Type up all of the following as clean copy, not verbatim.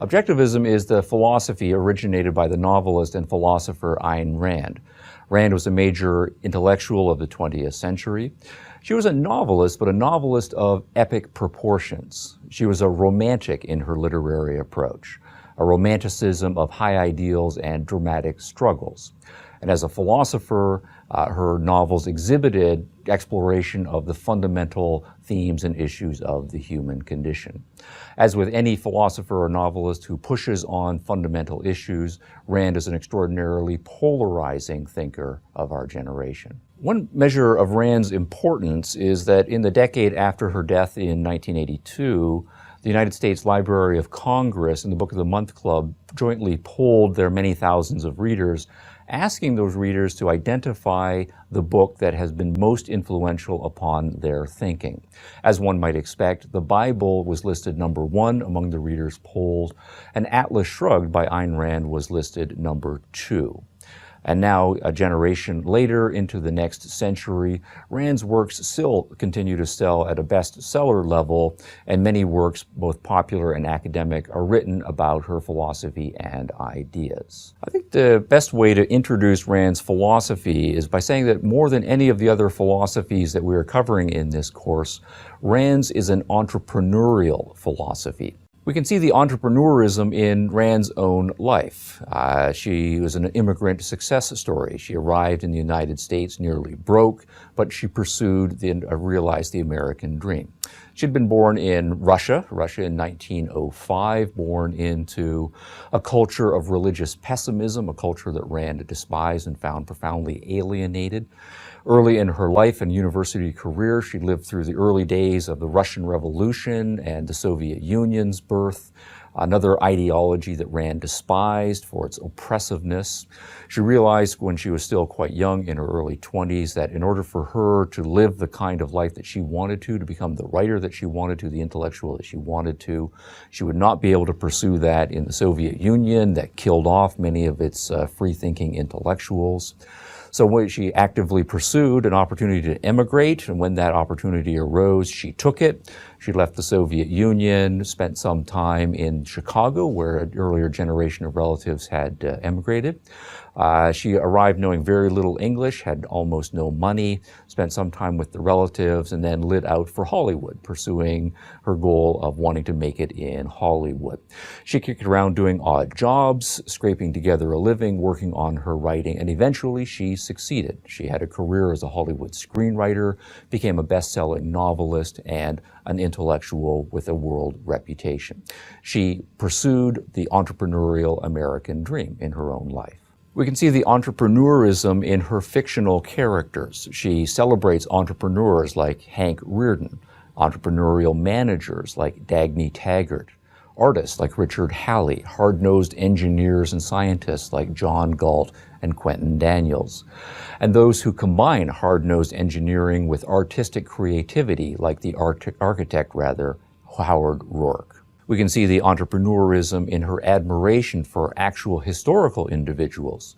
Objectivism is the philosophy originated by the novelist and philosopher Ayn Rand. Rand was a major intellectual of the 20th century. She was a novelist, but a novelist of epic proportions. She was a romantic in her literary approach, a romanticism of high ideals and dramatic struggles. And as a philosopher, her novels exhibited exploration of the fundamental themes and issues of the human condition. As with any philosopher or novelist who pushes on fundamental issues, Rand is an extraordinarily polarizing thinker of our generation. One measure of Rand's importance is that in the decade after her death in 1982, the United States Library of Congress and the Book of the Month Club jointly polled their many thousands of readers, asking those readers to identify the book that has been most influential upon their thinking. As one might expect, the Bible was listed number 1 among the readers polled, and Atlas Shrugged by Ayn Rand was listed number 2. And now, a generation later into the next century, Rand's works still continue to sell at a bestseller level, and many works, both popular and academic, are written about her philosophy and ideas. I think the best way to introduce Rand's philosophy is by saying that more than any of the other philosophies that we are covering in this course, Rand's is an entrepreneurial philosophy. We can see the entrepreneurism in Rand's own life. She was an immigrant success story. She arrived in the United States nearly broke, but she pursued and realized the American dream. She'd been born in Russia in 1905, born into a culture of religious pessimism, a culture that Rand despised and found profoundly alienated. Early in her life and university career, she lived through the early days of the Russian Revolution and the Soviet Union's birth, another ideology that Rand despised for its oppressiveness. She realized when she was still quite young, in her early 20s, that in order for her to live the kind of life that she wanted to become the writer that she wanted to, the intellectual that she wanted to, she would not be able to pursue that in the Soviet Union that killed off many of its free-thinking intellectuals. So she actively pursued an opportunity to emigrate, and when that opportunity arose, she took it. She left the Soviet Union, spent some time in Chicago, where an earlier generation of relatives had emigrated. She arrived knowing very little English, had almost no money, spent some time with the relatives, and then lit out for Hollywood, pursuing her goal of wanting to make it in Hollywood. She kicked around doing odd jobs, scraping together a living, working on her writing, and eventually she succeeded. She had a career as a Hollywood screenwriter, became a best-selling novelist, and an intellectual with a world reputation. She pursued the entrepreneurial American dream in her own life. We can see the entrepreneurism in her fictional characters. She celebrates entrepreneurs like Hank Rearden, entrepreneurial managers like Dagny Taggart, artists like Richard Halley, hard-nosed engineers and scientists like John Galt and Quentin Daniels, and those who combine hard-nosed engineering with artistic creativity like the architect, Howard Rourke. We can see the entrepreneurism in her admiration for actual historical individuals,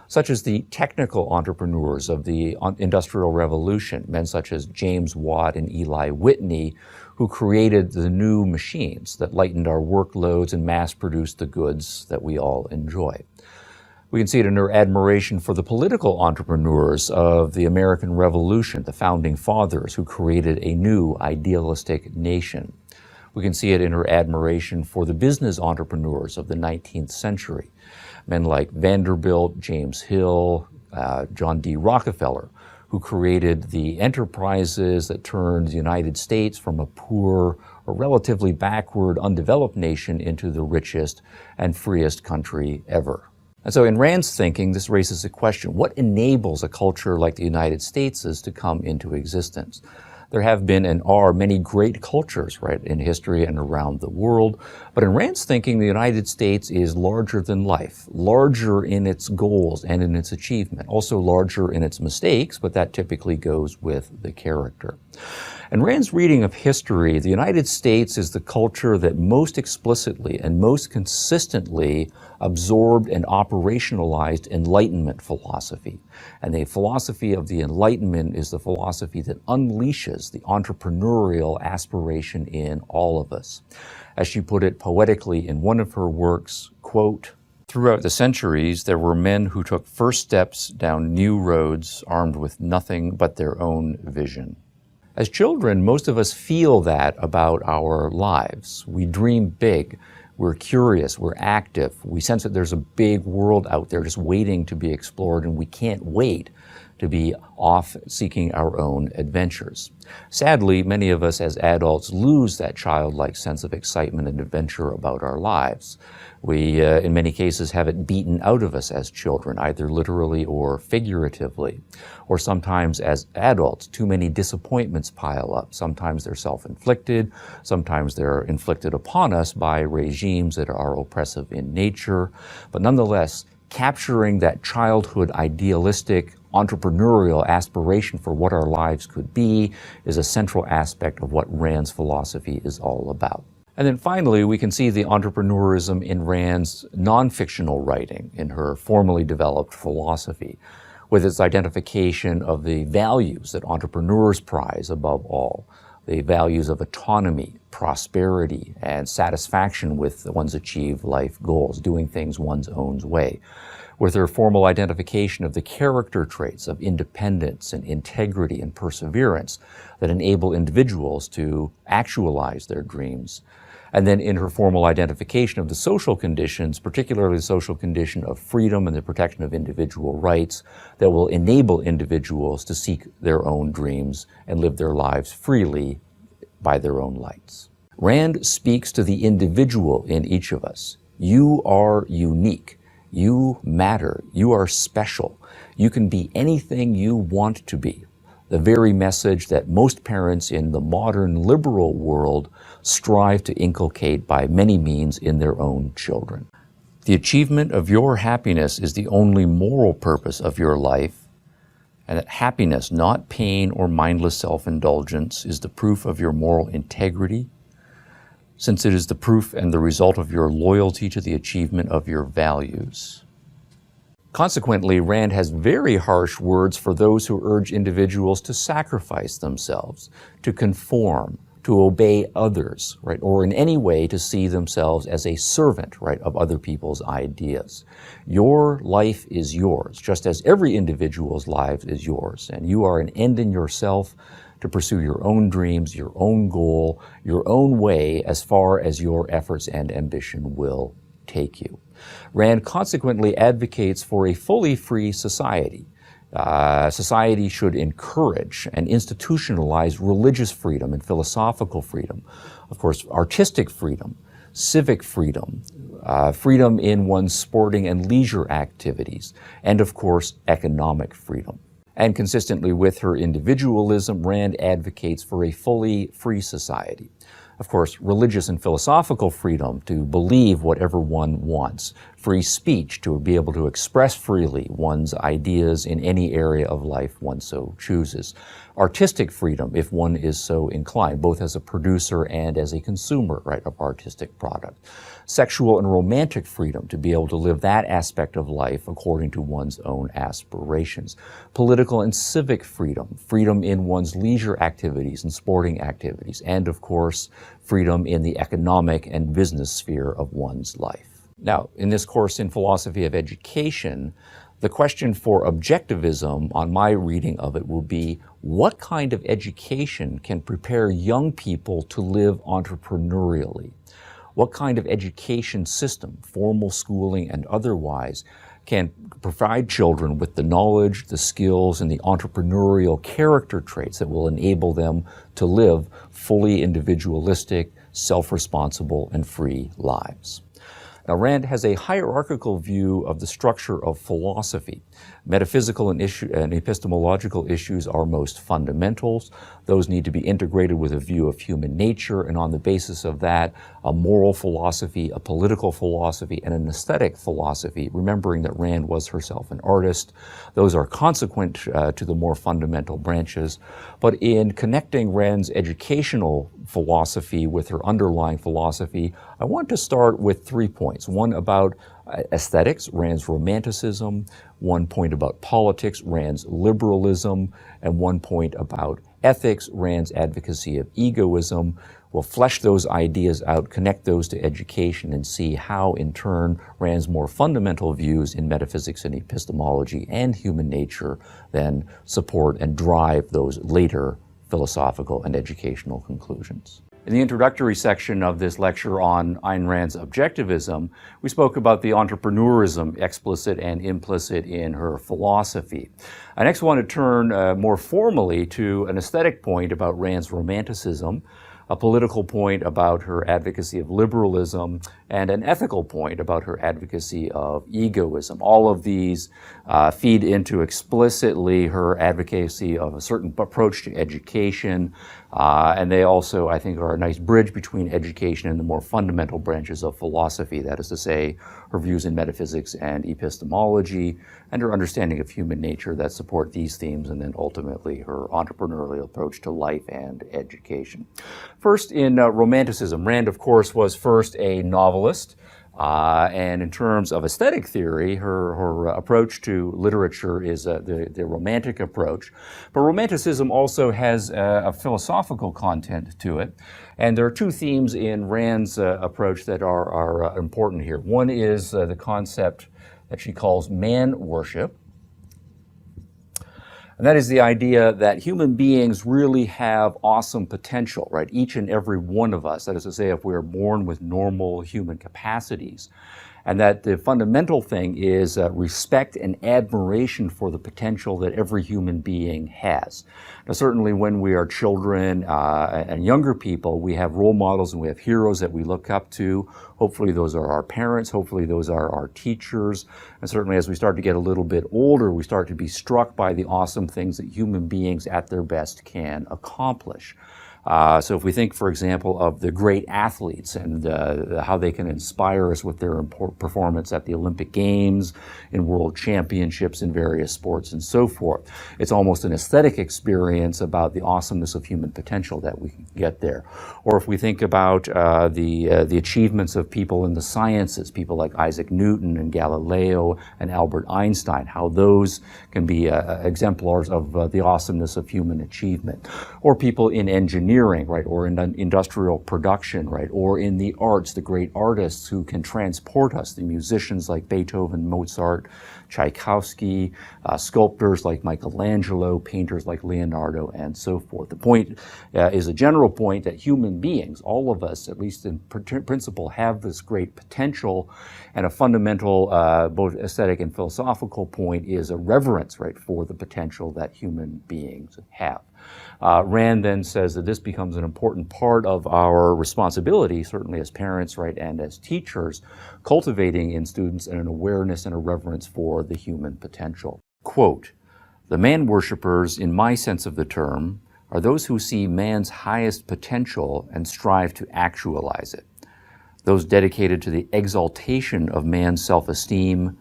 such as the technical entrepreneurs of the Industrial Revolution, men such as James Watt and Eli Whitney, who created the new machines that lightened our workloads and mass-produced the goods that we all enjoy. We can see it in her admiration for the political entrepreneurs of the American Revolution, the founding fathers who created a new idealistic nation. We can see it in her admiration for the business entrepreneurs of the 19th century, men like Vanderbilt, James Hill, John D. Rockefeller, who created the enterprises that turned the United States from a poor or relatively backward, undeveloped nation into the richest and freest country ever. And so in Rand's thinking, this raises the question, what enables a culture like the United States to come into existence? There have been and are many great cultures, in history and around the world. But in Rand's thinking, the United States is larger than life, larger in its goals and in its achievement, also larger in its mistakes, but that typically goes with the character. In Rand's reading of history, the United States is the culture that most explicitly and most consistently absorbed and operationalized Enlightenment philosophy. And the philosophy of the Enlightenment is the philosophy that unleashes the entrepreneurial aspiration in all of us. As she put it poetically in one of her works, quote, "Throughout the centuries, there were men who took first steps down new roads armed with nothing but their own vision." As children, most of us feel that about our lives. We dream big, we're curious, we're active, we sense that there's a big world out there just waiting to be explored, and we can't wait to be off seeking our own adventures. Sadly, many of us as adults lose that childlike sense of excitement and adventure about our lives. We, in many cases, have it beaten out of us as children, either literally or figuratively. Or sometimes as adults, too many disappointments pile up. Sometimes they're self-inflicted, sometimes they're inflicted upon us by regimes that are oppressive in nature. But nonetheless, capturing that childhood idealistic entrepreneurial aspiration for what our lives could be is a central aspect of what Rand's philosophy is all about. And then finally, we can see the entrepreneurism in Rand's non-fictional writing, in her formally developed philosophy, with its identification of the values that entrepreneurs prize above all, the values of autonomy, prosperity, and satisfaction with one's achieved life goals, doing things one's own way, with her formal identification of the character traits of independence and integrity and perseverance that enable individuals to actualize their dreams. And then in her formal identification of the social conditions, particularly the social condition of freedom and the protection of individual rights that will enable individuals to seek their own dreams and live their lives freely by their own lights. Rand speaks to the individual in each of us. You are unique. You matter. You are special. You can be anything you want to be. The very message that most parents in the modern liberal world strive to inculcate by many means in their own children. The achievement of your happiness is the only moral purpose of your life, and that happiness, not pain or mindless self-indulgence, is the proof of your moral integrity, since it is the proof and the result of your loyalty to the achievement of your values. Consequently, Rand has very harsh words for those who urge individuals to sacrifice themselves, to conform, to obey others, right, or in any way to see themselves as a servant, right, of other people's ideas. Your life is yours, just as every individual's life is yours, and you are an end in yourself to pursue your own dreams, your own goal, your own way, as far as your efforts and ambition will take you. Rand consequently advocates for a fully free society. Society should encourage and institutionalize religious freedom and philosophical freedom, of course, artistic freedom, civic freedom, freedom in one's sporting and leisure activities, and of course, economic freedom. And consistently with her individualism, Rand advocates for a fully free society. Of course, religious and philosophical freedom to believe whatever one wants, free speech to be able to express freely one's ideas in any area of life one so chooses, artistic freedom if one is so inclined, both as a producer and as a consumer, right, of artistic product, sexual and romantic freedom to be able to live that aspect of life according to one's own aspirations, political and civic freedom, freedom in one's leisure activities and sporting activities, and of course, freedom in the economic and business sphere of one's life. Now, in this course in philosophy of education, the question for objectivism on my reading of it will be, what kind of education can prepare young people to live entrepreneurially? What kind of education system, formal schooling and otherwise, can provide children with the knowledge, the skills, and the entrepreneurial character traits that will enable them to live fully individualistic, self-responsible, and free lives? Now, Rand has a hierarchical view of the structure of philosophy. Metaphysical and epistemological issues are most fundamentals. Those need to be integrated with a view of human nature, and on the basis of that, a moral philosophy, a political philosophy, and an aesthetic philosophy, remembering that Rand was herself an artist. Those are consequent to the more fundamental branches. But in connecting Rand's educational philosophy with her underlying philosophy, I want to start with 3 points. One about aesthetics, Rand's romanticism, 1 point about politics, Rand's liberalism, and 1 point about ethics, Rand's advocacy of egoism. We'll flesh those ideas out, connect those to education, and see how, in turn, Rand's more fundamental views in metaphysics and epistemology and human nature then support and drive those later philosophical and educational conclusions. In the introductory section of this lecture on Ayn Rand's Objectivism, we spoke about the entrepreneurism explicit and implicit in her philosophy. I next want to turn more formally to an aesthetic point about Rand's romanticism, a political point about her advocacy of liberalism, and an ethical point about her advocacy of egoism. All of these feed into explicitly her advocacy of a certain approach to education, and they also, I think, are a nice bridge between education and the more fundamental branches of philosophy, that is to say, her views in metaphysics and epistemology, and her understanding of human nature that support these themes, and then ultimately her entrepreneurial approach to life and education. First, in romanticism, Rand, of course, was first a novelist, and in terms of aesthetic theory, her approach to literature is the romantic approach. But romanticism also has a philosophical content to it, and there are 2 themes in Rand's approach that are important here. One is the concept that she calls man worship. And that is the idea that human beings really have awesome potential, right? Each and every one of us, that is to say, if we are born with normal human capacities. And that the fundamental thing is respect and admiration for the potential that every human being has. Now, certainly when we are children and younger people, we have role models and we have heroes that we look up to. Hopefully those are our parents, hopefully those are our teachers. And certainly as we start to get a little bit older, we start to be struck by the awesome things that human beings at their best can accomplish. So if we think, for example, of the great athletes and how they can inspire us with their performance at the Olympic Games, in world championships, in various sports, and so forth, it's almost an aesthetic experience about the awesomeness of human potential that we can get there. Or if we think about the achievements of people in the sciences, people like Isaac Newton and Galileo and Albert Einstein, how those can be exemplars of the awesomeness of human achievement. Or people in engineering, right, or in industrial production, right, or in the arts, the great artists who can transport us, the musicians like Beethoven, Mozart, Tchaikovsky, sculptors like Michelangelo, painters like Leonardo, and so forth. The point is a general point that human beings, all of us, at least in principle, have this great potential, and a fundamental, both aesthetic and philosophical point is a reverence, right, for the potential that human beings have. Rand then says that this becomes an important part of our responsibility, certainly as parents, right, and as teachers, cultivating in students an awareness and a reverence for the human potential. Quote, "The man worshippers, in my sense of the term, are those who see man's highest potential and strive to actualize it, those dedicated to the exaltation of man's self-esteem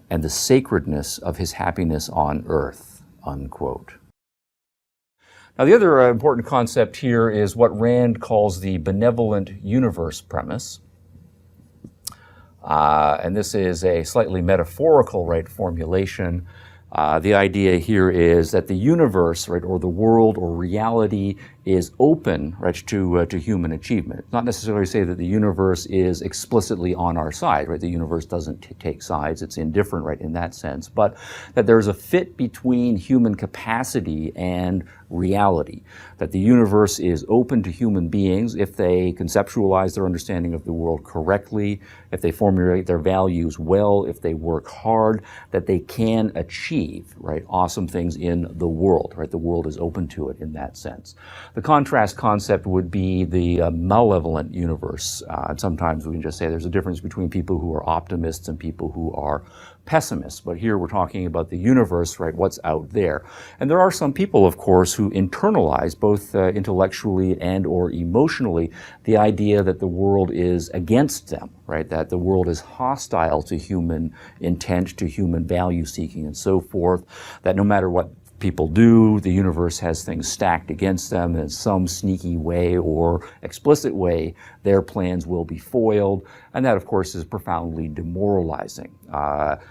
and the sacredness of his happiness on earth," unquote. Now, the other important concept here is what Rand calls the benevolent universe premise. And this is a slightly metaphorical, right, formulation. The idea here is that the universe, right, or the world or reality is open, right, to human achievement. It's not necessarily to say that the universe is explicitly on our side, right? The universe doesn't take sides. It's indifferent, right, in that sense. But that there's a fit between human capacity and reality, that the universe is open to human beings if they conceptualize their understanding of the world correctly, if they formulate their values well, if they work hard, that they can achieve achieve, right, awesome things in the world, right? The world is open to it in that sense. The contrast concept would be the malevolent universe. Sometimes we can just say there's a difference between people who are optimists and people who are pessimists, but here we're talking about the universe, right, what's out there. And there are some people, of course, who internalize both intellectually and or emotionally the idea that the world is against them, right, that the world is hostile to human intent, to human value seeking and so forth, that no matter what people do, the universe has things stacked against them in some sneaky way or explicit way. Their plans will be foiled, and that, of course, is profoundly demoralizing.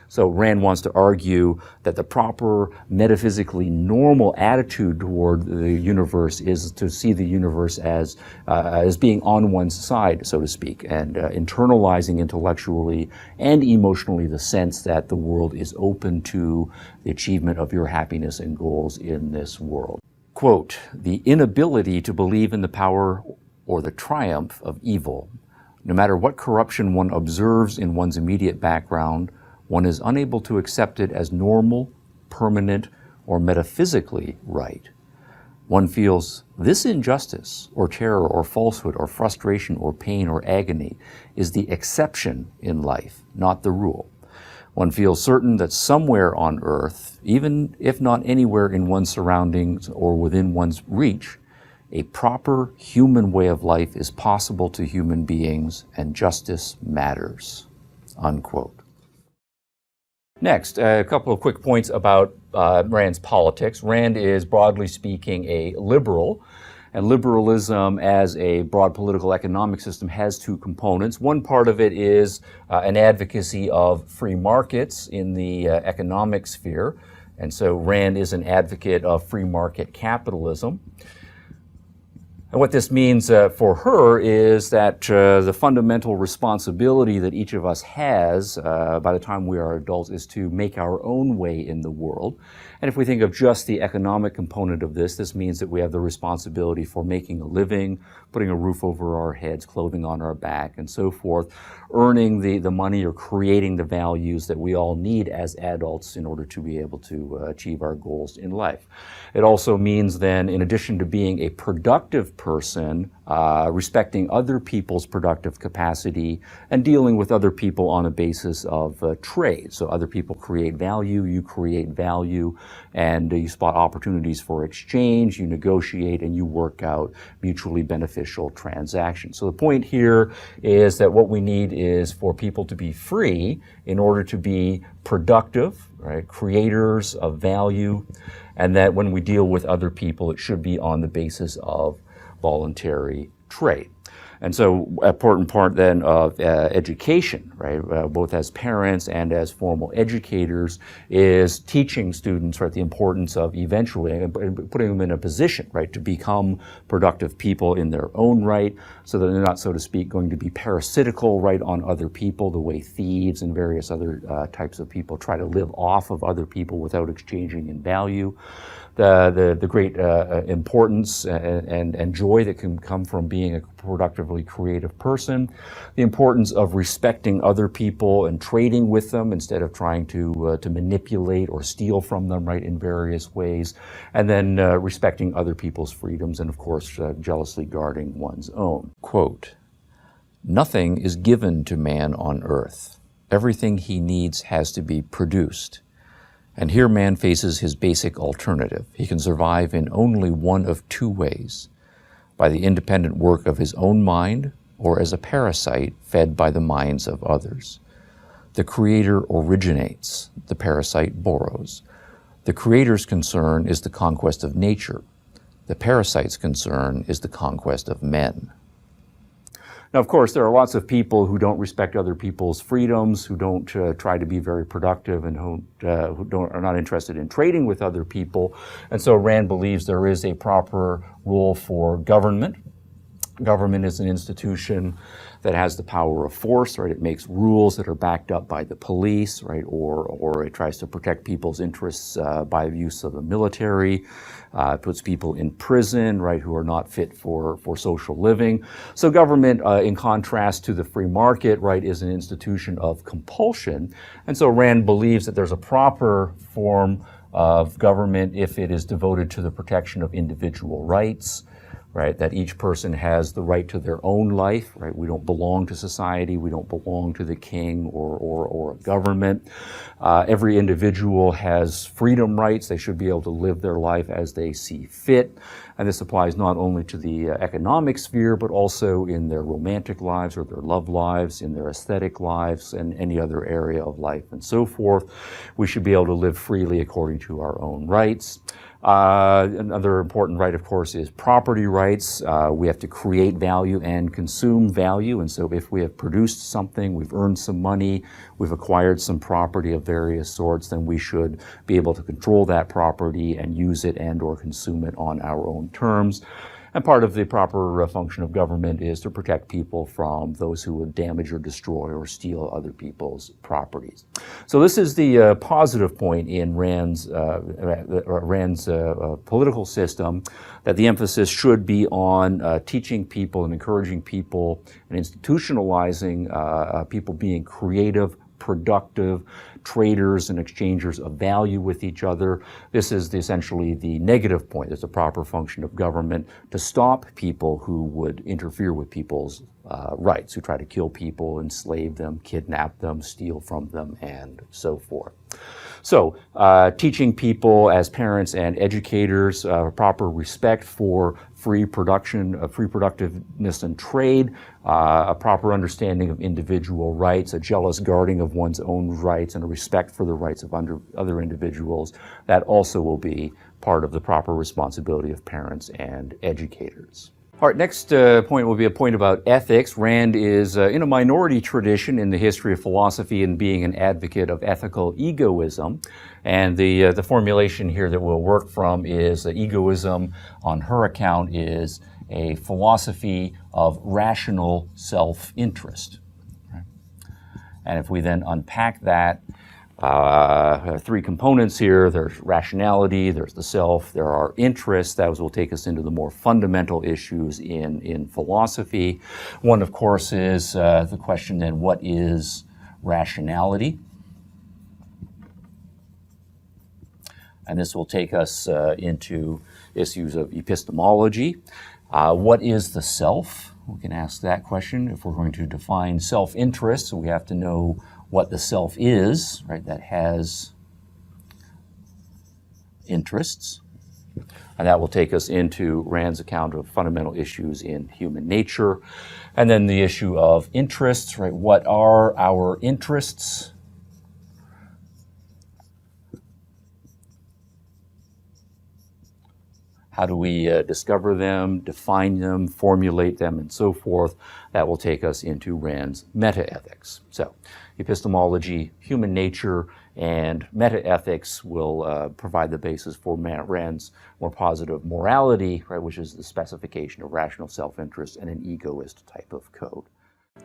So Rand wants to argue that the proper metaphysically normal attitude toward the universe is to see the universe as being on one's side, so to speak, and internalizing intellectually and emotionally the sense that the world is open to the achievement of your happiness and goals in this world. Quote, "The inability to believe in the power or the triumph of evil. No matter what corruption one observes in one's immediate background, one is unable to accept it as normal, permanent, or metaphysically right. One feels this injustice, or terror, or falsehood, or frustration, or pain, or agony is the exception in life, not the rule. One feels certain that somewhere on earth, even if not anywhere in one's surroundings or within one's reach, a proper human way of life is possible to human beings and justice matters." Unquote. Next, a couple of quick points about Rand's politics. Rand is, broadly speaking, a liberal. And liberalism as a broad political economic system has two components. One part of it is an advocacy of free markets in the economic sphere. And so Rand is an advocate of free market capitalism. And what this means for her is that the fundamental responsibility that each of us has by the time we are adults is to make our own way in the world. And if we think of just the economic component of this, this means that we have the responsibility for making a living, putting a roof over our heads, clothing on our back, and so forth, earning the money or creating the values that we all need as adults in order to be able to achieve our goals in life. It also means then, in addition to being a productive person, respecting other people's productive capacity and dealing with other people on a basis of trade. So other people create value, you create value, and you spot opportunities for exchange, you negotiate, and you work out mutually beneficial transactions. So the point here is that what we need is for people to be free in order to be productive, right, creators of value, and that when we deal with other people, it should be on the basis of voluntary trade. And so an important part then of education, right, both as parents and as formal educators, is teaching students, right, the importance of eventually putting them in a position, right, to become productive people in their own right, so that they're not, so to speak, going to be parasitical, right, on other people, the way thieves and various other types of people try to live off of other people without exchanging in value. The great importance and joy that can come from being a productively creative person, the importance of respecting other people and trading with them instead of trying to manipulate or steal from them, right, in various ways, and then respecting other people's freedoms and, of course, jealously guarding one's own. Quote, "Nothing is given to man on earth. Everything he needs has to be produced. And here man faces his basic alternative. He can survive in only one of two ways: by the independent work of his own mind, or as a parasite fed by the minds of others. The creator originates, the parasite borrows. The creator's concern is the conquest of nature. The parasite's concern is the conquest of men." Now, of course, there are lots of people who don't respect other people's freedoms, who don't try to be very productive, and who are not interested in trading with other people. And so Rand believes there is a proper role for government Government is an institution that has the power of force, right? It makes rules that are backed up by the police, right? Or it tries to protect people's interests by the use of the military. It puts people in prison, right, who are not fit for social living. So government, in contrast to the free market, right, is an institution of compulsion. And so Rand believes that there's a proper form of government if it is devoted to the protection of individual rights, right, that each person has the right to their own life, right? We don't belong to society, we don't belong to the king or a government. Every individual has freedom rights. They should be able to live their life as they see fit. And this applies not only to the economic sphere, but also in their romantic lives or their love lives, in their aesthetic lives, and any other area of life and so forth. We should be able to live freely according to our own rights. Another important right, of course, is property rights. We have to create value and consume value. And so if we have produced something, we've earned some money, we've acquired some property of various sorts, then we should be able to control that property and use it and or consume it on our own terms. And part of the proper function of government is to protect people from those who would damage or destroy or steal other people's properties. So this is the positive point in Rand's political system, that the emphasis should be on teaching people and encouraging people and institutionalizing people being creative, productive, traders and exchangers of value with each other. This is essentially the negative point. It's a proper function of government to stop people who would interfere with people's rights, who try to kill people, enslave them, kidnap them, steal from them, and so forth. So, teaching people as parents and educators proper respect for free production, free productiveness and trade, a proper understanding of individual rights, a jealous guarding of one's own rights, and a respect for the rights of other individuals. That also will be part of the proper responsibility of parents and educators. All right, next point will be a point about ethics. Rand is in a minority tradition in the history of philosophy in being an advocate of ethical egoism. And the formulation here that we'll work from is that egoism, on her account, is a philosophy of rational self-interest. Right? And if we then unpack that, there are three components here. There's rationality, there's the self, there are interests. Those will take us into the more fundamental issues in philosophy. One, of course, is the question then, what is rationality? And this will take us into issues of epistemology. What is the self? We can ask that question. If we're going to define self-interest, so we have to know what the self is, right, that has interests. And that will take us into Rand's account of fundamental issues in human nature. And then the issue of interests, right, what are our interests? How do we discover them, define them, formulate them, and so forth? That will take us into Rand's meta-ethics. So, epistemology, human nature, and meta-ethics will provide the basis for Rand's more positive morality, right, which is the specification of rational self-interest and an egoist type of code.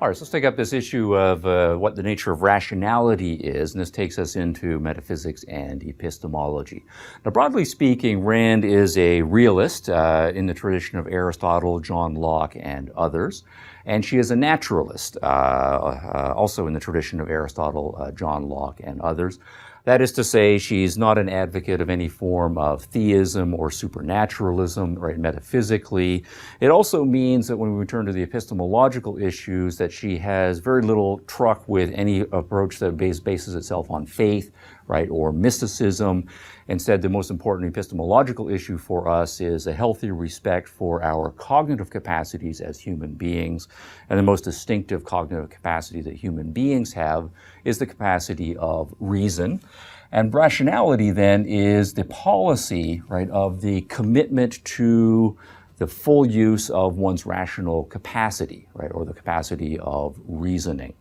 All right, so let's take up this issue of what the nature of rationality is, and this takes us into metaphysics and epistemology. Now, broadly speaking, Rand is a realist in the tradition of Aristotle, John Locke, and others, and she is a naturalist, also in the tradition of Aristotle, John Locke, and others. That is to say, she's not an advocate of any form of theism or supernaturalism, right, metaphysically. It also means that when we return to the epistemological issues, that she has very little truck with any approach that bases itself on faith, right, or mysticism. Instead, the most important epistemological issue for us is a healthy respect for our cognitive capacities as human beings. And the most distinctive cognitive capacity that human beings have is the capacity of reason. And rationality then is the policy, right, of the commitment to the full use of one's rational capacity, right, or the capacity of reasoning.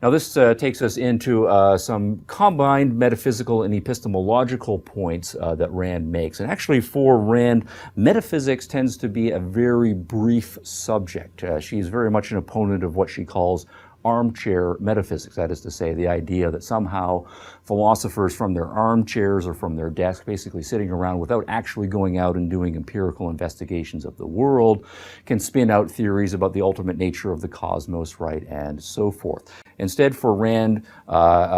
Now this takes us into some combined metaphysical and epistemological points that Rand makes. And actually for Rand, metaphysics tends to be a very brief subject. She's very much an opponent of what she calls armchair metaphysics. That is to say, the idea that somehow philosophers from their armchairs or from their desk, basically sitting around without actually going out and doing empirical investigations of the world, can spin out theories about the ultimate nature of the cosmos, right, and so forth. Instead, for Rand,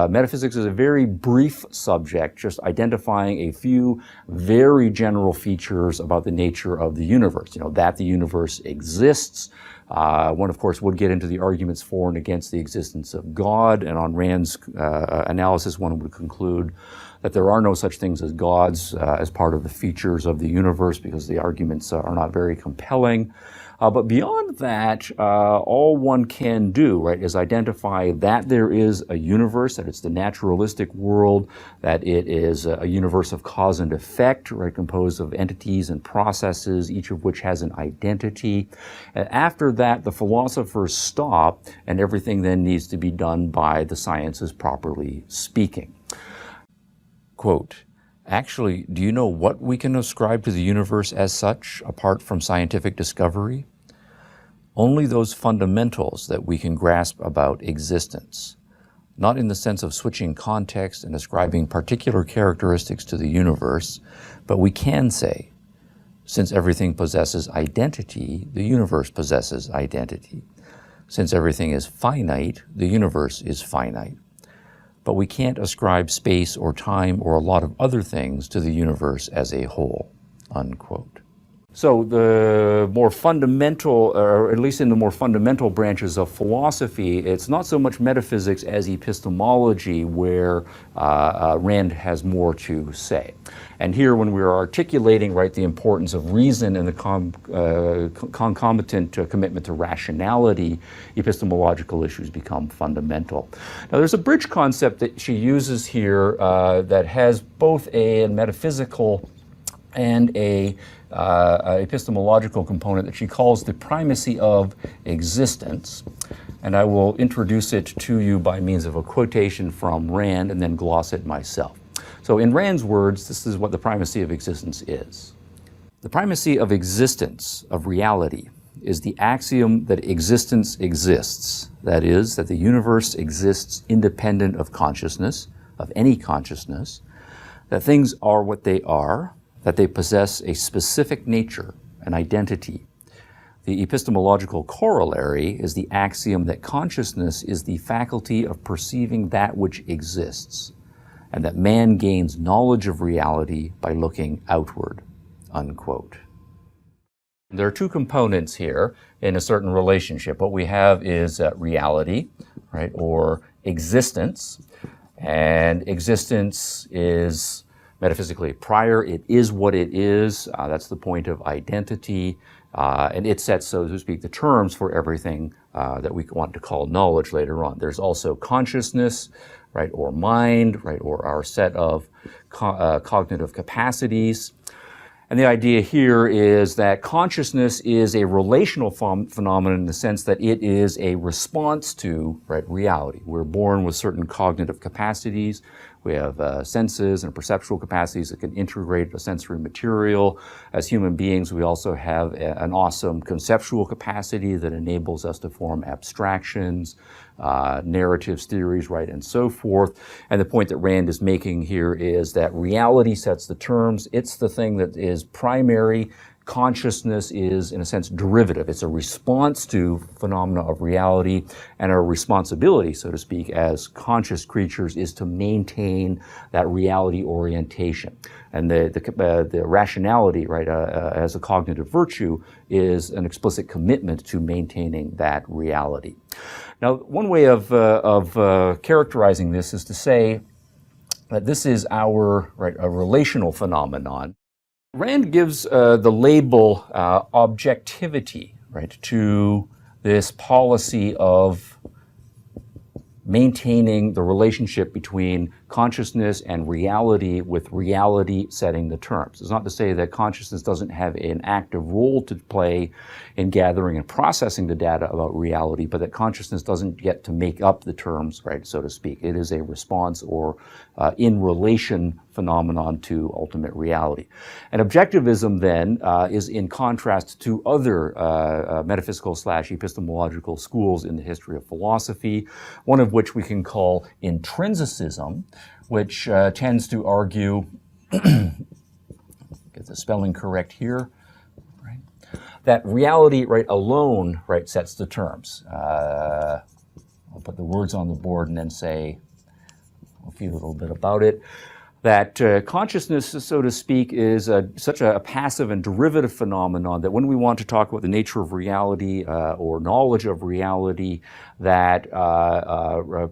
metaphysics is a very brief subject, just identifying a few very general features about the nature of the universe. You know, that the universe exists. One, of course, would get into the arguments for and against the existence of God, and on Rand's analysis, one would conclude that there are no such things as gods as part of the features of the universe, because the arguments are not very compelling. But beyond that, all one can do, right, is identify that there is a universe, that it's the naturalistic world, that it is a universe of cause and effect, right, composed of entities and processes, each of which has an identity. And after that, the philosophers stop, and everything then needs to be done by the sciences, properly speaking. Quote, "Actually, do you know what we can ascribe to the universe as such, apart from scientific discovery? Only those fundamentals that we can grasp about existence, not in the sense of switching context and ascribing particular characteristics to the universe, but we can say, since everything possesses identity, the universe possesses identity. Since everything is finite, the universe is finite. But we can't ascribe space or time or a lot of other things to the universe as a whole," unquote. So the more fundamental, or at least in the more fundamental branches of philosophy, it's not so much metaphysics as epistemology where Rand has more to say. And here, when we're articulating, right, the importance of reason and the concomitant commitment to rationality, epistemological issues become fundamental. Now, there's a bridge concept that she uses here that has both a metaphysical and a epistemological component that she calls the primacy of existence. And I will introduce it to you by means of a quotation from Rand and then gloss it myself. So in Rand's words, this is what the primacy of existence is. "The primacy of existence, of reality, is the axiom that existence exists. That is, that the universe exists independent of consciousness, of any consciousness, that things are what they are, that they possess a specific nature, an identity. The epistemological corollary is the axiom that consciousness is the faculty of perceiving that which exists, and that man gains knowledge of reality by looking outward," unquote. There are two components here in a certain relationship. What we have is reality, right, or existence, and existence is metaphysically prior. It is what it is. That's the point of identity. And it sets, so to speak, the terms for everything that we want to call knowledge later on. There's also consciousness, right, or mind, right, or our set of cognitive capacities. And the idea here is that consciousness is a relational phenomenon in the sense that it is a response to, right, reality. We're born with certain cognitive capacities. We have senses and perceptual capacities that can integrate a sensory material. As human beings, we also have an awesome conceptual capacity that enables us to form abstractions, narratives, theories, right, and so forth. And the point that Rand is making here is that reality sets the terms. It's the thing that is primary. Consciousness is, in a sense, derivative. It's a response to phenomena of reality, and our responsibility, so to speak, as conscious creatures is to maintain that reality orientation. And the rationality, right, as a cognitive virtue, is an explicit commitment to maintaining that reality. Now, one way of characterizing this is to say that this is our, right, a relational phenomenon. Rand gives the label objectivity, right, to this policy of maintaining the relationship between consciousness and reality, with reality setting the terms. It's not to say that consciousness doesn't have an active role to play in gathering and processing the data about reality, but that consciousness doesn't get to make up the terms, right, so to speak. It is a response or in relation phenomenon to ultimate reality. And objectivism then is in contrast to other metaphysical / epistemological schools in the history of philosophy, one of which we can call Intrinsicism, which tends to argue, get the spelling correct here, right, that reality, right, alone, right, sets the terms. I'll put the words on the board and then say a little bit about it. That consciousness, so to speak, is such a passive and derivative phenomenon that when we want to talk about the nature of reality or knowledge of reality, that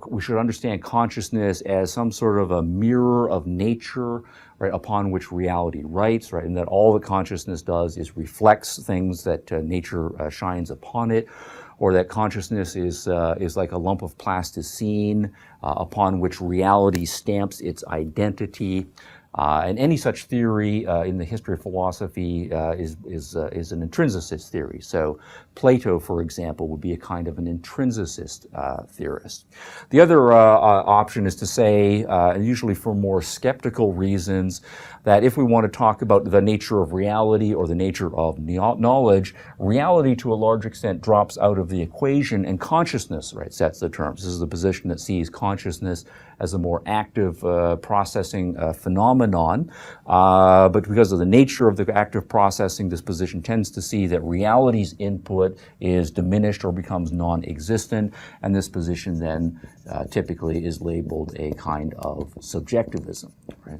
we should understand consciousness as some sort of a mirror of nature, right, upon which reality writes, right, and that all that consciousness does is reflects things that nature shines upon it, or that consciousness is like a lump of plasticine upon which reality stamps its identity. And any such theory in the history of philosophy is an intrinsicist theory. So Plato, for example, would be a kind of an intrinsicist theorist. The other option is to say, usually for more skeptical reasons, that if we want to talk about the nature of reality or the nature of knowledge, reality to a large extent drops out of the equation and consciousness, right, sets the terms. This is the position that sees consciousness as a more active processing phenomenon. But because of the nature of the active processing, this position tends to see that reality's input is diminished or becomes non-existent, and this position then typically is labeled a kind of subjectivism, right?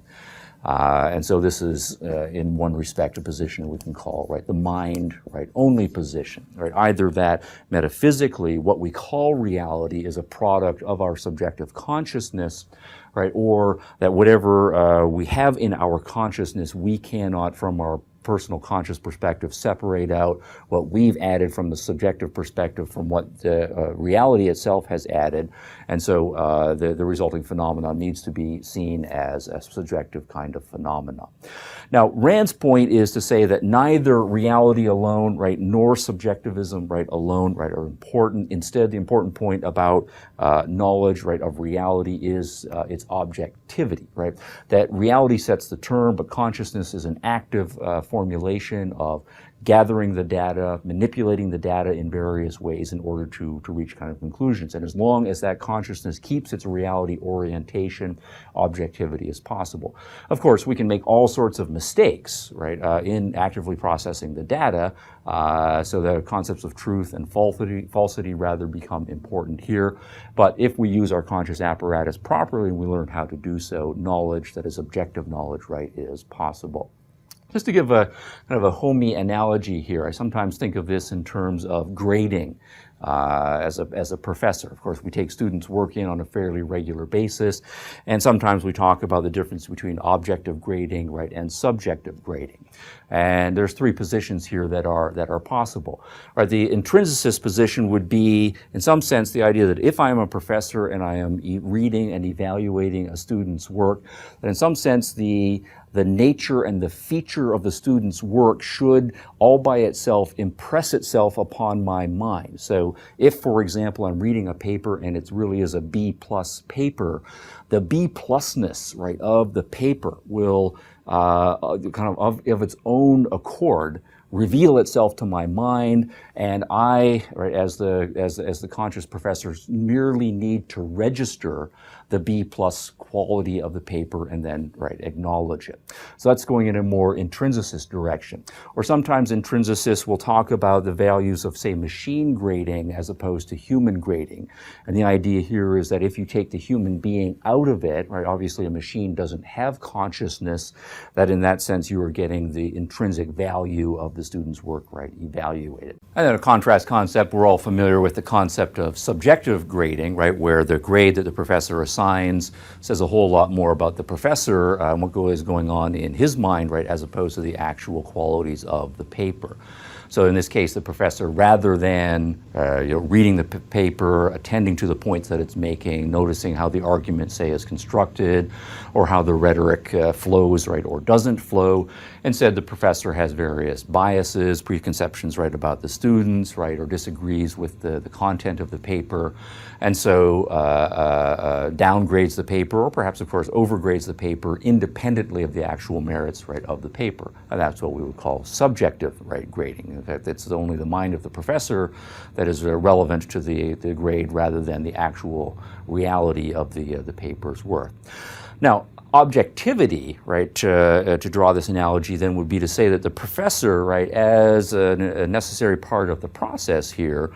And so this is, in one respect, a position we can call, right, the mind, right, only position, right? Either that metaphysically what we call reality is a product of our subjective consciousness, right, or that whatever we have in our consciousness, we cannot, from our personal conscious perspective, separate out what we've added from the subjective perspective from what the reality itself has added. And so the resulting phenomenon needs to be seen as a subjective kind of phenomenon. Now, Rand's point is to say that neither reality alone, right, nor subjectivism, right, alone, right, are important. Instead, the important point about knowledge, right, of reality is its objectivity, right? That reality sets the term, but consciousness is an active formulation of gathering the data, manipulating the data in various ways in order to reach kind of conclusions. And as long as that consciousness keeps its reality orientation, objectivity is possible. Of course, we can make all sorts of mistakes, right, in actively processing the data, so the concepts of truth and falsity rather become important here. But if we use our conscious apparatus properly and we learn how to do so, knowledge that is objective knowledge, right, is possible. Just to give a kind of a homey analogy here, I sometimes think of this in terms of grading as a professor. Of course, we take students' work in on a fairly regular basis, and sometimes we talk about the difference between objective grading, right, and subjective grading. And there's three positions here that are possible. Right, the intrinsicist position would be, in some sense, the idea that if I am a professor and I am reading and evaluating a student's work, that in some sense the nature and the feature of the student's work should all by itself impress itself upon my mind. So if, for example, I'm reading a paper and it really is a B+ paper, the B+ness, right, of the paper will kind of its own accord reveal itself to my mind, and I, right, as the conscious professor, merely need to register the B+ quality of the paper and then, right, acknowledge it. So that's going in a more intrinsicist direction. Or sometimes intrinsicists will talk about the values of, say, machine grading as opposed to human grading. And the idea here is that if you take the human being out of it, right, obviously a machine doesn't have consciousness, that in that sense you are getting the intrinsic value of the student's work, right, evaluated. And then a contrast concept, we're all familiar with the concept of subjective grading, right, where the grade that the professor assigns says a whole lot more about the professor and what is going on in his mind, right, as opposed to the actual qualities of the paper. So in this case, the professor, rather than reading the paper, attending to the points that it's making, noticing how the argument, say, is constructed, or how the rhetoric flows, right, or doesn't flow, instead the professor has various biases, preconceptions, right, about the students, right, or disagrees with the content of the paper, and so downgrades the paper, or perhaps, of course, overgrades the paper independently of the actual merits, right, of the paper. And that's what we would call subjective, right, grading. In fact, it's only the mind of the professor that is relevant to the grade rather than the actual reality of the paper's worth. Now, objectivity, right, to draw this analogy then would be to say that the professor, right, as a necessary part of the process here,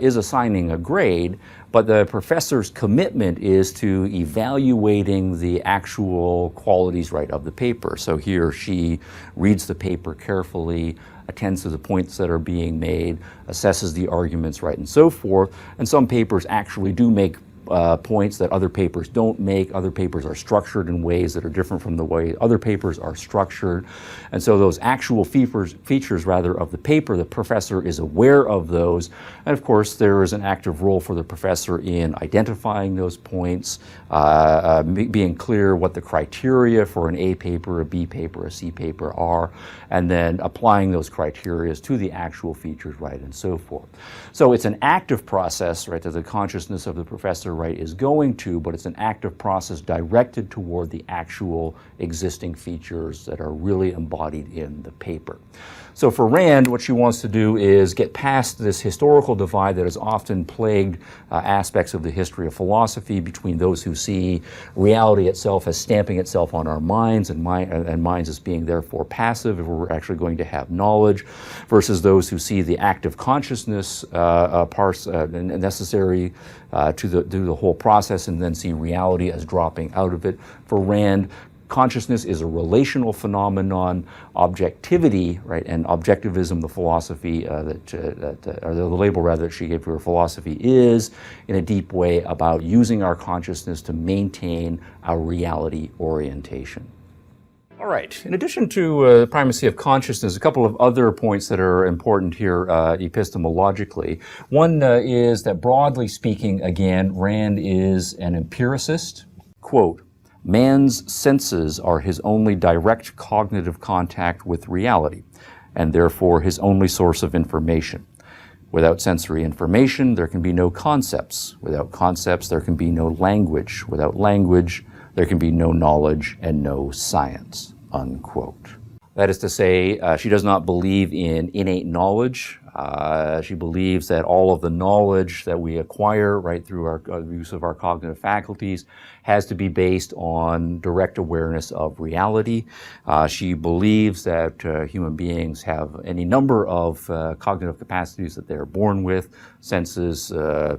is assigning a grade, but the professor's commitment is to evaluating the actual qualities, right, of the paper. So he or she reads the paper carefully, attends to the points that are being made, assesses the arguments, right, and so forth. And some papers actually do make points that other papers don't make. Other papers are structured in ways that are different from the way other papers are structured. And so those actual features rather of the paper, the professor is aware of those. And of course, there is an active role for the professor in identifying those points, being clear what the criteria for an A paper, a B paper, a C paper are, and then applying those criteria to the actual features, right, and so forth. So it's an active process, right, that the consciousness of the professor, right, is going to, but it's an active process directed toward the actual existing features that are really embodied in the paper. So for Rand, what she wants to do is get past this historical divide that has often plagued aspects of the history of philosophy between those who see reality itself as stamping itself on our minds and minds as being therefore passive if we're actually going to have knowledge, versus those who see the active consciousness parts necessary to the whole process and then see reality as dropping out of it. For Rand, consciousness is a relational phenomenon. Objectivity, right, and objectivism, the philosophy or the label rather that she gave to her philosophy, is in a deep way about using our consciousness to maintain our reality orientation. All right. In addition to the primacy of consciousness, a couple of other points that are important here epistemologically. One is that, broadly speaking, again, Rand is an empiricist. Quote, "Man's senses are his only direct cognitive contact with reality, and therefore his only source of information. Without sensory information, there can be no concepts. Without concepts, there can be no language. Without language, there can be no knowledge and no science," unquote. That is to say, she does not believe in innate knowledge. She believes that all of the knowledge that we acquire right through our use of our cognitive faculties has to be based on direct awareness of reality. She believes that human beings have any number of cognitive capacities that they're born with: senses,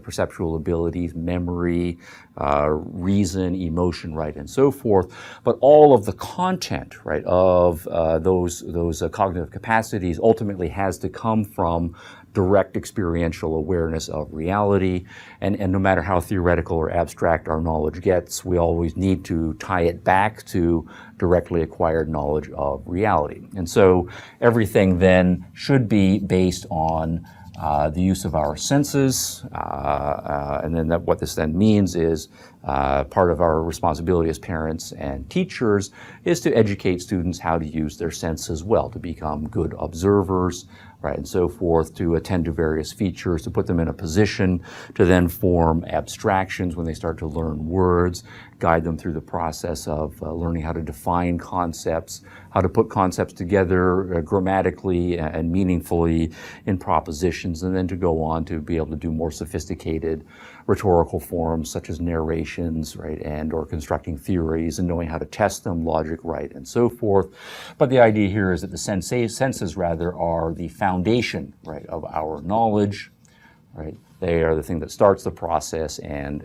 perceptual abilities, memory, reason, emotion, right, and so forth. But all of the content, right, of those cognitive capacities ultimately has to come from direct experiential awareness of reality. And no matter how theoretical or abstract our knowledge gets, we always need to tie it back to directly acquired knowledge of reality. And so everything then should be based on the use of our senses, and then what this then means is part of our responsibility as parents and teachers is to educate students how to use their senses well, to become good observers, right, and so forth, to attend to various features, to put them in a position to then form abstractions when they start to learn words, guide them through the process of learning how to define concepts, how to put concepts together grammatically and meaningfully in propositions, and then to go on to be able to do more sophisticated rhetorical forms such as narrations, right, and or constructing theories and knowing how to test them, logic, right, and so forth. But the idea here is that the senses rather are the foundation, right, of our knowledge, right. They are the thing that starts the process and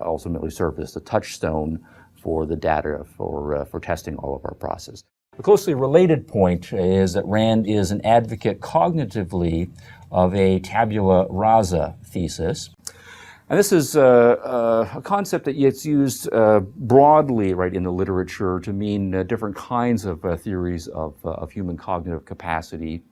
ultimately serve as the touchstone for the data for testing all of our process. A closely related point is that Rand is an advocate cognitively of a tabula rasa thesis. And this is a concept that gets used broadly, right, in the literature to mean different kinds of theories of human cognitive capacity.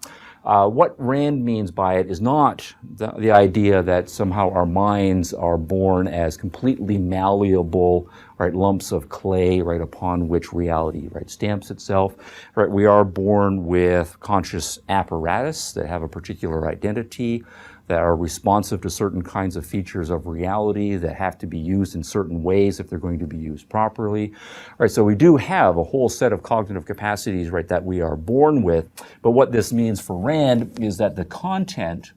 What Rand means by it is not the idea that somehow our minds are born as completely malleable, right, lumps of clay, right, upon which reality, right, stamps itself. Right, we are born with conscious apparatus that have a particular identity, that are responsive to certain kinds of features of reality, that have to be used in certain ways if they're going to be used properly. Right, so we do have a whole set of cognitive capacities, right, that we are born with. But what this means for Rand is that the content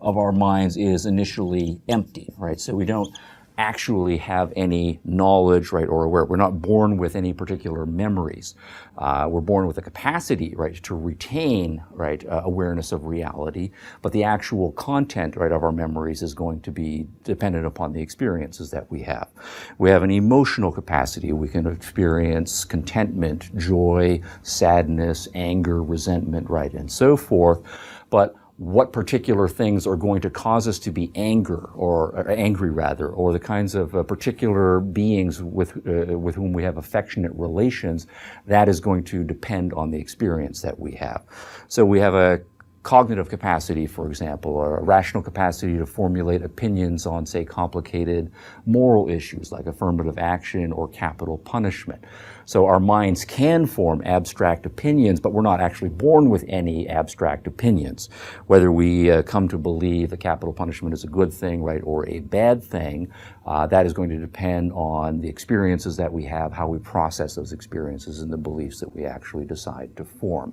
of our minds is initially empty, right? So we don't actually have any knowledge, right, or aware. We're not born with any particular memories. We're born with a capacity, right, to retain, right, awareness of reality, but the actual content, right, of our memories is going to be dependent upon the experiences that we have. We have an emotional capacity. We can experience contentment, joy, sadness, anger, resentment, right, and so forth, but what particular things are going to cause us to be angry, or the kinds of particular beings with whom we have affectionate relations, that is going to depend on the experience that we have. So we have a cognitive capacity, for example, or a rational capacity to formulate opinions on, say, complicated moral issues like affirmative action or capital punishment. So our minds can form abstract opinions, but we're not actually born with any abstract opinions. Whether we come to believe that capital punishment is a good thing, right, or a bad thing, that is going to depend on the experiences that we have, how we process those experiences, and the beliefs that we actually decide to form.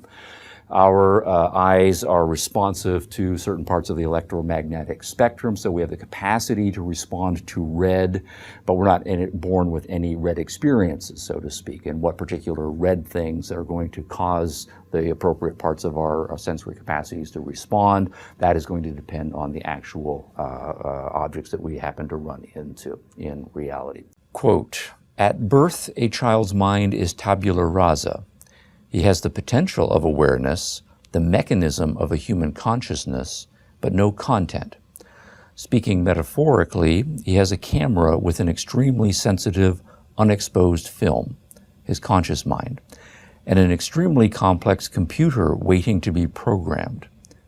Our eyes are responsive to certain parts of the electromagnetic spectrum, so we have the capacity to respond to red, but we're not born with any red experiences, so to speak, and what particular red things are going to cause the appropriate parts of our sensory capacities to respond. That is going to depend on the actual objects that we happen to run into in reality. Quote, "At birth, a child's mind is tabula rasa. He has the potential of awareness, the mechanism of a human consciousness, but no content. Speaking metaphorically, he has a camera with an extremely sensitive, unexposed film, his conscious mind, and an extremely complex computer waiting to be programmed,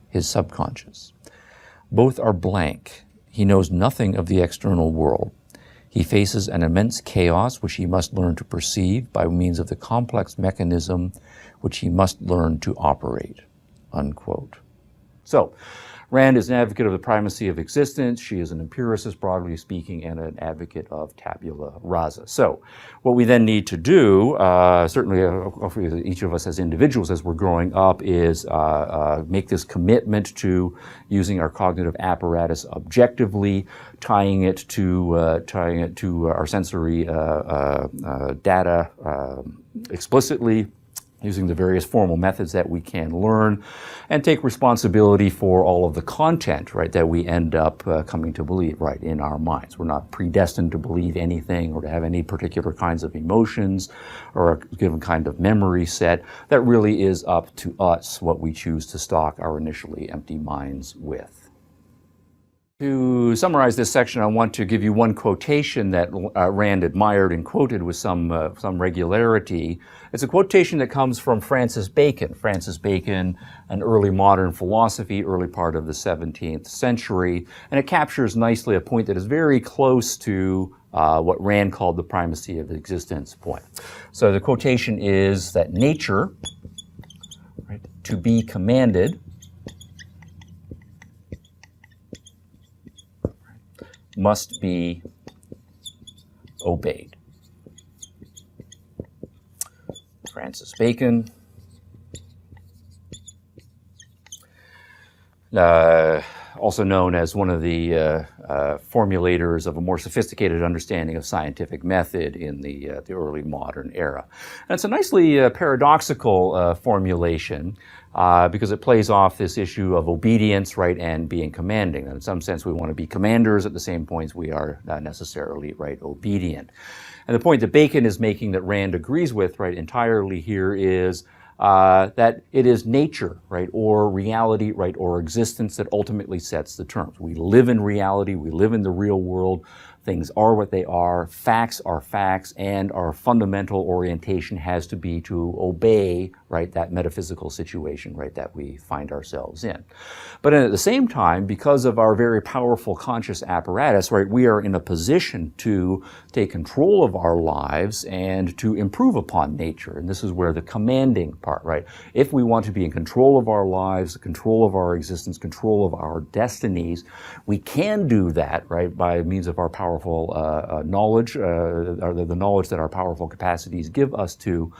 his subconscious. Both are blank. He knows nothing of the external world. He faces an immense chaos which he must learn to perceive by means of the complex mechanism which he must learn to operate," unquote. So, Rand is an advocate of the primacy of existence. She is an empiricist, broadly speaking, and an advocate of tabula rasa. So, what we then need to do, certainly each of us as individuals as we're growing up, is make this commitment to using our cognitive apparatus objectively, tying it to our sensory data explicitly, using the various formal methods that we can learn, and take responsibility for all of the content, right, that we end up coming to believe, right, in our minds. We're not predestined to believe anything or to have any particular kinds of emotions or a given kind of memory set. That really is up to us what we choose to stock our initially empty minds with. To summarize this section, I want to give you one quotation that Rand admired and quoted with some regularity. It's a quotation that comes from Francis Bacon. Francis Bacon, an early modern philosophy, early part of the 17th century, and it captures nicely a point that is very close to what Rand called the primacy of existence point. So the quotation is that nature, right, to be commanded, must be obeyed. Francis Bacon. also known as one of the formulators of a more sophisticated understanding of scientific method in the early modern era. And it's a nicely paradoxical formulation because it plays off this issue of obedience, right, and being commanding. And in some sense, we want to be commanders at the same points we are not necessarily, right, obedient. And the point that Bacon is making that Rand agrees with, right, entirely here is that it is nature, right, or reality, right, or existence that ultimately sets the terms. We live in reality, we live in the real world, things are what they are facts, and our fundamental orientation has to be to obey, right, that metaphysical situation, right, that we find ourselves in. But at the same time, because of our very powerful conscious apparatus, right, we are in a position to take control of our lives and to improve upon nature. And this is where the commanding part, right? If we want to be in control of our lives, control of our existence, control of our destinies, we can do that, right, by means of our powerful knowledge, or the knowledge that our powerful capacities give us to,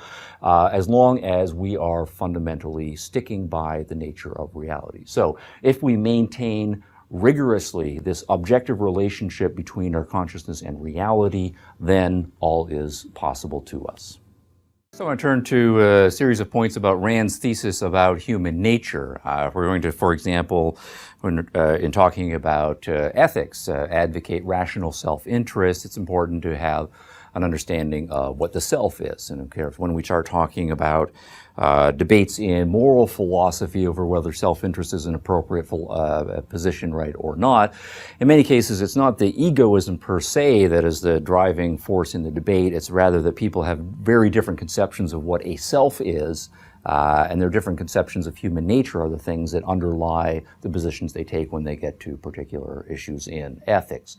as long as we are fundamentally sticking by the nature of reality. So if we maintain rigorously this objective relationship between our consciousness and reality, then all is possible to us. So I want to turn to a series of points about Rand's thesis about human nature. We're going to, for example, when, in talking about ethics, advocate rational self-interest. It's important to have an understanding of what the self is. And of course, when we start talking about debates in moral philosophy over whether self-interest is an appropriate position, right, or not, in many cases it's not the egoism per se that is the driving force in the debate. It's rather that people have very different conceptions of what a self is, and their different conceptions of human nature are the things that underlie the positions they take when they get to particular issues in ethics.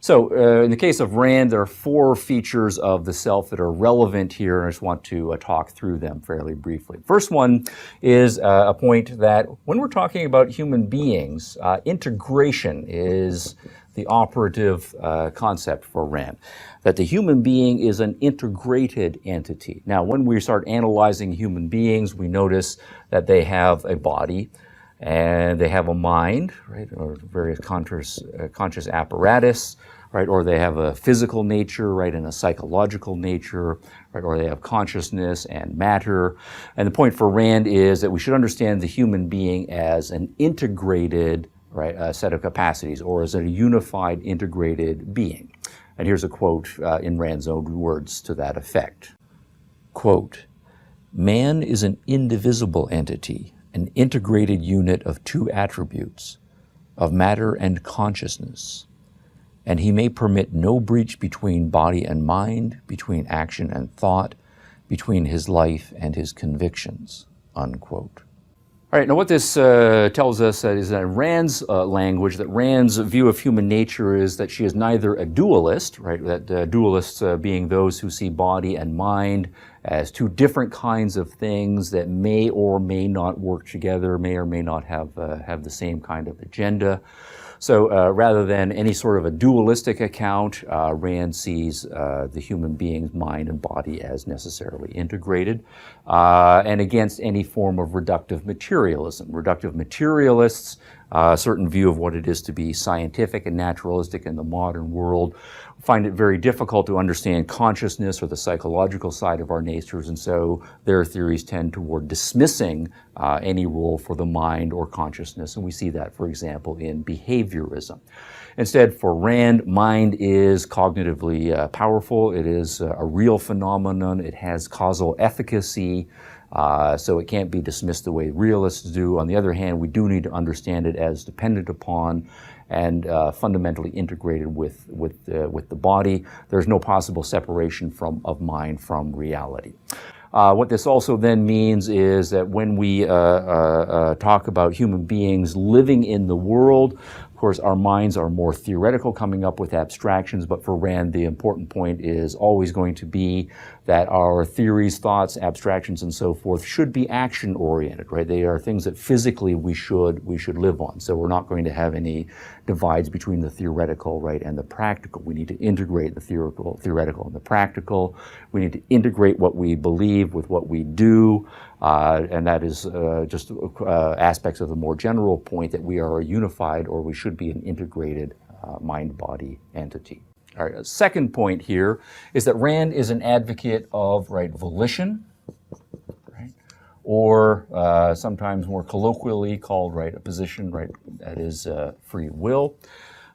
So in the case of Rand, there are four features of the self that are relevant here, and I just want to talk through them fairly briefly. First one is a point that when we're talking about human beings, integration is the operative concept for Rand, that the human being is an integrated entity. Now, when we start analyzing human beings, we notice that they have a body, and they have a mind, right, or various conscious apparatus, right, or they have a physical nature, right, and a psychological nature, right, or they have consciousness and matter. And the point for Rand is that we should understand the human being as an integrated, right, set of capacities, or as a unified, integrated being. And here's a quote in Rand's own words to that effect. Quote, "Man is an indivisible entity, an integrated unit of two attributes, of matter and consciousness, and he may permit no breach between body and mind, between action and thought, between his life and his convictions," unquote. All right, now what this tells us is that in Rand's language, that Rand's view of human nature is that she is neither a dualist, right, that dualists being those who see body and mind as two different kinds of things that may or may not work together, may or may not have the same kind of agenda. So rather than any sort of a dualistic account, Rand sees the human being's mind and body as necessarily integrated, and against any form of reductive materialism. Reductive materialists, a certain view of what it is to be scientific and naturalistic in the modern world, find it very difficult to understand consciousness or the psychological side of our natures, and so their theories tend toward dismissing any role for the mind or consciousness, and we see that, for example, in behaviorism. Instead, for Rand, mind is cognitively powerful. It is a real phenomenon. It has causal efficacy, so it can't be dismissed the way realists do. On the other hand, we do need to understand it as dependent upon and fundamentally integrated with the body. There's no possible separation of mind from reality. What this also then means is that when we talk about human beings living in the world, of course, our minds are more theoretical, coming up with abstractions, but for Rand, the important point is always going to be that our theories, thoughts, abstractions, and so forth should be action-oriented, right? They are things that physically we should live on. So we're not going to have any divides between the theoretical, right, and the practical. We need to integrate the theoretical and the practical. We need to integrate what we believe with what we do. And that is just aspects of the more general point that we are a unified, or we should be an integrated mind-body entity. All right, a second point here is that Rand is an advocate of volition, or sometimes more colloquially called a position, that is free will.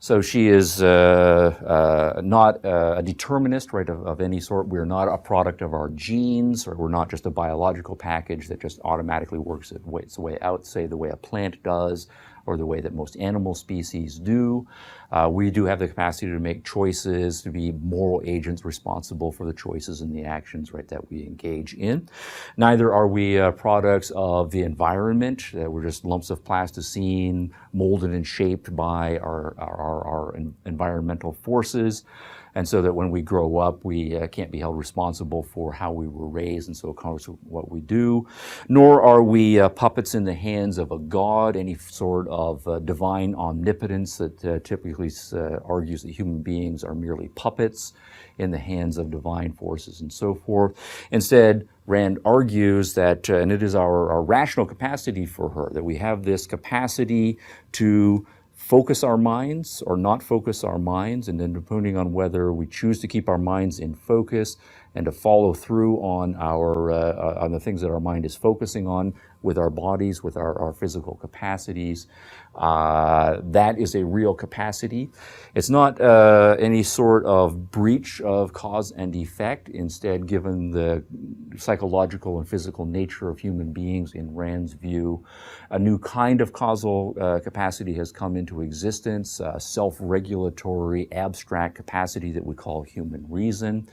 So she is not a determinist, of any sort. We're not a product of our genes, or we're not just a biological package that just automatically works its way out, say the way a plant does, or the way that most animal species do. We do have the capacity to make choices, to be moral agents responsible for the choices and the actions, that we engage in. Neither are we products of the environment. We're just lumps of plasticine molded and shaped by our environmental forces. And so that when we grow up, we can't be held responsible for how we were raised, and so it comes with what we do. Nor are we puppets in the hands of a god, any sort of divine omnipotence that typically argues that human beings are merely puppets in the hands of divine forces and so forth. Instead, Rand argues that, and it is our rational capacity for her, that we have this capacity to focus our minds or not focus our minds, and then depending on whether we choose to keep our minds in focus and to follow through on on the things that our mind is focusing on with our bodies, with our physical capacities. That is a real capacity. It's not any sort of breach of cause and effect. Instead, given the psychological and physical nature of human beings, in Rand's view, a new kind of causal capacity has come into existence, a self-regulatory, abstract capacity that we call human reason.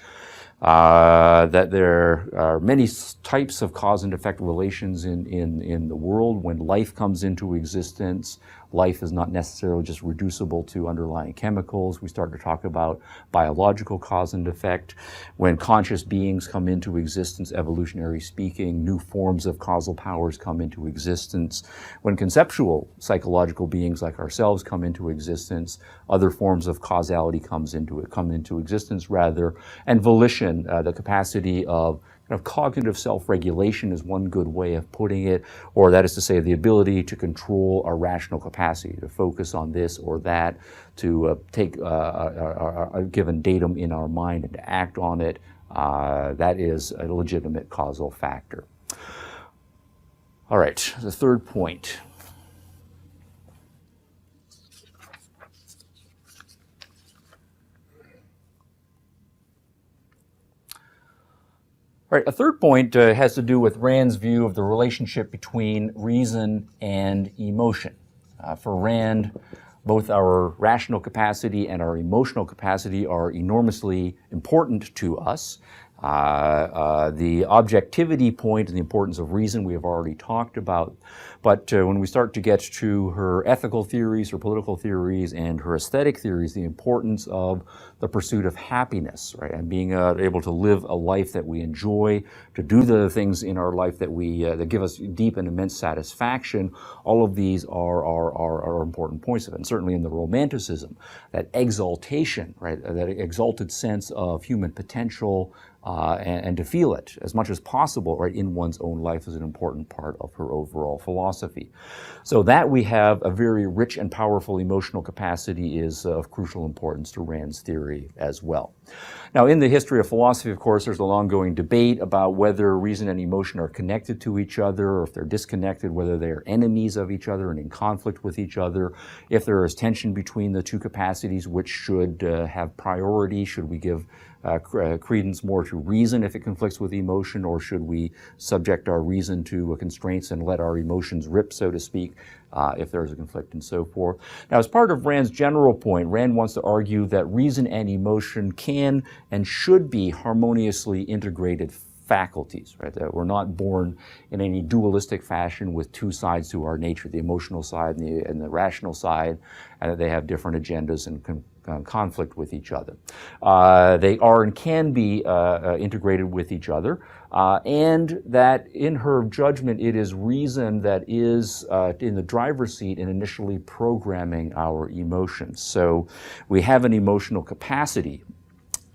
That there are many types of cause and effect relations in the world. When life comes into existence, life is not necessarily just reducible to underlying chemicals. We start to talk about biological cause and effect. When conscious beings come into existence, evolutionary speaking, new forms of causal powers come into existence. When conceptual psychological beings like ourselves come into existence, other forms of causality come into existence rather, and volition, the capacity of cognitive self-regulation is one good way of putting it, or that is to say the ability to control our rational capacity, to focus on this or that, to take a given datum in our mind and to act on it. That is a legitimate causal factor. All right, the third point. All right, a third point has to do with Rand's view of the relationship between reason and emotion. For Rand, both our rational capacity and our emotional capacity are enormously important to us. The objectivity point and the importance of reason we have already talked about. But when we start to get to her ethical theories, her political theories, and her aesthetic theories, the importance of the pursuit of happiness, and being able to live a life that we enjoy, to do the things in our life that give us deep and immense satisfaction, all of these are important points of it. And certainly in the Romanticism, that exaltation, that exalted sense of human potential, and to feel it as much as possible in one's own life is an important part of her overall philosophy. So that we have a very rich and powerful emotional capacity is of crucial importance to Rand's theory as well. Now, in the history of philosophy, of course, there's an ongoing debate about whether reason and emotion are connected to each other, or if they're disconnected, whether they're enemies of each other and in conflict with each other. If there is tension between the two capacities, which should have priority? Should we give credence more to reason if it conflicts with emotion, or should we subject our reason to constraints and let our emotions rip, so to speak, if there's a conflict and so forth? Now, as part of Rand's general point, Rand wants to argue that reason and emotion can and should be harmoniously integrated faculties, that we're not born in any dualistic fashion with two sides to our nature, the emotional side and the rational side, and that they have different agendas and conflict with each other. They are and can be integrated with each other, and that in her judgment it is reason that is in the driver's seat in initially programming our emotions. So we have an emotional capacity,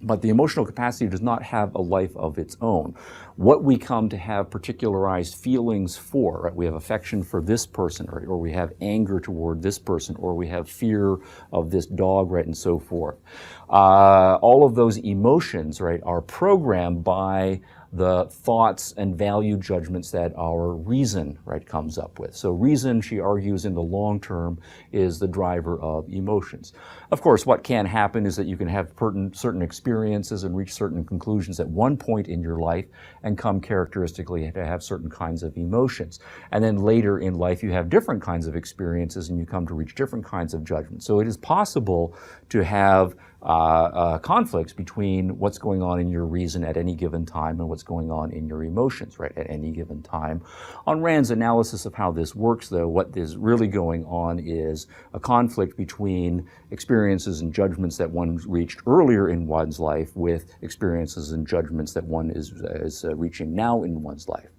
But the emotional capacity does not have a life of its own. What we come to have particularized feelings for, right? We have affection for this person, or we have anger toward this person, or we have fear of this dog, right, and so forth. All of those emotions, right, are programmed by the thoughts and value judgments that our reason, right, comes up with. So reason, she argues, in the long term is the driver of emotions. Of course, what can happen is that you can have certain experiences and reach certain conclusions at one point in your life and come characteristically to have certain kinds of emotions. And then later in life, you have different kinds of experiences and you come to reach different kinds of judgments. So it is possible to have conflicts between what's going on in your reason at any given time and what's going on in your emotions, right, at any given time. On Rand's analysis of how this works, though, what is really going on is a conflict between experiences and judgments that one reached earlier in one's life with experiences and judgments that one is reaching now in one's life.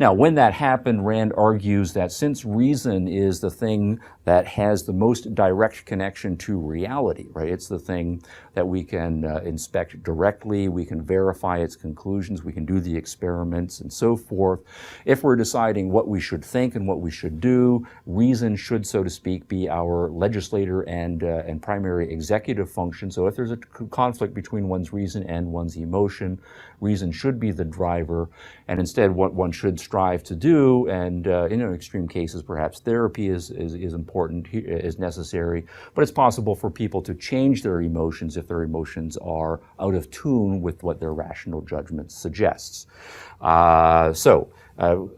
Now, when that happened, Rand argues that since reason is the thing that has the most direct connection to reality, right? It's the thing that we can inspect directly, we can verify its conclusions, we can do the experiments and so forth. If we're deciding what we should think and what we should do, reason should, so to speak, be our legislator and primary executive function. So if there's a conflict between one's reason and one's emotion, reason should be the driver, and instead what one should strive to do, and in extreme cases perhaps therapy is important, is necessary, but it's possible for people to change their emotions if their emotions are out of tune with what their rational judgment suggests.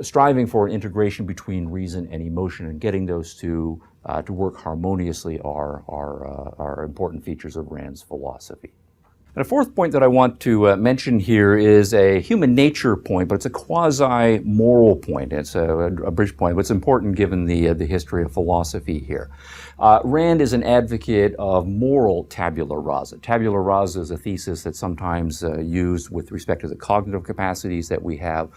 Striving for an integration between reason and emotion and getting those two to work harmoniously are important features of Rand's philosophy. And a fourth point that I want to mention here is a human nature point, but it's a quasi-moral point. It's a bridge point, but it's important given the history of philosophy here. Rand is an advocate of moral tabula rasa. Tabula rasa is a thesis that's sometimes used with respect to the cognitive capacities that we have,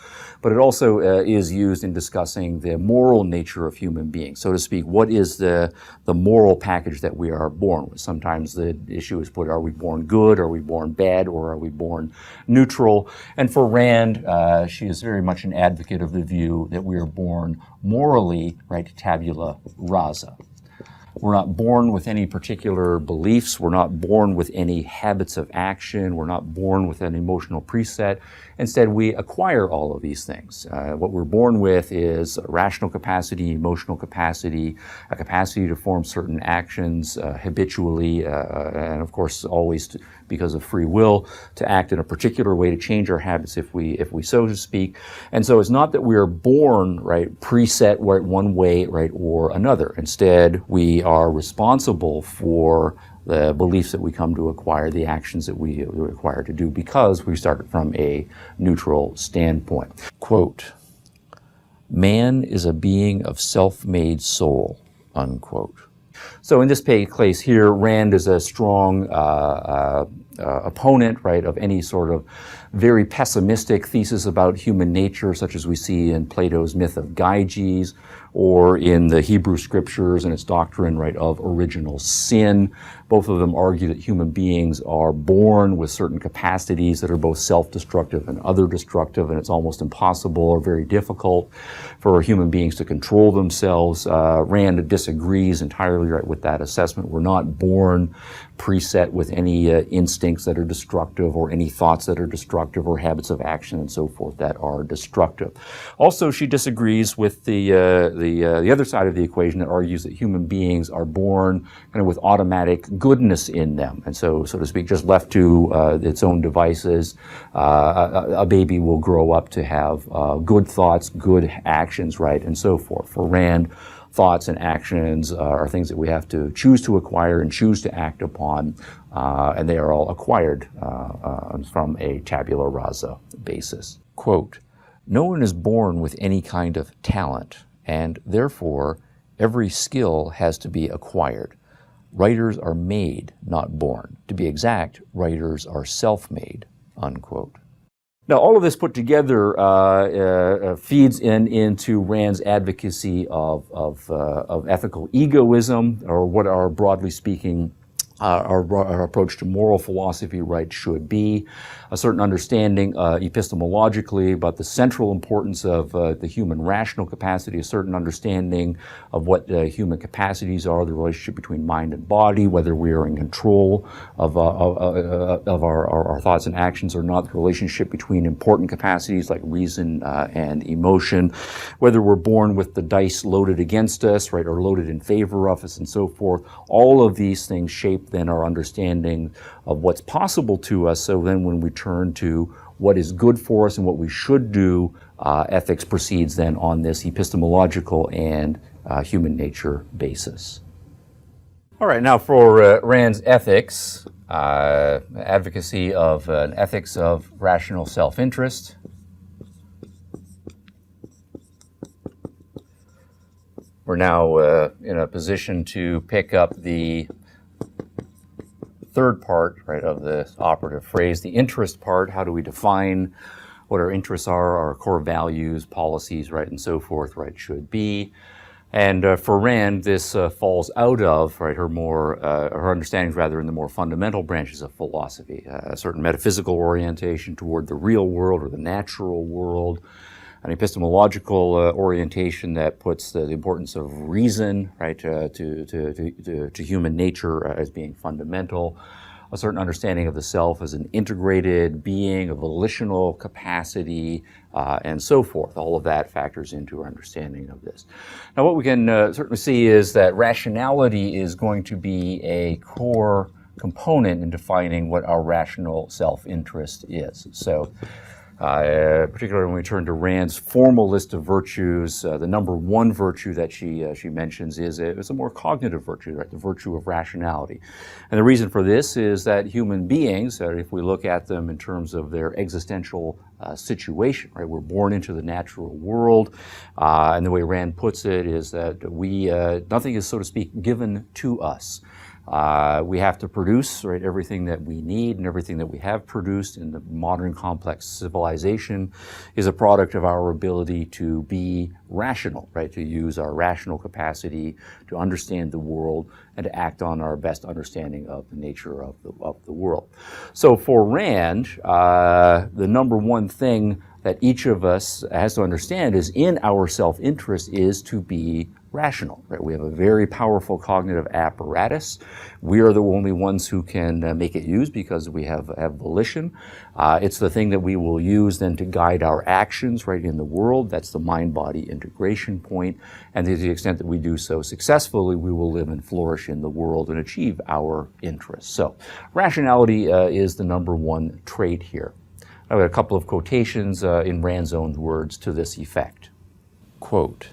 but it also is used in discussing the moral nature of human beings. So to speak, what is the moral package that we are born with? Sometimes the issue is put, are we born good, are we born bad, or are we born neutral? And for Rand, she is very much an advocate of the view that we are born morally, right, tabula rasa. We're not born with any particular beliefs. We're not born with any habits of action. We're not born with an emotional preset. Instead, we acquire all of these things. What we're born with is rational capacity, emotional capacity, a capacity to form certain actions habitually, and of course, always because of free will, to act in a particular way, to change our habits if we so to speak. And so it's not that we are born, right, preset right, one way, right, or another. Instead, we are responsible for the beliefs that we come to acquire, the actions that we require to do, because we start from a neutral standpoint. Quote, "Man is a being of self-made soul," unquote. So in this case here, Rand is a strong opponent, right, of any sort of very pessimistic thesis about human nature, such as we see in Plato's myth of Gyges, or in the Hebrew scriptures and its doctrine, right, of original sin. Both of them argue that human beings are born with certain capacities that are both self-destructive and other-destructive, and it's almost impossible or very difficult for human beings to control themselves. Rand disagrees entirely, right, with that assessment. We're not born preset with any instincts that are destructive, or any thoughts that are destructive, or habits of action and so forth that are destructive. Also, she disagrees with the other side of the equation that argues that human beings are born kind of with automatic goodness in them, and so to speak, just left to its own devices, a baby will grow up to have good thoughts, good actions, right, and so forth. For Rand, thoughts and actions are things that we have to choose to acquire and choose to act upon, and they are all acquired from a tabula rasa basis. Quote, "No one is born with any kind of talent, and therefore every skill has to be acquired. Writers are made, not born. To be exact, writers are self-made," unquote. Now, all of this put together feeds into Rand's advocacy of ethical egoism, or what are, broadly speaking, our approach to moral philosophy, right, should be a certain understanding epistemologically about the central importance of the human rational capacity, a certain understanding of what human capacities are, the relationship between mind and body, whether we are in control of our thoughts and actions or not, the relationship between important capacities like reason and emotion, whether we're born with the dice loaded against us, right, or loaded in favor of us, and so forth. All of these things shape then our understanding of what's possible to us. So then when we turn to what is good for us and what we should do, ethics proceeds then on this epistemological and human nature basis. All right, now for Rand's ethics, advocacy of an ethics of rational self-interest. We're now in a position to pick up the third part, right, of the operative phrase, the interest part. How do we define what our interests are, our core values, policies, right, and so forth, right, should be. And for Rand, this falls out of, right, her understandings rather in the more fundamental branches of philosophy, a certain metaphysical orientation toward the real world or the natural world, an epistemological orientation that puts the importance of reason, right, to human nature as being fundamental, a certain understanding of the self as an integrated being, a volitional capacity, and so forth. All of that factors into our understanding of this. Now, what we can certainly see is that rationality is going to be a core component in defining what our rational self-interest is. So, particularly when we turn to Rand's formal list of virtues, the number one virtue that she mentions is a more cognitive virtue, right? The virtue of rationality. And the reason for this is that human beings, if we look at them in terms of their existential situation, right? We're born into the natural world, and the way Rand puts it is that nothing is, so to speak, given to us. We have to produce, right, everything that we need, and everything that we have produced in the modern complex civilization is a product of our ability to be rational, right, to use our rational capacity to understand the world and to act on our best understanding of the nature of the world. So for Rand, the number one thing that each of us has to understand is in our self-interest is to be rational, right? We have a very powerful cognitive apparatus. We are the only ones who can make it use because we have volition. It's the thing that we will use then to guide our actions, right, in the world. That's the mind-body integration point. And to the extent that we do so successfully, we will live and flourish in the world and achieve our interests. So rationality is the number one trait here. I have a couple of quotations in Rand's own words to this effect. Quote,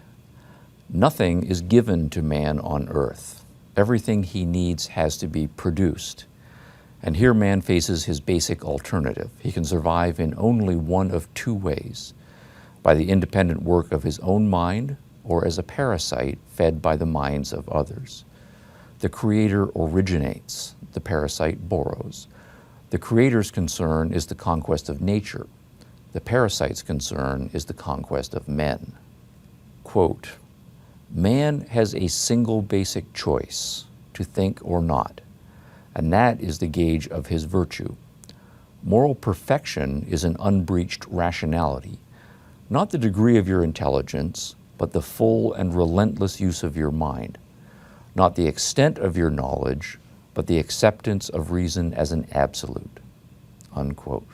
"Nothing is given to man on earth. Everything he needs has to be produced. And here man faces his basic alternative. He can survive in only one of two ways, by the independent work of his own mind or as a parasite fed by the minds of others. The creator originates, the parasite borrows. The creator's concern is the conquest of nature. The parasite's concern is the conquest of men." Quote, "Man has a single basic choice, to think or not, and that is the gauge of his virtue. Moral perfection is an unbreached rationality, not the degree of your intelligence, but the full and relentless use of your mind, not the extent of your knowledge, but the acceptance of reason as an absolute." Unquote.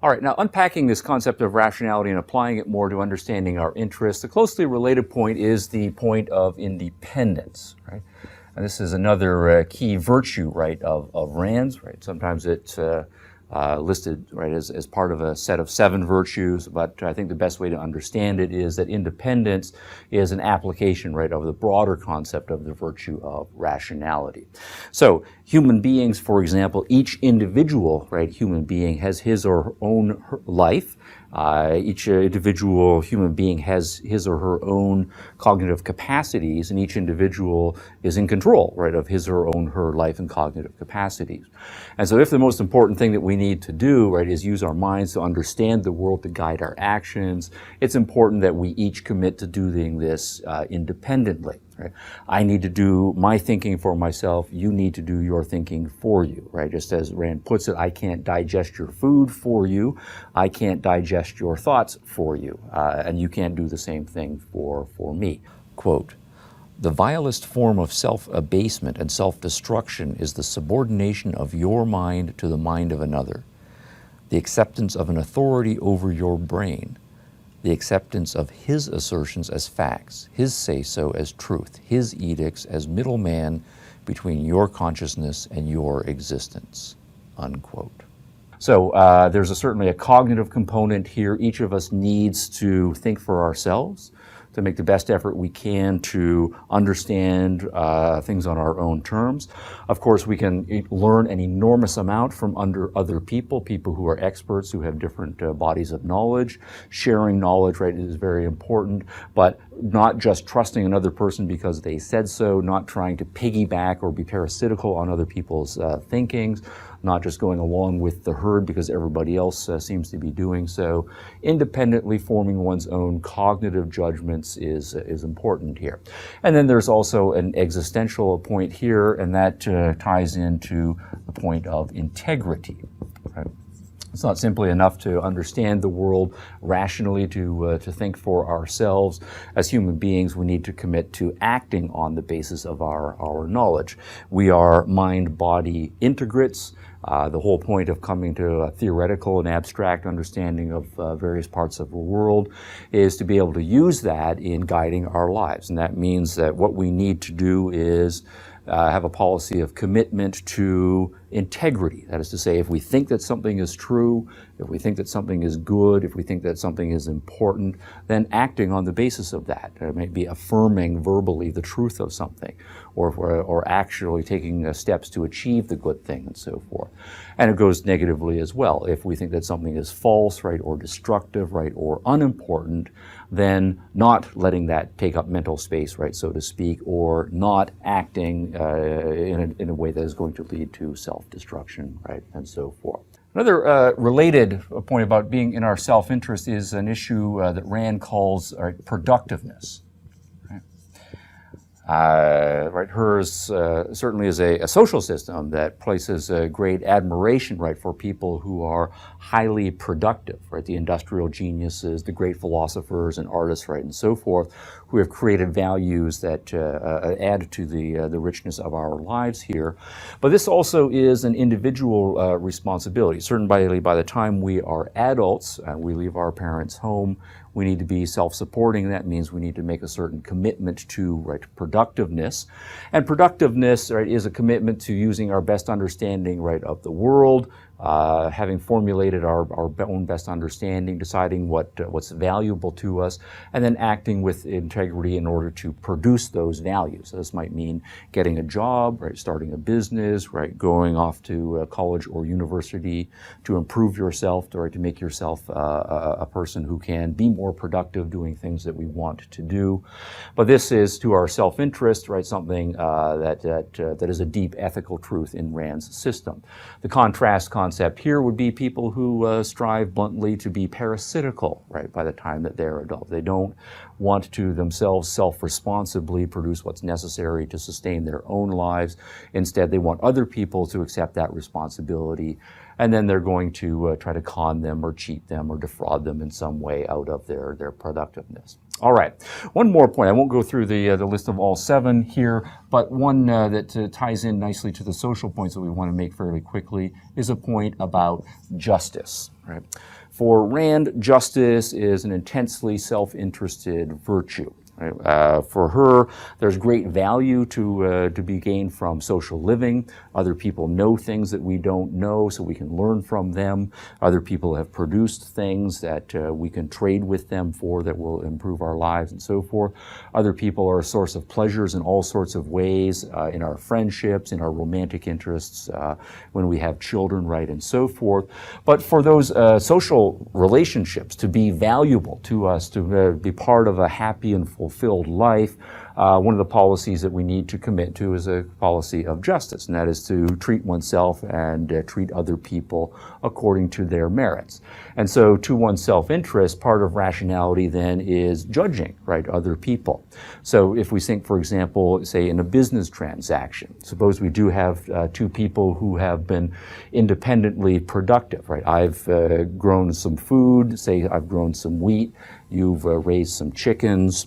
All right, now unpacking this concept of rationality and applying it more to understanding our interests, the closely related point is the point of independence, right? And this is another key virtue, right, of Rand's, right? Sometimes it's listed, right, as part of a set of 7 virtues, but I think the best way to understand it is that independence is an application, right, of the broader concept of the virtue of rationality. So human beings, for example, each individual, right, human being has his or her own life. Each individual human being has his or her own cognitive capacities, and each individual is in control, right, of his or her life and cognitive capacities. And so if the most important thing that we need to do, right, is use our minds to understand the world, to guide our actions, it's important that we each commit to doing this independently. right? I need to do my thinking for myself. You need to do your thinking for you, right? Just as Rand puts it, I can't digest your food for you. I can't digest your thoughts for you. And you can't do the same thing for me. Quote, "The vilest form of self-abasement and self-destruction is the subordination of your mind to the mind of another, the acceptance of an authority over your brain, the acceptance of his assertions as facts, his say-so as truth, his edicts as middleman between your consciousness and your existence," unquote. So there's certainly a cognitive component here. Each of us needs to think for ourselves, to make the best effort we can to understand things on our own terms. Of course, we can learn an enormous amount from other people who are experts, who have different bodies of knowledge. Sharing knowledge, right, is very important, but not just trusting another person because they said so, not trying to piggyback or be parasitical on other people's thinkings, not just going along with the herd because everybody else seems to be doing so. Independently forming one's own cognitive judgments is important here. And then there's also an existential point here, and that ties into the point of integrity. Right? It's not simply enough to understand the world rationally, to think for ourselves. As human beings, we need to commit to acting on the basis of our knowledge. We are mind-body integrates. The whole point of coming to a theoretical and abstract understanding of various parts of the world is to be able to use that in guiding our lives. And that means that what we need to do is have a policy of commitment to integrity. That is to say, if we think that something is true, if we think that something is good, if we think that something is important, then acting on the basis of that. It may be affirming verbally the truth of something, or actually taking steps to achieve the good thing, and so forth. And it goes negatively as well. If we think that something is false, right, or destructive, right, or unimportant, then not letting that take up mental space, right, so to speak, or not acting in a way that is going to lead to self-destruction, right, and so forth. Another related point about being in our self-interest is an issue that Rand calls productiveness. Right, hers certainly is a social system that places a great admiration, right, for people who are highly productive, right, the industrial geniuses, the great philosophers and artists, right, and so forth, who have created values that add to the richness of our lives here. But this also is an individual responsibility. Certainly by the time we are adults and we leave our parents' home, we need to be self-supporting. That means we need to make a certain commitment to, right, productiveness. And productiveness, right, is a commitment to using our best understanding, right, of the world, having formulated our own best understanding, deciding what's valuable to us, and then acting with integrity in order to produce those values. So this might mean getting a job, right, starting a business, right, going off to college or university to improve yourself, to make yourself a person who can be more productive doing things that we want to do. But this is, to our self-interest, right, something that is a deep ethical truth in Rand's system. The contrast concept here would be people who strive bluntly to be parasitical, right, by the time that they're adult. They don't want to themselves self-responsibly produce what's necessary to sustain their own lives. Instead, they want other people to accept that responsibility, and then they're going to try to con them or cheat them or defraud them in some way out of their productiveness. All right, one more point. I won't go through the list of all 7 here, but one that ties in nicely to the social points that we want to make fairly quickly is a point about justice. Right? For Rand, justice is an intensely self-interested virtue. Right? For her, there's great value to be gained from social living. Other people know things that we don't know, so we can learn from them. Other people have produced things that we can trade with them for that will improve our lives and so forth. Other people are a source of pleasures in all sorts of ways, in our friendships, in our romantic interests, when we have children, right, and so forth. But for those social relationships to be valuable to us, to be part of a happy and fulfilled life, one of the policies that we need to commit to is a policy of justice, and that is to treat oneself and treat other people according to their merits. And so to one's self-interest, part of rationality then is judging, right, other people. So if we think, for example, say in a business transaction, suppose we do have two people who have been independently productive, right? I've grown some food, say I've grown some wheat, you've raised some chickens.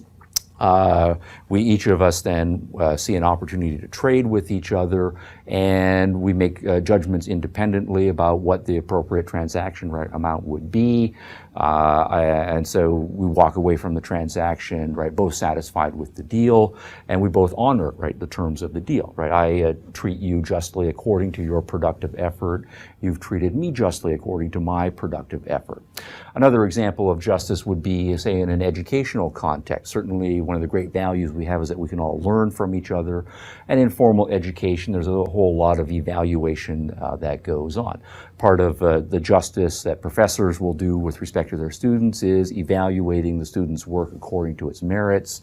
We each of us then see an opportunity to trade with each other, and we make judgments independently about what the appropriate transaction amount would be. And so we walk away from the transaction, right, both satisfied with the deal, and we both honor, right, the terms of the deal, right? I treat you justly according to your productive effort. You've treated me justly according to my productive effort. Another example of justice would be, say, in an educational context. Certainly one of the great values we have is that we can all learn from each other. And in formal education, there's a whole lot of evaluation that goes on. Part of the justice that professors will do with respect to their students is evaluating the students' work according to its merits,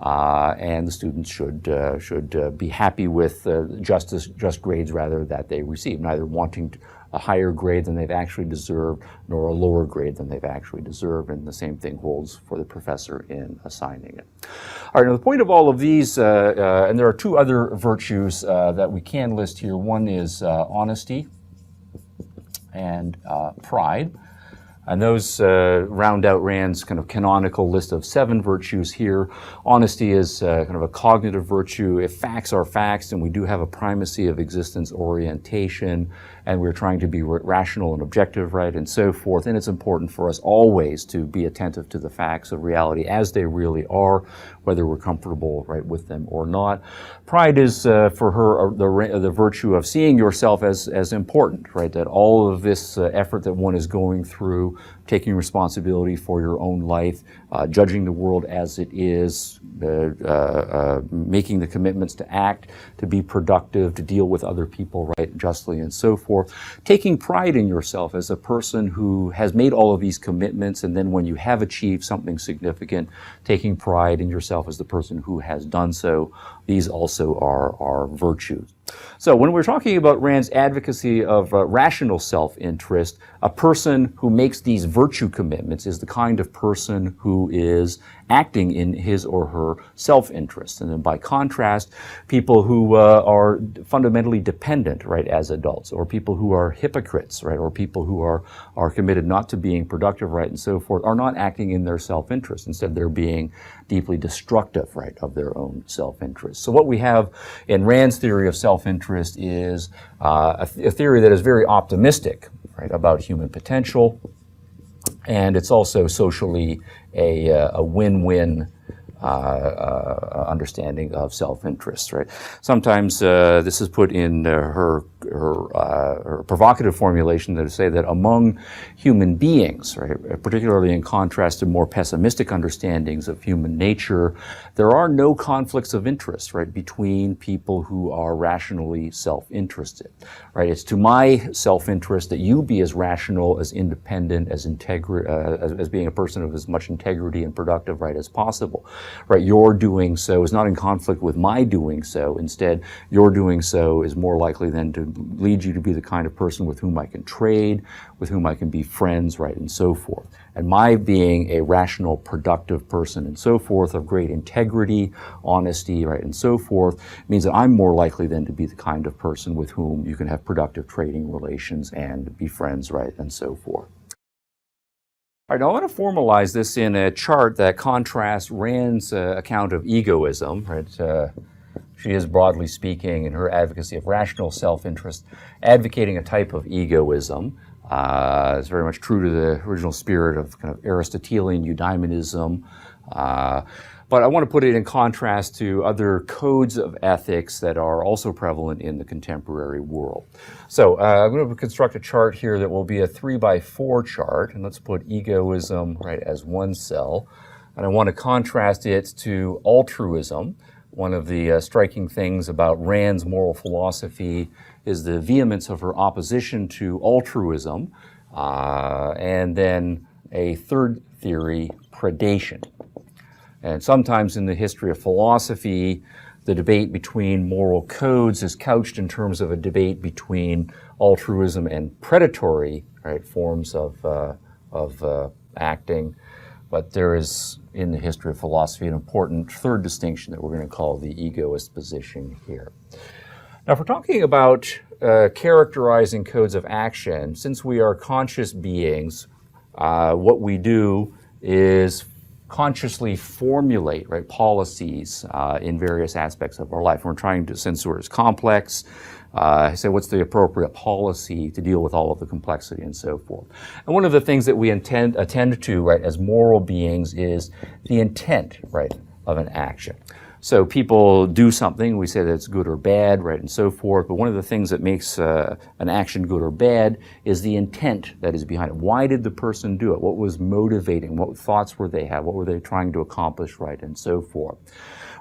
and the students should be happy with just grades rather that they receive, neither wanting a higher grade than they've actually deserved, nor a lower grade than they've actually deserved, and the same thing holds for the professor in assigning it. All right, now the point of all of these, and there are two other virtues that we can list here. One is honesty and pride. And those round out Rand's kind of canonical list of 7 virtues here. Honesty is kind of a cognitive virtue. If facts are facts, and we do have a primacy of existence orientation, and we're trying to be rational and objective, right, and so forth, and it's important for us always to be attentive to the facts of reality as they really are, whether we're comfortable, right, with them or not. Pride is, for her, the virtue of seeing yourself as important, right, that all of this effort that one is going through, taking responsibility for your own life, judging the world as it is, making the commitments to act, to be productive, to deal with other people, right, justly, and so forth. Taking pride in yourself as a person who has made all of these commitments, and then when you have achieved something significant, taking pride in yourself as the person who has done so. These also are virtues. So when we're talking about Rand's advocacy of rational self-interest, a person who makes these virtue commitments is the kind of person who is acting in his or her self-interest. And then by contrast, people who are fundamentally dependent, right, as adults, or people who are hypocrites, right, or people who are committed not to being productive, right, and so forth, are not acting in their self-interest. Instead, they're being deeply destructive, right, of their own self-interest. So what we have in Rand's theory of self-interest is a theory that is very optimistic, right, about human potential, and it's also socially a win-win understanding of self-interest, right? Sometimes this is put in her provocative formulation to say that among human beings, right, particularly in contrast to more pessimistic understandings of human nature, there are no conflicts of interest, right, between people who are rationally self-interested, right? It's to my self-interest that you be as rational, as independent, as being a person of as much integrity and productive, right, as possible. Right, your doing so is not in conflict with my doing so. Instead, your doing so is more likely than to lead you to be the kind of person with whom I can trade, with whom I can be friends, right, and so forth. And my being a rational, productive person and so forth, of great integrity, honesty, right, and so forth, means that I'm more likely than to be the kind of person with whom you can have productive trading relations and be friends, right, and so forth. All right, now I want to formalize this in a chart that contrasts Rand's account of egoism, right? She is, broadly speaking, in her advocacy of rational self-interest, advocating a type of egoism. It's very much true to the original spirit of kind of Aristotelian eudaimonism. But I want to put it in contrast to other codes of ethics that are also prevalent in the contemporary world. So I'm going to construct a chart here that will be a 3x4 chart, and let's put egoism, right, as one cell. And I want to contrast it to altruism. One of the striking things about Rand's moral philosophy is the vehemence of her opposition to altruism, and then a third theory, predation. And sometimes in the history of philosophy, the debate between moral codes is couched in terms of a debate between altruism and predatory, right, forms of acting. But there is, in the history of philosophy, an important third distinction that we're going to call the egoist position here. Now, if we're talking about characterizing codes of action, since we are conscious beings, what we do is consciously formulate, right, policies in various aspects of our life. We're trying to, since we're complex, say what's the appropriate policy to deal with all of the complexity and so forth. And one of the things that we attend to, right, as moral beings is the intent, right, of an action. So people do something, we say that it's good or bad, right, and so forth, but one of the things that makes an action good or bad is the intent that is behind it. Why did the person do it? What was motivating? What thoughts were they have? What were they trying to accomplish, right, and so forth.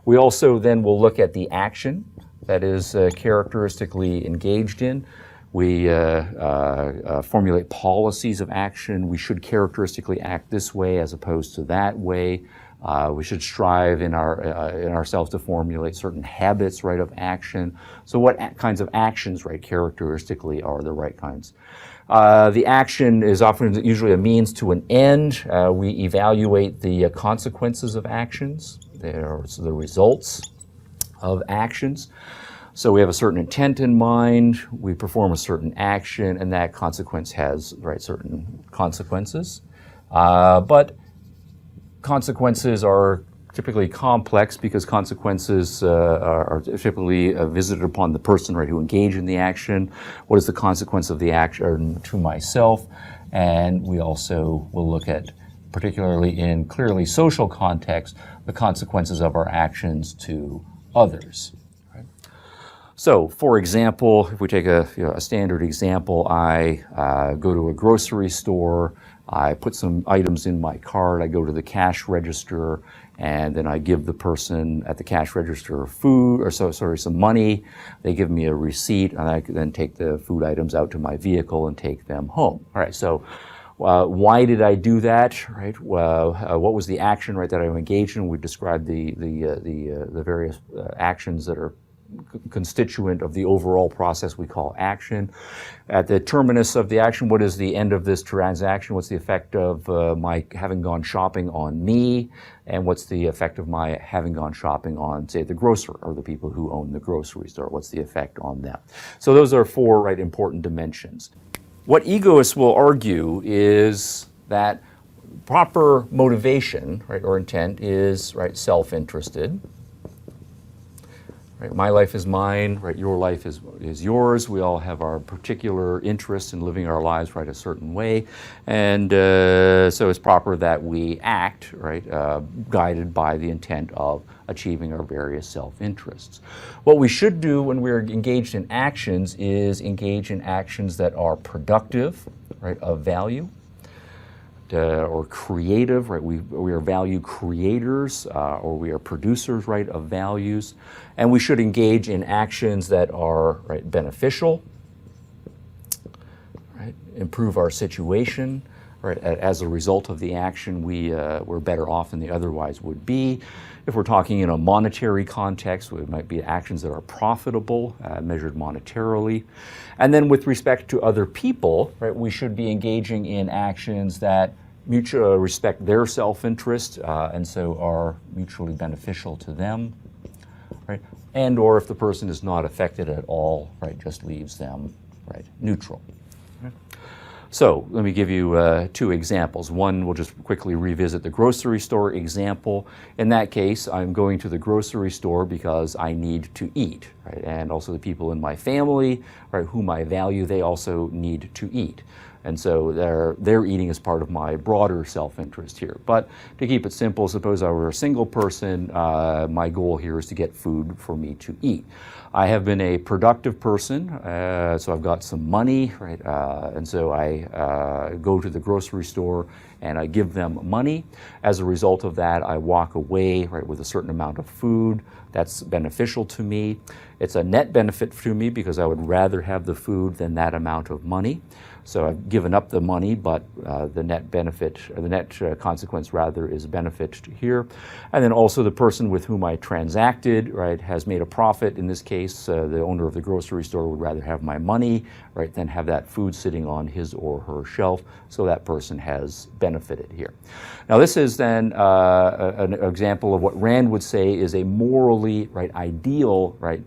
We also then will look at the action that is characteristically engaged in. We formulate policies of action. We should characteristically act this way as opposed to that way. We should strive in ourselves to formulate certain habits, right, of action. So what kinds of actions, right, characteristically are the right kinds? The action is often usually a means to an end. We evaluate the consequences of actions. So the results of actions. So we have a certain intent in mind, we perform a certain action, and that consequence has, right, certain consequences. But consequences are typically complex because consequences are typically visited upon the person, right, who engaged in the action. What is the consequence of the action to myself? And we also will look at, particularly in clearly social context, the consequences of our actions to others. Right? So, for example, if we take a standard example, I go to a grocery store, I put some items in my cart, I go to the cash register, and then I give the person at the cash register some money. They give me a receipt, and I then take the food items out to my vehicle and take them home. All right, so why did I do that? Right? What was the action, right, that I engaged in? We described the various actions that are constituent of the overall process we call action. At the terminus of the action, what is the end of this transaction? What's the effect of my having gone shopping on me? And what's the effect of my having gone shopping on, say, the grocer or the people who own the grocery store? What's the effect on them? So those are four, right, important dimensions. What egoists will argue is that proper motivation, right, or intent is, right, self-interested. Right, my life is mine, right, your life is yours. We all have our particular interests in living our lives, right, a certain way. And so it's proper that we act, right, guided by the intent of achieving our various self-interests. What we should do when we're engaged in actions is engage in actions that are productive, right, of value, or creative, right? We are value creators, or we are producers, right, of values. And we should engage in actions that are, right, beneficial, right, improve our situation, right? As a result of the action, we're better off than they otherwise would be. If we're talking in a monetary context, it might be actions that are profitable, measured monetarily. And then with respect to other people, right, we should be engaging in actions that mutually respect their self-interest and so are mutually beneficial to them, right? And or if the person is not affected at all, right, just leaves them, right, neutral. So let me give you two examples. One, we'll just quickly revisit the grocery store example. In that case, I'm going to the grocery store because I need to eat, right? And also the people in my family, right, whom I value, they also need to eat. And so their eating is part of my broader self-interest here. But to keep it simple, suppose I were a single person, my goal here is to get food for me to eat. I have been a productive person, so I've got some money, right? And so I go to the grocery store and I give them money. As a result of that, I walk away, right, with a certain amount of food that's beneficial to me. It's a net benefit to me because I would rather have the food than that amount of money. So I've given up the money, but the net benefit, or the net consequence rather, is benefit here. And then also the person with whom I transacted, right, has made a profit. In this case, the owner of the grocery store would rather have my money, right, than have that food sitting on his or her shelf. So that person has benefited here. Now this is then an example of what Rand would say is a morally, right, ideal, right,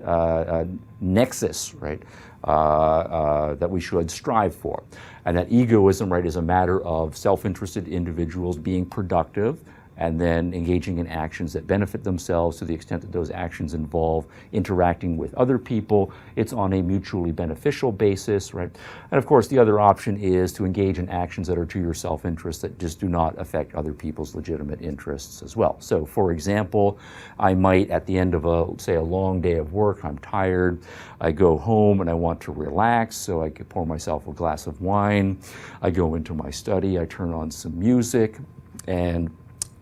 nexus, right, that we should strive for. And that egoism, right, is a matter of self-interested individuals being productive and then engaging in actions that benefit themselves to the extent that those actions involve interacting with other people. It's on a mutually beneficial basis, right? And of course, the other option is to engage in actions that are to your self-interest that just do not affect other people's legitimate interests as well. So, for example, I might, at the end of say a long day of work, I'm tired, I go home and I want to relax, so I could pour myself a glass of wine, I go into my study, I turn on some music, and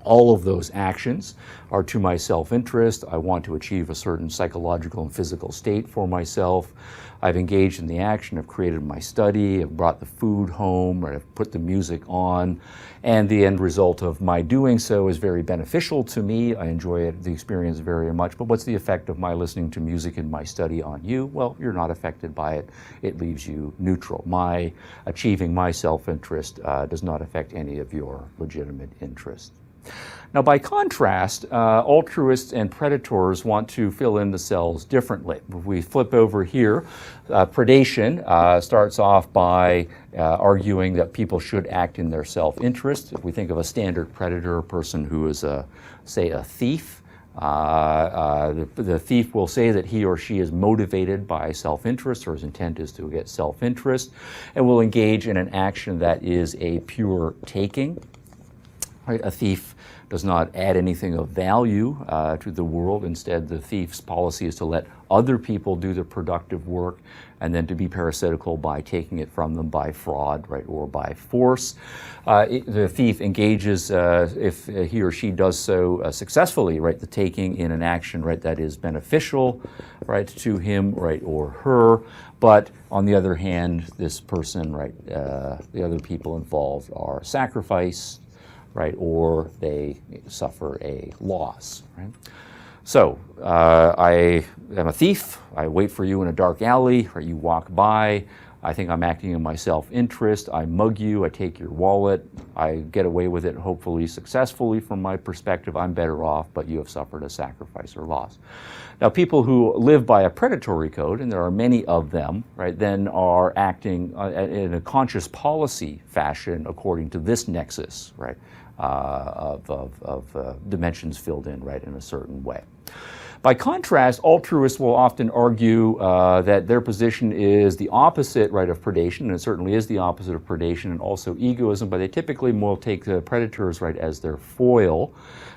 all of those actions are to my self-interest. I want to achieve a certain psychological and physical state for myself. I've engaged in the action, I've created my study, I've brought the food home, or I've put the music on, and the end result of my doing so is very beneficial to me. I enjoy the experience very much, but what's the effect of my listening to music in my study on you? Well, you're not affected by it. It leaves you neutral. My achieving my self-interest does not affect any of your legitimate interests. Now, by contrast, altruists and predators want to fill in the cells differently. If we flip over here, predation starts off by arguing that people should act in their self-interest. If we think of a standard predator, a person who is, say, a thief, the thief will say that he or she is motivated by self-interest, or his intent is to get self-interest, and will engage in an action that is a pure taking. Right? A thief does not add anything of value to the world. Instead, the thief's policy is to let other people do the productive work and then to be parasitical by taking it from them by fraud, right, or by force. The thief engages, if he or she does so successfully, right, the taking in an action, right, that is beneficial, right, to him, right, or her. But on the other hand, this person, right, the other people involved are sacrificed, right, or they suffer a loss, right? So I am a thief, I wait for you in a dark alley, or you walk by, I think I'm acting in my self-interest, I mug you, I take your wallet, I get away with it hopefully successfully from my perspective, I'm better off, but you have suffered a sacrifice or loss. Now, people who live by a predatory code, and there are many of them, right, then are acting in a conscious policy fashion according to this nexus, right, of dimensions filled in, right, in a certain way. By contrast, altruists will often argue that their position is the opposite, right, of predation, and it certainly is the opposite of predation and also egoism, but they typically will take the predators, right, as their foil.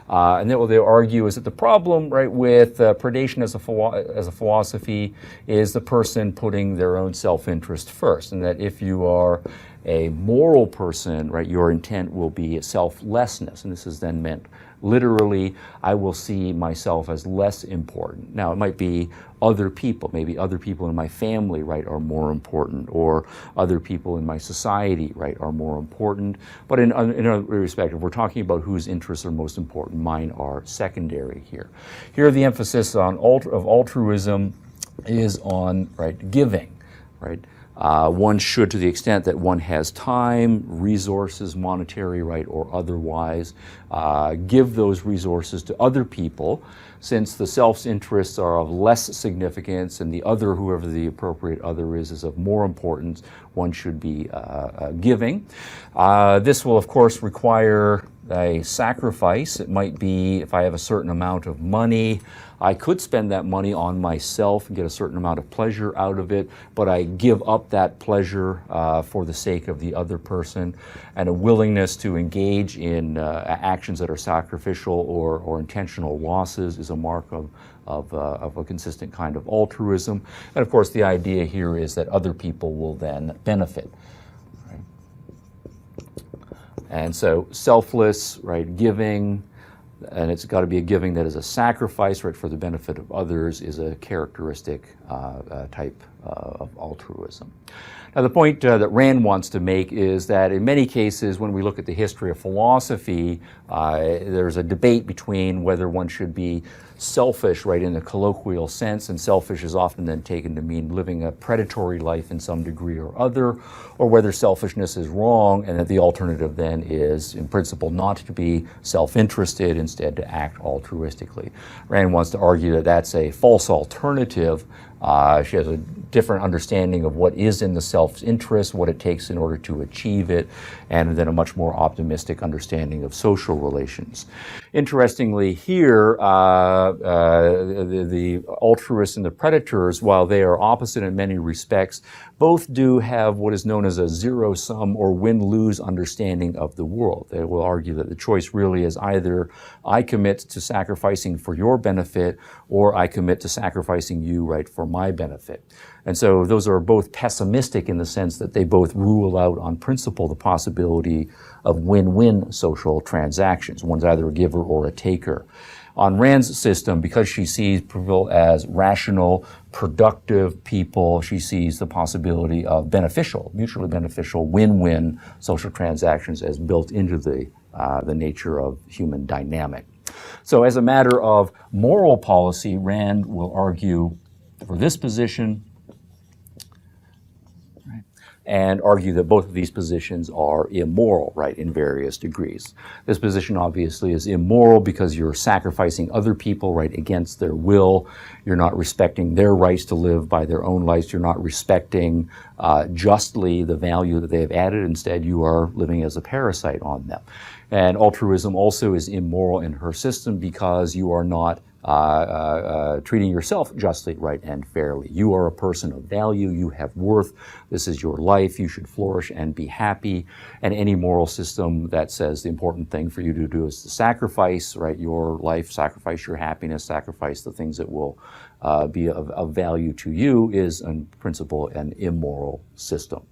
And then what they argue is that the problem, right, with predation as a philosophy is the person putting their own self-interest first, and that if you are a moral person, right, your intent will be selflessness, and this is then meant literally, I will see myself as less important. Now, it might be other people, maybe other people in my family, right, are more important, or other people in my society, right, are more important. But in other respect, if we're talking about whose interests are most important, mine are secondary here. Here, the emphasis of altruism is on, right, giving, right. One should, to the extent that one has time, resources, monetary, right, or otherwise, give those resources to other people, since the self's interests are of less significance and the other, whoever the appropriate other is of more importance, one should be giving. This will, of course, require a sacrifice. It might be, if I have a certain amount of money, I could spend that money on myself and get a certain amount of pleasure out of it, but I give up that pleasure for the sake of the other person, and a willingness to engage in actions that are sacrificial or intentional losses is a mark of a consistent kind of altruism. And of course, the idea here is that other people will then benefit. And so selfless, right, giving, and it's got to be a giving that is a sacrifice, right, for the benefit of others, is a characteristic type of altruism. Now, the point that Rand wants to make is that in many cases, when we look at the history of philosophy, there's a debate between whether one should be selfish, right, in the colloquial sense, and selfish is often then taken to mean living a predatory life in some degree or other, or whether selfishness is wrong and that the alternative then is, in principle, not to be self-interested, instead to act altruistically. Rand wants to argue that that's a false alternative. She has a different understanding of what is in the self's interest, what it takes in order to achieve it, and then a much more optimistic understanding of social relations. Interestingly here, the altruists and the predators, while they are opposite in many respects, both do have what is known as a zero-sum or win-lose understanding of the world. They will argue that the choice really is either I commit to sacrificing for your benefit, or I commit to sacrificing you, right, for my benefit. And so those are both pessimistic in the sense that they both rule out on principle the possibility of win-win social transactions. One's either a giver or a taker. On Rand's system, because she sees people as rational, productive people, she sees the possibility of beneficial, mutually beneficial, win-win social transactions as built into the nature of human dynamic. So as a matter of moral policy, Rand will argue for this position, and argue that both of these positions are immoral, right, in various degrees. This position obviously is immoral because you're sacrificing other people, right, against their will. You're not respecting their rights to live by their own lives. You're not respecting justly the value that they have added. Instead, you are living as a parasite on them. And altruism also is immoral in her system because you are not treating yourself justly, right, and fairly. You are a person of value. You have worth. This is your life. You should flourish and be happy. And any moral system that says the important thing for you to do is to sacrifice, right, your life, sacrifice your happiness, sacrifice the things that will be of value to you is, in principle, an immoral system.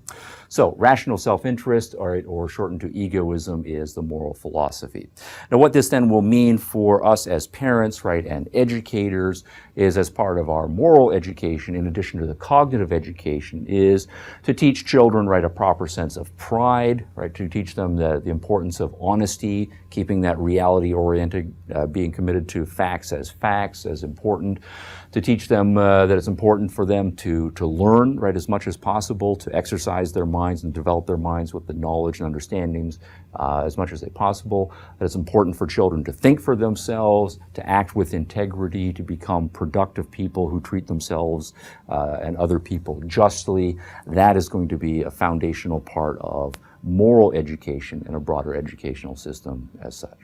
So rational self-interest, or shortened to egoism, is the moral philosophy. Now what this then will mean for us as parents, right, and educators is, as part of our moral education, in addition to the cognitive education, is to teach children, right, a proper sense of pride, right, to teach them the importance of honesty, keeping that reality-oriented, being committed to facts as important, to teach them that it's important for them to learn, right, as much as possible, to exercise their minds and develop their minds with the knowledge and understandings as much as they possible, that it's important for children to think for themselves, to act with integrity, to become productive people who treat themselves and other people justly. That is going to be a foundational part of moral education and a broader educational system as such.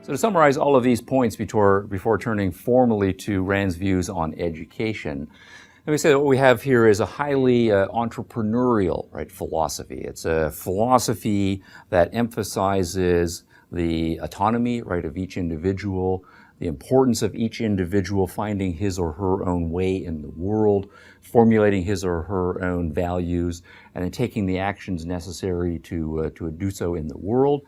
So to summarize all of these points before turning formally to Rand's views on education, let me say that what we have here is a highly entrepreneurial, right, philosophy. It's a philosophy that emphasizes the autonomy, right, of each individual, the importance of each individual finding his or her own way in the world, formulating his or her own values, and then taking the actions necessary to do so in the world.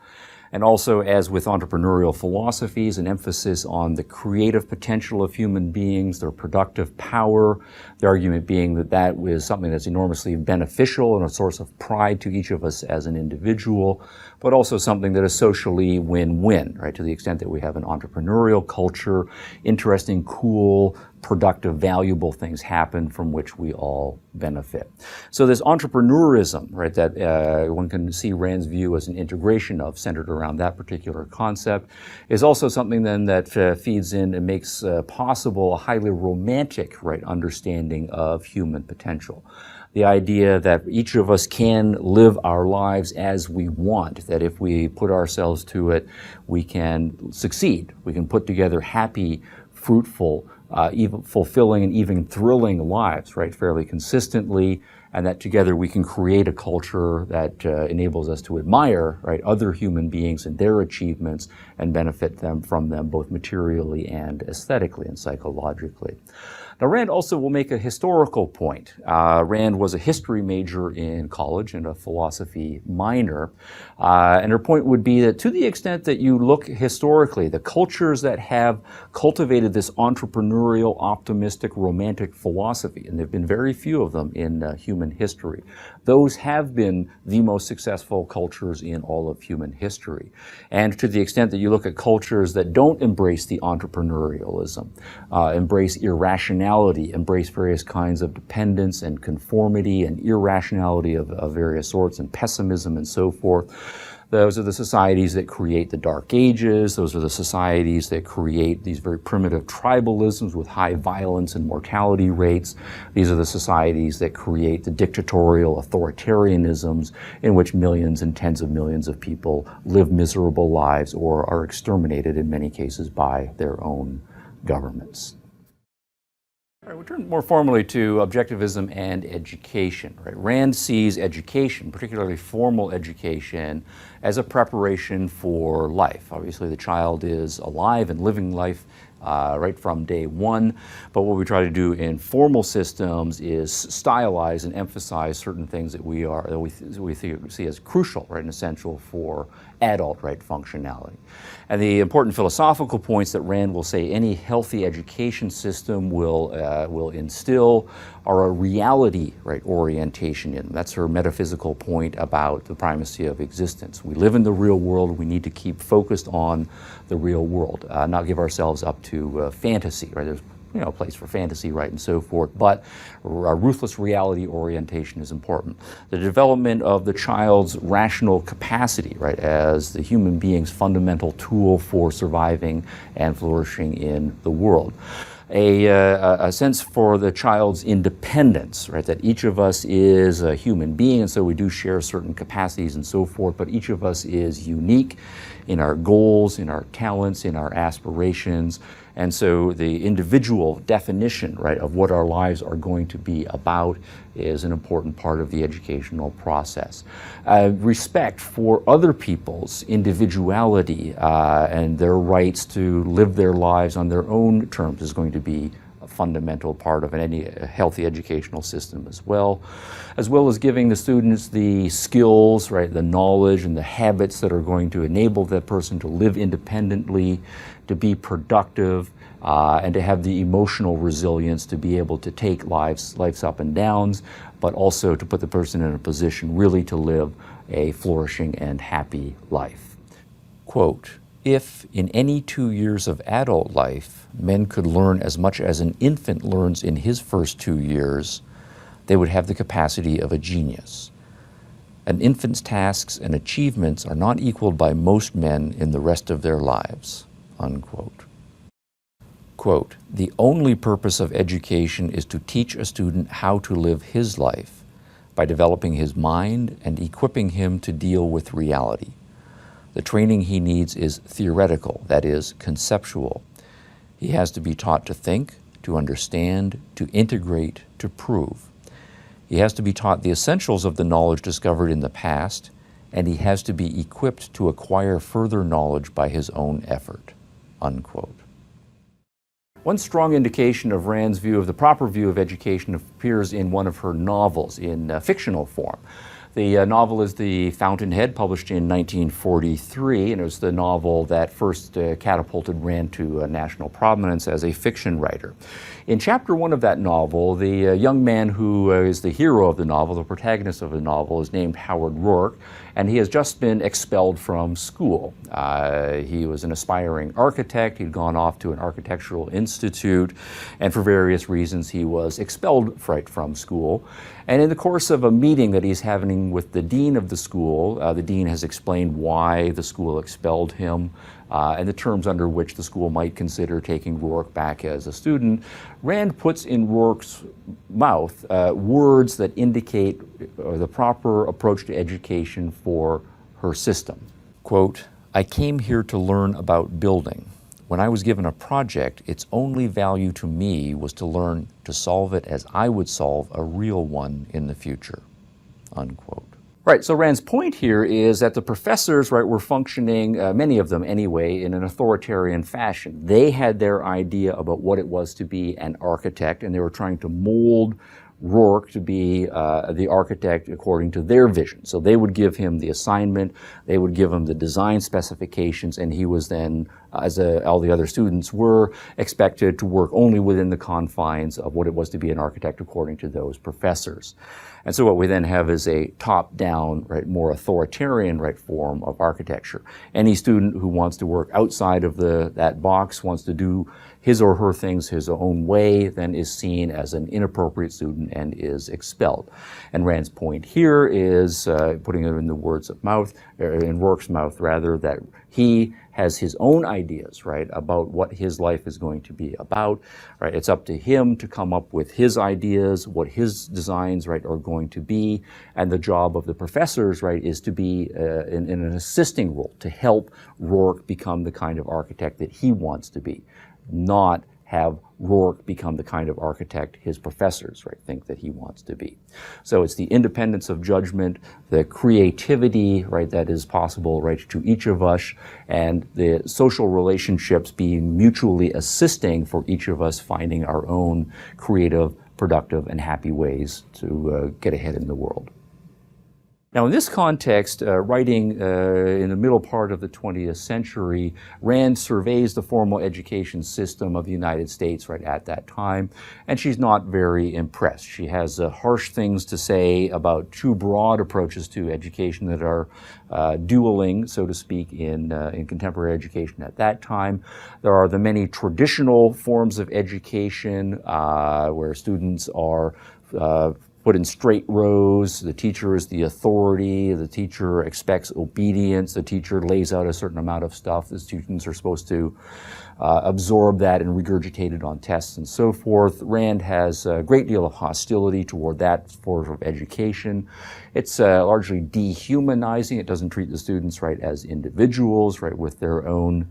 And also, as with entrepreneurial philosophies, an emphasis on the creative potential of human beings, their productive power, the argument being that that is something that's enormously beneficial and a source of pride to each of us as an individual, but also something that is socially win-win, right? To the extent that we have an entrepreneurial culture, interesting, cool, productive, valuable things happen from which we all benefit. So this entrepreneurism, right, that one can see Rand's view as an integration of, centered around that particular concept, is also something then that feeds in and makes possible a highly romantic, right, understanding of human potential. The idea that each of us can live our lives as we want, that if we put ourselves to it, we can succeed. We can put together happy, fruitful, even fulfilling and even thrilling lives, right, fairly consistently, and that together we can create a culture that enables us to admire, right, other human beings and their achievements and benefit from them both materially and aesthetically and psychologically. Now, Rand also will make a historical point. Rand was a history major in college and a philosophy minor. And her point would be that to the extent that you look historically, the cultures that have cultivated this entrepreneurial, optimistic, romantic philosophy, and there have been very few of them in human history, those have been the most successful cultures in all of human history. And to the extent that you look at cultures that don't embrace the entrepreneurialism, embrace irrationality, embrace various kinds of dependence and conformity and irrationality of various sorts and pessimism and so forth. Those are the societies that create the Dark Ages. Those are the societies that create these very primitive tribalisms with high violence and mortality rates. These are the societies that create the dictatorial authoritarianisms in which millions and tens of millions of people live miserable lives or are exterminated in many cases by their own governments. All right, we turn more formally to objectivism and education. Right? Rand sees education, particularly formal education, as a preparation for life. Obviously, the child is alive and living life right from day one, but what we try to do in formal systems is stylize and emphasize certain things that we see as crucial, right, and essential for adult, right, functionality. And the important philosophical points that Rand will say any healthy education system will instill are a reality, right, orientation in. That's her metaphysical point about the primacy of existence. We live in the real world. We need to keep focused on the real world, not give ourselves up to fantasy, right? There's a place for fantasy, right, and so forth, but a ruthless reality orientation is important. The development of the child's rational capacity, right, as the human being's fundamental tool for surviving and flourishing in the world. A sense for the child's independence, right, that each of us is a human being, and so we do share certain capacities and so forth, but each of us is unique in our goals, in our talents, in our aspirations. And so the individual definition, right, of what our lives are going to be about is an important part of the educational process. Respect for other people's individuality and their rights to live their lives on their own terms is going to be a fundamental part of any healthy educational system as well as giving the students the skills, right, the knowledge and the habits that are going to enable that person to live independently, to be productive, and to have the emotional resilience to be able to take life's up and downs, but also to put the person in a position really to live a flourishing and happy life. Quote, "If in any 2 years of adult life men could learn as much as an infant learns in his first 2 years, they would have the capacity of a genius. An infant's tasks and achievements are not equaled by most men in the rest of their lives." Unquote. Quote, "The only purpose of education is to teach a student how to live his life by developing his mind and equipping him to deal with reality. The training he needs is theoretical, that is, conceptual. He has to be taught to think, to understand, to integrate, to prove. He has to be taught the essentials of the knowledge discovered in the past, and he has to be equipped to acquire further knowledge by his own effort." Unquote. One strong indication of Rand's view of the proper view of education appears in one of her novels in fictional form. The novel is The Fountainhead, published in 1943, and it was the novel that first catapulted Rand to national prominence as a fiction writer. In chapter 1 of that novel, the young man who is the hero of the novel, the protagonist of the novel, is named Howard Rourke, and he has just been expelled from school. He was an aspiring architect. He'd gone off to an architectural institute, and for various reasons he was expelled from school. And in the course of a meeting that he's having with the dean of the school, the dean has explained why the school expelled him and the terms under which the school might consider taking Rourke back as a student. Rand puts in Rourke's mouth words that indicate the proper approach to education for her system. Quote, "I came here to learn about building. When I was given a project, its only value to me was to learn to solve it as I would solve a real one in the future, unquote. Right, so Rand's point here is that the professors, right, were functioning, many of them anyway, in an authoritarian fashion. They had their idea about what it was to be an architect, and they were trying to mold Rourke to be the architect according to their vision. So they would give him the assignment, they would give him the design specifications, and he was then, as all the other students were, expected to work only within the confines of what it was to be an architect according to those professors. And so what we then have is a top-down, right, more authoritarian, right, form of architecture. Any student who wants to work outside of that box, wants to do his or her things his own way, then is seen as an inappropriate student and is expelled. And Rand's point here is, putting it in the words of mouth, in Rourke's mouth rather, that he has his own ideas, right, about what his life is going to be about, right? It's up to him to come up with his ideas, what his designs, right, are going to be, and the job of the professors, right, is to be in an assisting role, to help Rourke become the kind of architect that he wants to be, not have Rourke become the kind of architect his professors, right, think that he wants to be. So it's the independence of judgment, the creativity, right, that is possible, right, to each of us, and the social relationships being mutually assisting for each of us finding our own creative, productive, and happy ways to get ahead in the world. Now, in this context, writing in the middle part of the 20th century, Rand surveys the formal education system of the United States right at that time, and she's not very impressed. She has harsh things to say about too broad approaches to education that are dueling, so to speak, in contemporary education at that time. There are the many traditional forms of education where students are put in straight rows, the teacher is the authority, the teacher expects obedience, the teacher lays out a certain amount of stuff, the students are supposed to absorb that and regurgitate it on tests and so forth. Rand has a great deal of hostility toward that form of education. It's largely dehumanizing. It doesn't treat the students, right, as individuals, right, with their own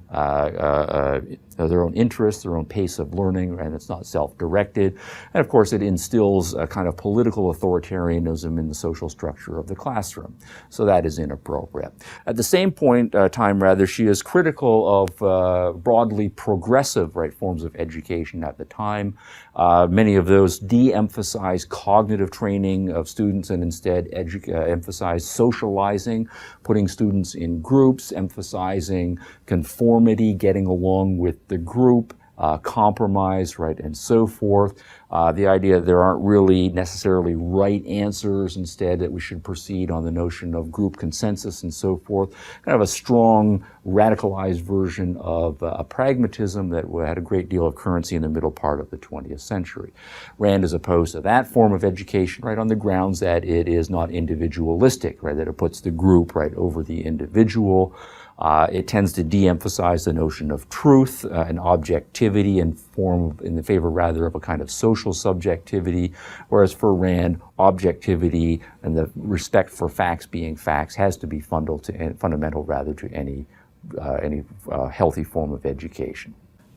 interests, their own pace of learning, and it's not self-directed. And of course, it instills a kind of political authoritarianism in the social structure of the classroom. So that is inappropriate. At the same time, she is critical of broadly progressive, right, forms of education at the time. Many of those de-emphasize cognitive training of students and instead emphasize socializing, putting students in groups, emphasizing conformity, getting along with the group, compromise, right, and so forth. The idea that there aren't really necessarily right answers, instead that we should proceed on the notion of group consensus and so forth. Kind of a strong, radicalized version of a pragmatism that had a great deal of currency in the middle part of the 20th century. Rand is opposed to that form of education, right, on the grounds that it is not individualistic, right, that it puts the group, right, over the individual. It tends to de-emphasize the notion of truth and objectivity in the favor rather of a kind of social subjectivity, whereas for Rand, objectivity and the respect for facts being facts has to be fundamental rather to any healthy form of education.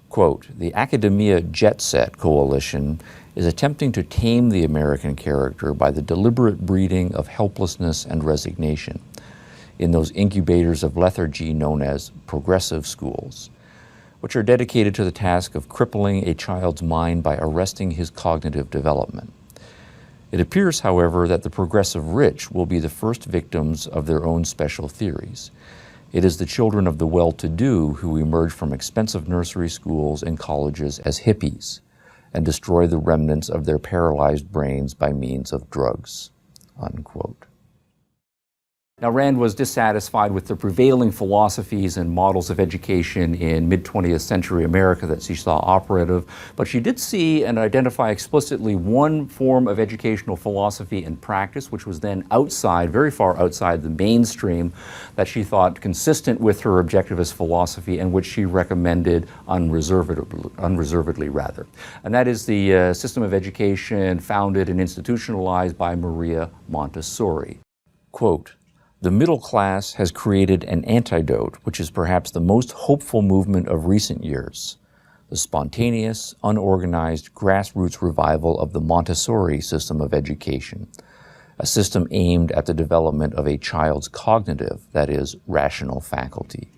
Quote, "The Academia Jet Set Coalition is attempting to tame the American character by the deliberate breeding of helplessness and resignation in those incubators of lethargy known as progressive schools, which are dedicated to the task of crippling a child's mind by arresting his cognitive development. It appears, however, that the progressive rich will be the first victims of their own special theories. It is the children of the well-to-do who emerge from expensive nursery schools and colleges as hippies and destroy the remnants of their paralyzed brains by means of drugs," unquote. Now, Rand was dissatisfied with the prevailing philosophies and models of education in mid-20th century America that she saw operative, but she did see and identify explicitly one form of educational philosophy and practice, which was then very far outside the mainstream, that she thought consistent with her objectivist philosophy and which she recommended unreservedly rather. And that is the system of education founded and institutionalized by Maria Montessori. Quote, The middle class has created an antidote, which is perhaps the most hopeful movement of recent years, the spontaneous, unorganized, grassroots revival of the Montessori system of education, a system aimed at the development of a child's cognitive, that is, rational faculty.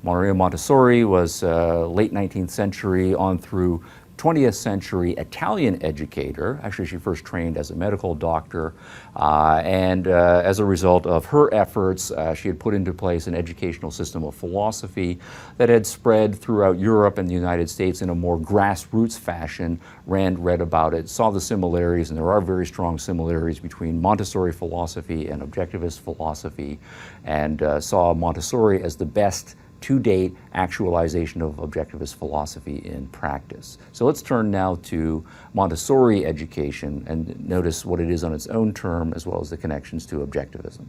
Maria Montessori was late 19th century on through 20th century Italian educator. Actually, she first trained as a medical doctor, and as a result of her efforts, she had put into place an educational system of philosophy that had spread throughout Europe and the United States in a more grassroots fashion. Rand read about it, saw the similarities, and there are very strong similarities between Montessori philosophy and Objectivist philosophy, and saw Montessori as the best to-date actualization of Objectivist philosophy in practice. So let's turn now to Montessori education and notice what it is on its own term as well as the connections to Objectivism.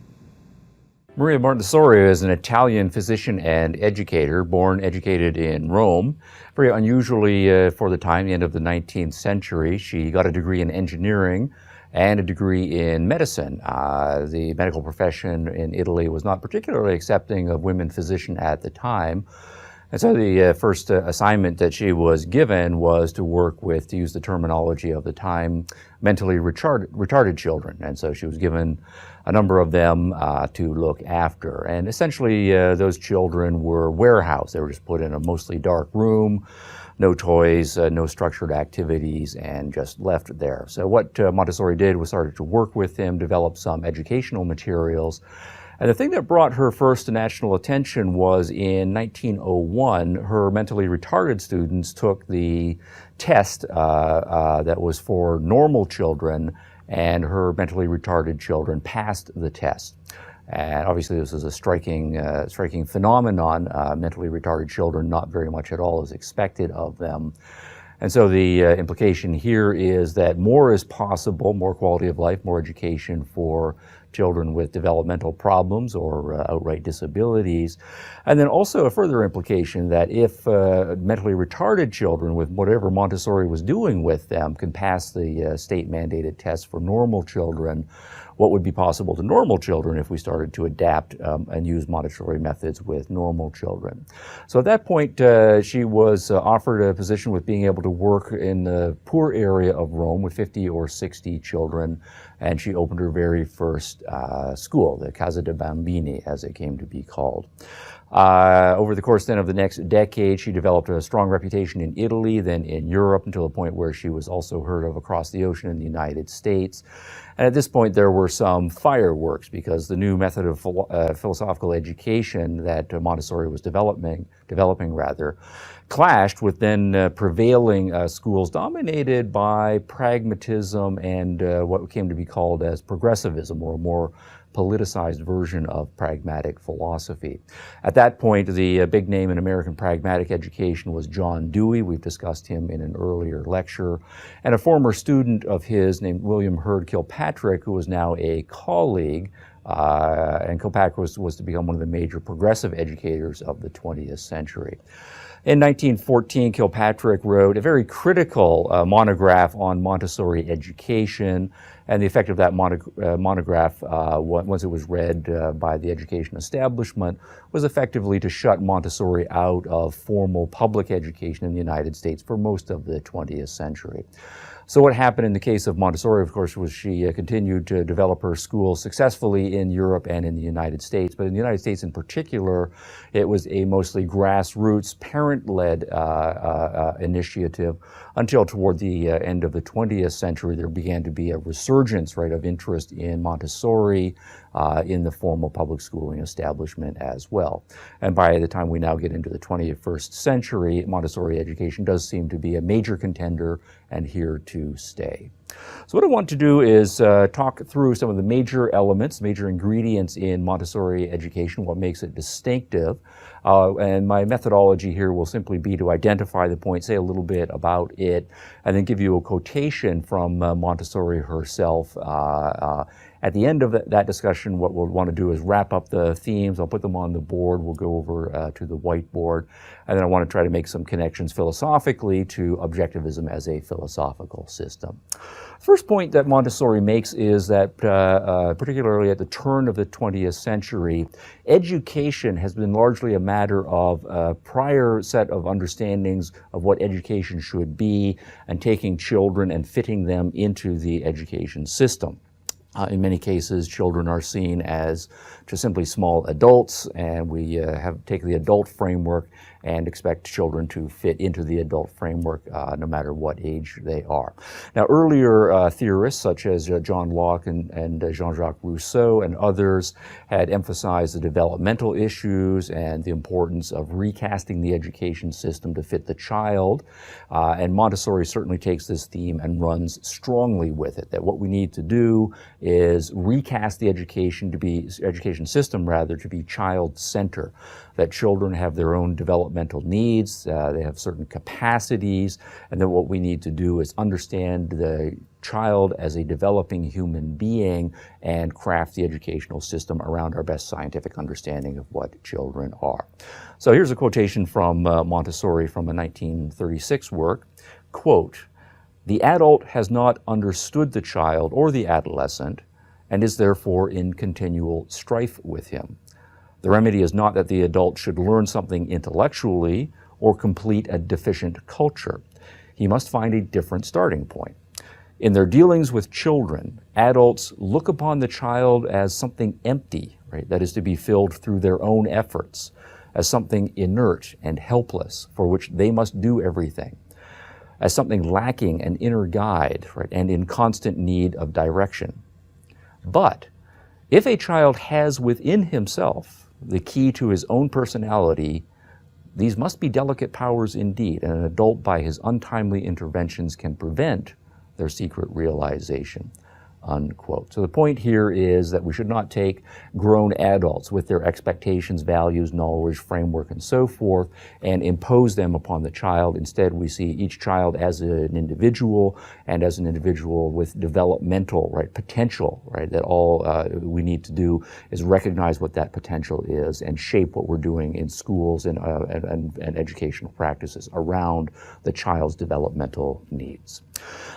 Maria Montessori is an Italian physician and educator, born educated in Rome. Very unusually for the time, the end of the 19th century. She got a degree in engineering and a degree in medicine. The medical profession in Italy was not particularly accepting of women physicians at the time. And so the first assignment that she was given was to work with, to use the terminology of the time, mentally retarded children. And so she was given a number of them to look after. And essentially those children were warehoused. They were just put in a mostly dark room, no toys, no structured activities, and just left there. So what Montessori did was started to work with him, develop some educational materials. And the thing that brought her first to national attention was in 1901, her mentally retarded students took the test that was for normal children, and her mentally retarded children passed the test. And obviously this is a striking phenomenon. Mentally retarded children, not very much at all is expected of them. And so the implication here is that more is possible, more quality of life, more education for children with developmental problems or outright disabilities. And then also a further implication that if mentally retarded children, with whatever Montessori was doing with them, can pass the state-mandated test for normal children, what would be possible to normal children if we started to adapt and use Montessori methods with normal children. So at that point, she was offered a position with being able to work in the poor area of Rome with 50 or 60 children, and she opened her very first school, the Casa de Bambini, as it came to be called. Over the course then of the next decade, she developed a strong reputation in Italy, then in Europe, until the point where she was also heard of across the ocean in the United States. And at this point, there were some fireworks because the new method of philosophical education that Montessori was developing clashed with then prevailing schools dominated by pragmatism and what came to be called as progressivism, or a more politicized version of pragmatic philosophy. At that point, the big name in American pragmatic education was John Dewey. We've discussed him in an earlier lecture. And a former student of his named William Hurd Kilpatrick, who was now a colleague, and Kilpatrick was to become one of the major progressive educators of the 20th century. In 1914, Kilpatrick wrote a very critical monograph on Montessori education, and the effect of that monograph, once it was read by the education establishment, was effectively to shut Montessori out of formal public education in the United States for most of the 20th century. So what happened in the case of Montessori, of course, was she continued to develop her school successfully in Europe and in the United States. But in the United States in particular, it was a mostly grassroots, parent-led initiative until toward the end of the 20th century, there began to be a resurgence, right, of interest in Montessori in the formal public schooling establishment as well. And by the time we now get into the 21st century, Montessori education does seem to be a major contender and here to stay. So what I want to do is talk through some of the major elements, major ingredients in Montessori education, what makes it distinctive. And my methodology here will simply be to identify the point, say a little bit about it, and then give you a quotation from Montessori herself, At the end of that discussion, what we'll want to do is wrap up the themes. I'll put them on the board. We'll go over to the whiteboard. And then I want to try to make some connections philosophically to Objectivism as a philosophical system. First point that Montessori makes is that, particularly at the turn of the 20th century, education has been largely a matter of a prior set of understandings of what education should be and taking children and fitting them into the education system. In many cases, children are seen as just simply small adults, and we have taken the adult framework and expect children to fit into the adult framework no matter what age they are. Now, earlier theorists such as John Locke and Jean-Jacques Rousseau and others had emphasized the developmental issues and the importance of recasting the education system to fit the child. And Montessori certainly takes this theme and runs strongly with it, that what we need to do is recast the education system to be child-centered, that children have their own developmental needs, they have certain capacities, and then what we need to do is understand the child as a developing human being and craft the educational system around our best scientific understanding of what children are. So here's a quotation from Montessori from a 1936 work, quote, "The adult has not understood the child or the adolescent and is therefore in continual strife with him. The remedy is not that the adult should learn something intellectually or complete a deficient culture. He must find a different starting point. In their dealings with children, adults look upon the child as something empty, right, that is to be filled through their own efforts, as something inert and helpless for which they must do everything, as something lacking an inner guide, right, and in constant need of direction. But if a child has within himself the key to his own personality, these must be delicate powers indeed, and an adult by his untimely interventions can prevent their secret realization." Unquote. So the point here is that we should not take grown adults with their expectations, values, knowledge, framework, and so forth, and impose them upon the child. Instead, we see each child as an individual, and as an individual with developmental, right, potential, right, that all we need to do is recognize what that potential is and shape what we're doing in schools and educational practices around the child's developmental needs.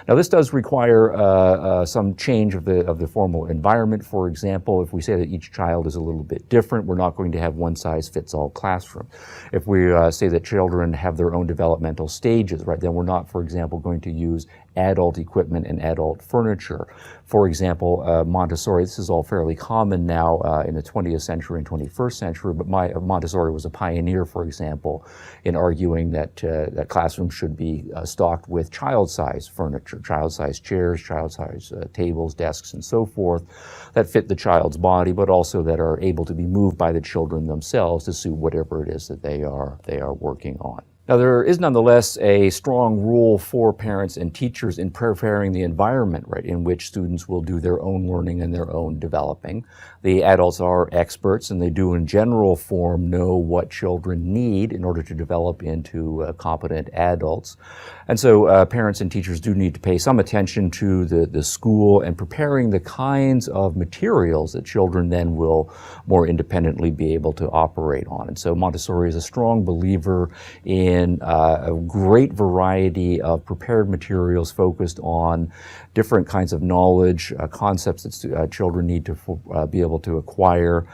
Now, this does require some change of the formal environment. For example, if we say that each child is a little bit different, we're not going to have one-size-fits-all classroom. If we say that children have their own developmental stages, right, then we're not, for example, going to use adult equipment and adult furniture. For example, Montessori, this is all fairly common now in the 20th century and 21st century, but Montessori was a pioneer, for example, in arguing that classrooms should be stocked with child-sized furniture, child-sized chairs, child-sized tables, desks, and so forth, that fit the child's body, but also that are able to be moved by the children themselves to suit whatever it is that they are working on. Now, there is nonetheless a strong role for parents and teachers in preparing the environment, right, in which students will do their own learning and their own developing. The adults are experts, and they do in general form know what children need in order to develop into competent adults. And so parents and teachers do need to pay some attention to the school and preparing the kinds of materials that children then will more independently be able to operate on. And so Montessori is a strong believer in a great variety of prepared materials focused on different kinds of knowledge, concepts that children need to be able to acquire,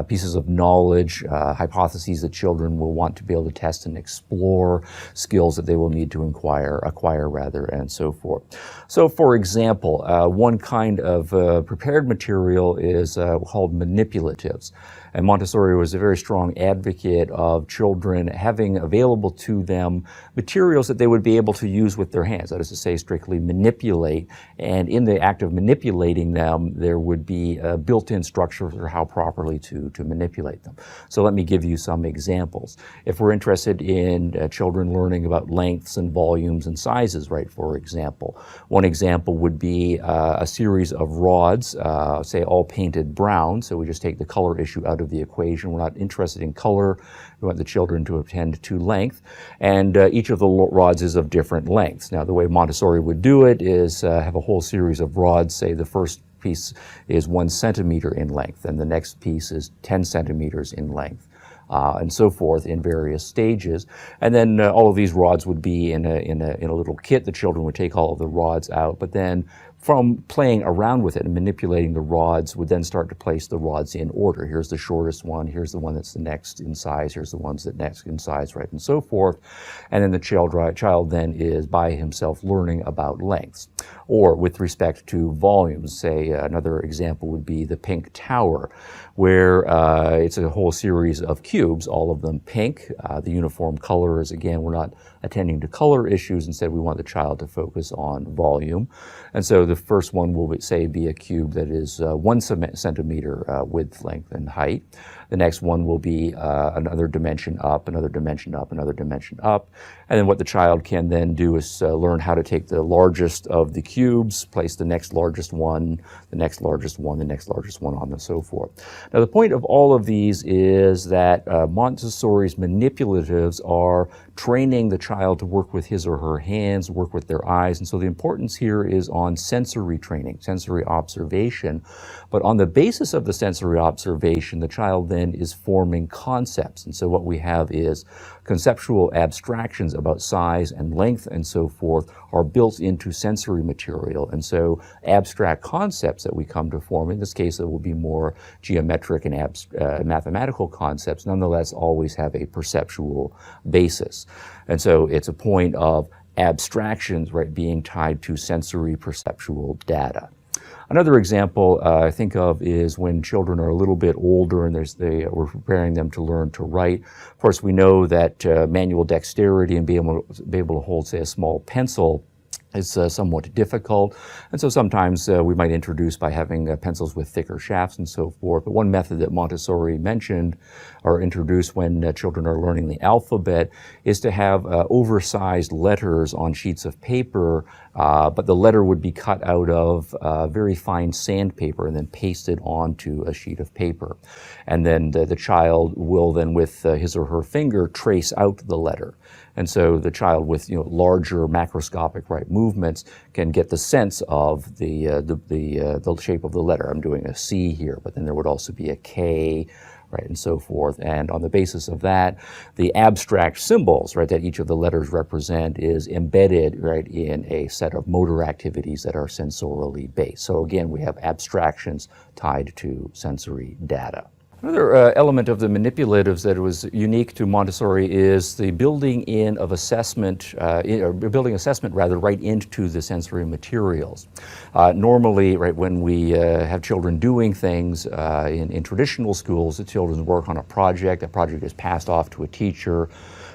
pieces of knowledge, hypotheses that children will want to be able to test and explore, skills that they will need to acquire rather, and so forth. So, for example, one kind of prepared material is called manipulatives. And Montessori was a very strong advocate of children having available to them materials that they would be able to use with their hands, that is to say, strictly manipulate. And in the act of manipulating them, there would be a built-in structure for how properly to manipulate them. So let me give you some examples. If we're interested in children learning about lengths and volumes and sizes, right, for example, one example would be a series of rods, say all painted brown, so we just take the color issue out of the equation. We're not interested in color. We want the children to attend to length, and each of the rods is of different lengths. Now, the way Montessori would do it is have a whole series of rods, say the first piece is 1 centimeter in length, and the next piece is 10 centimeters in length. And so forth in various stages. And then all of these rods would be in a little kit. The children would take all of the rods out, but then from playing around with it and manipulating the rods would then start to place the rods in order. Here's the shortest one, here's the one that's the next in size, here's the ones that next in size, right, and so forth. And then the child then is by himself learning about lengths. Or with respect to volumes, say another example would be the pink tower, where it's a whole series of cubes, all of them pink. The uniform color is, again, we're not attending to color issues. Instead, we want the child to focus on volume. And so the first one will, say, be a cube that is 1 centimeter width, length, and height. The next one will be another dimension up, another dimension up, another dimension up. And then what the child can then do is learn how to take the largest of the cubes, place the next largest one, the next largest one, the next largest one, on and so forth. Now, the point of all of these is that Montessori's manipulatives are training the child to work with his or her hands, work with their eyes. And so the importance here is on sensory training, sensory observation. But on the basis of the sensory observation, the child then is forming concepts. And so what we have is conceptual abstractions about size and length and so forth are built into sensory material. And so abstract concepts that we come to form, in this case it will be more geometric and mathematical concepts, nonetheless always have a perceptual basis. And so it's a point of abstractions, right, being tied to sensory perceptual data. Another example I think of is when children are a little bit older and we're preparing them to learn to write. Of course, we know that manual dexterity and be able to hold, say, a small pencil is somewhat difficult. And so sometimes we might introduce by having pencils with thicker shafts and so forth. But one method that Montessori mentioned or introduced when children are learning the alphabet is to have oversized letters on sheets of paper, but the letter would be cut out of very fine sandpaper and then pasted onto a sheet of paper. And then the child will then, with his or her finger, trace out the letter. And so the child with larger macroscopic movements can get the sense of the shape of the letter. I'm doing a C here, but then there would also be a K, right, and so forth. And on the basis of that, the abstract symbols, right, that each of the letters represent is embedded, right, in a set of motor activities that are sensorily based. So again, we have abstractions tied to sensory data. Another element of the manipulatives that was unique to Montessori is the building in of assessment, or building assessment rather, right into the sensory materials. Normally, right, when we have children doing things in traditional schools, the children work on a project. That project is passed off to a teacher.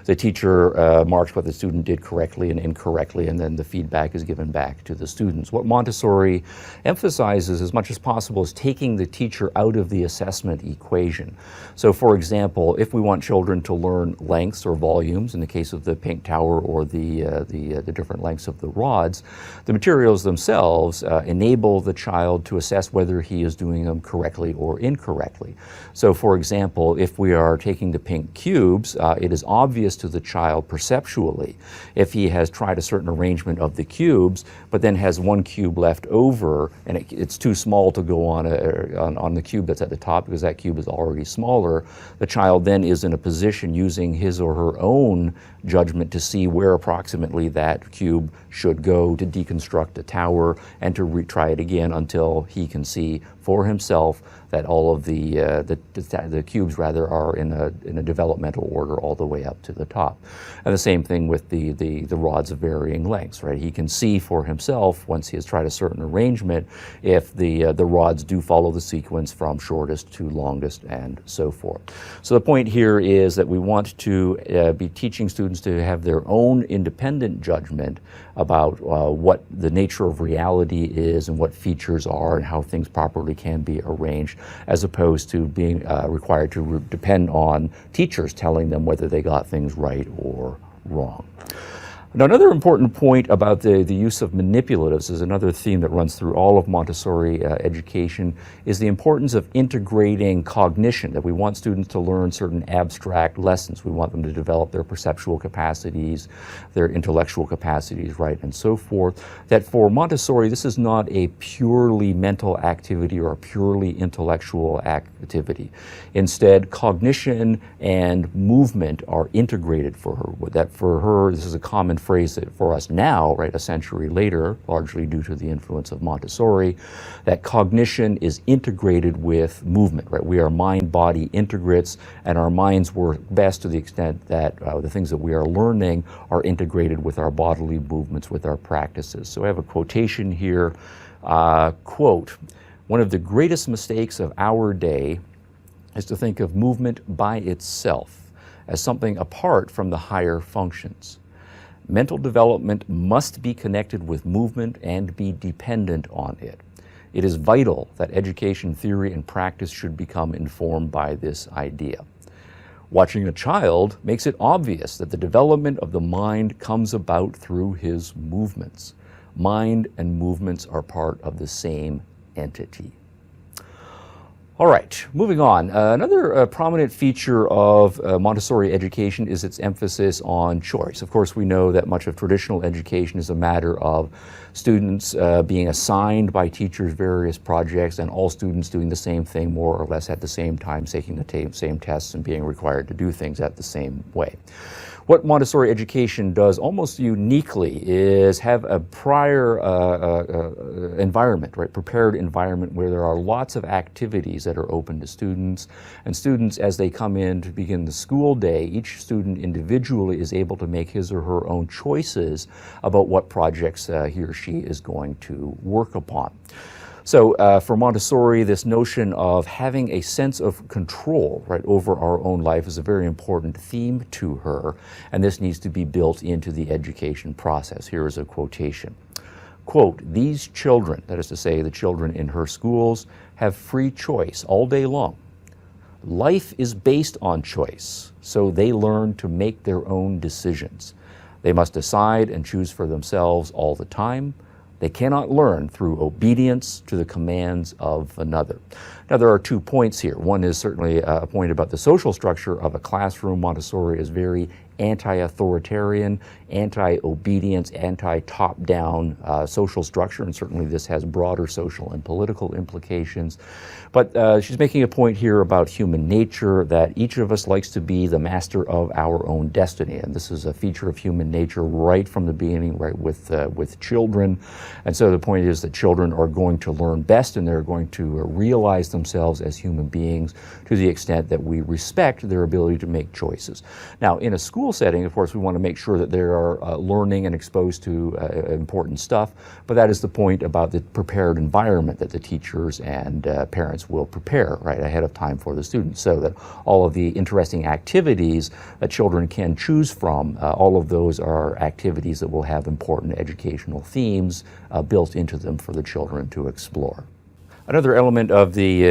The teacher marks what the student did correctly and incorrectly, and then the feedback is given back to the students. What Montessori emphasizes as much as possible is taking the teacher out of the assessment equation. So for example, if we want children to learn lengths or volumes, in the case of the pink tower or the different lengths of the rods, the materials themselves enable the child to assess whether he is doing them correctly or incorrectly. So for example, if we are taking the pink cubes, it is obvious to the child perceptually if he has tried a certain arrangement of the cubes, but then has one cube left over and it's too small to go on the cube that's at the top because that cube is already smaller. The child then is in a position using his or her own judgment to see where approximately that cube should go to deconstruct a tower and to retry it again until he can see for himself that all of the cubes rather are in a developmental order all the way up to the top. And the same thing with the rods of varying lengths, right? He can see for himself once he has tried a certain arrangement if the rods do follow the sequence from shortest to longest and so forth. So the point here is that we want to be teaching students to have their own independent judgment about what the nature of reality is and what features are and how things properly can be arranged, as opposed to being required to depend on teachers telling them whether they got things right or wrong. Now, another important point about the use of manipulatives is another theme that runs through all of Montessori education is the importance of integrating cognition, that we want students to learn certain abstract lessons. We want them to develop their perceptual capacities, their intellectual capacities, right, and so forth. That for Montessori, this is not a purely mental activity or a purely intellectual activity. Instead, cognition and movement are integrated for her. That for her, this is a common phrase that for us now, right, a century later, largely due to the influence of Montessori, that cognition is integrated with movement, right? We are mind-body integrates, and our minds work best to the extent that the things that we are learning are integrated with our bodily movements, with our practices. So I have a quotation here, quote, "One of the greatest mistakes of our day is to think of movement by itself as something apart from the higher functions. Mental development must be connected with movement and be dependent on it. It is vital that education theory and practice should become informed by this idea. Watching a child makes it obvious that the development of the mind comes about through his movements. Mind and movements are part of the same entity." All right, moving on. Another prominent feature of Montessori education is its emphasis on choice. Of course, we know that much of traditional education is a matter of students being assigned by teachers various projects and all students doing the same thing more or less at the same time, taking the same tests and being required to do things at the same way. What Montessori education does almost uniquely is have a prior environment, right, prepared environment where there are lots of activities that are open to students. And students, as they come in to begin the school day, each student individually is able to make his or her own choices about what projects he or she is going to work upon. So for Montessori, this notion of having a sense of control, right, over our own life is a very important theme to her, and this needs to be built into the education process. Here is a quotation. Quote, "These children," that is to say the children in her schools, "have free choice all day long. Life is based on choice, so they learn to make their own decisions. They must decide and choose for themselves all the time. They cannot learn through obedience to the commands of another." Now, there are 2 points here. One is certainly a point about the social structure of a classroom. Montessori is very anti-authoritarian, anti-obedience, anti-top-down social structure, and certainly this has broader social and political implications. But she's making a point here about human nature, that each of us likes to be the master of our own destiny, and this is a feature of human nature right from the beginning, right, with children. And so the point is that children are going to learn best, and they're going to realize themselves as human beings to the extent that we respect their ability to make choices. Now, in a school setting, of course, we want to make sure that they are learning and exposed to important stuff, but that is the point about the prepared environment that the teachers and parents will prepare right ahead of time for the students, so that all of the interesting activities that children can choose from, all of those are activities that will have important educational themes built into them for the children to explore. Another element of the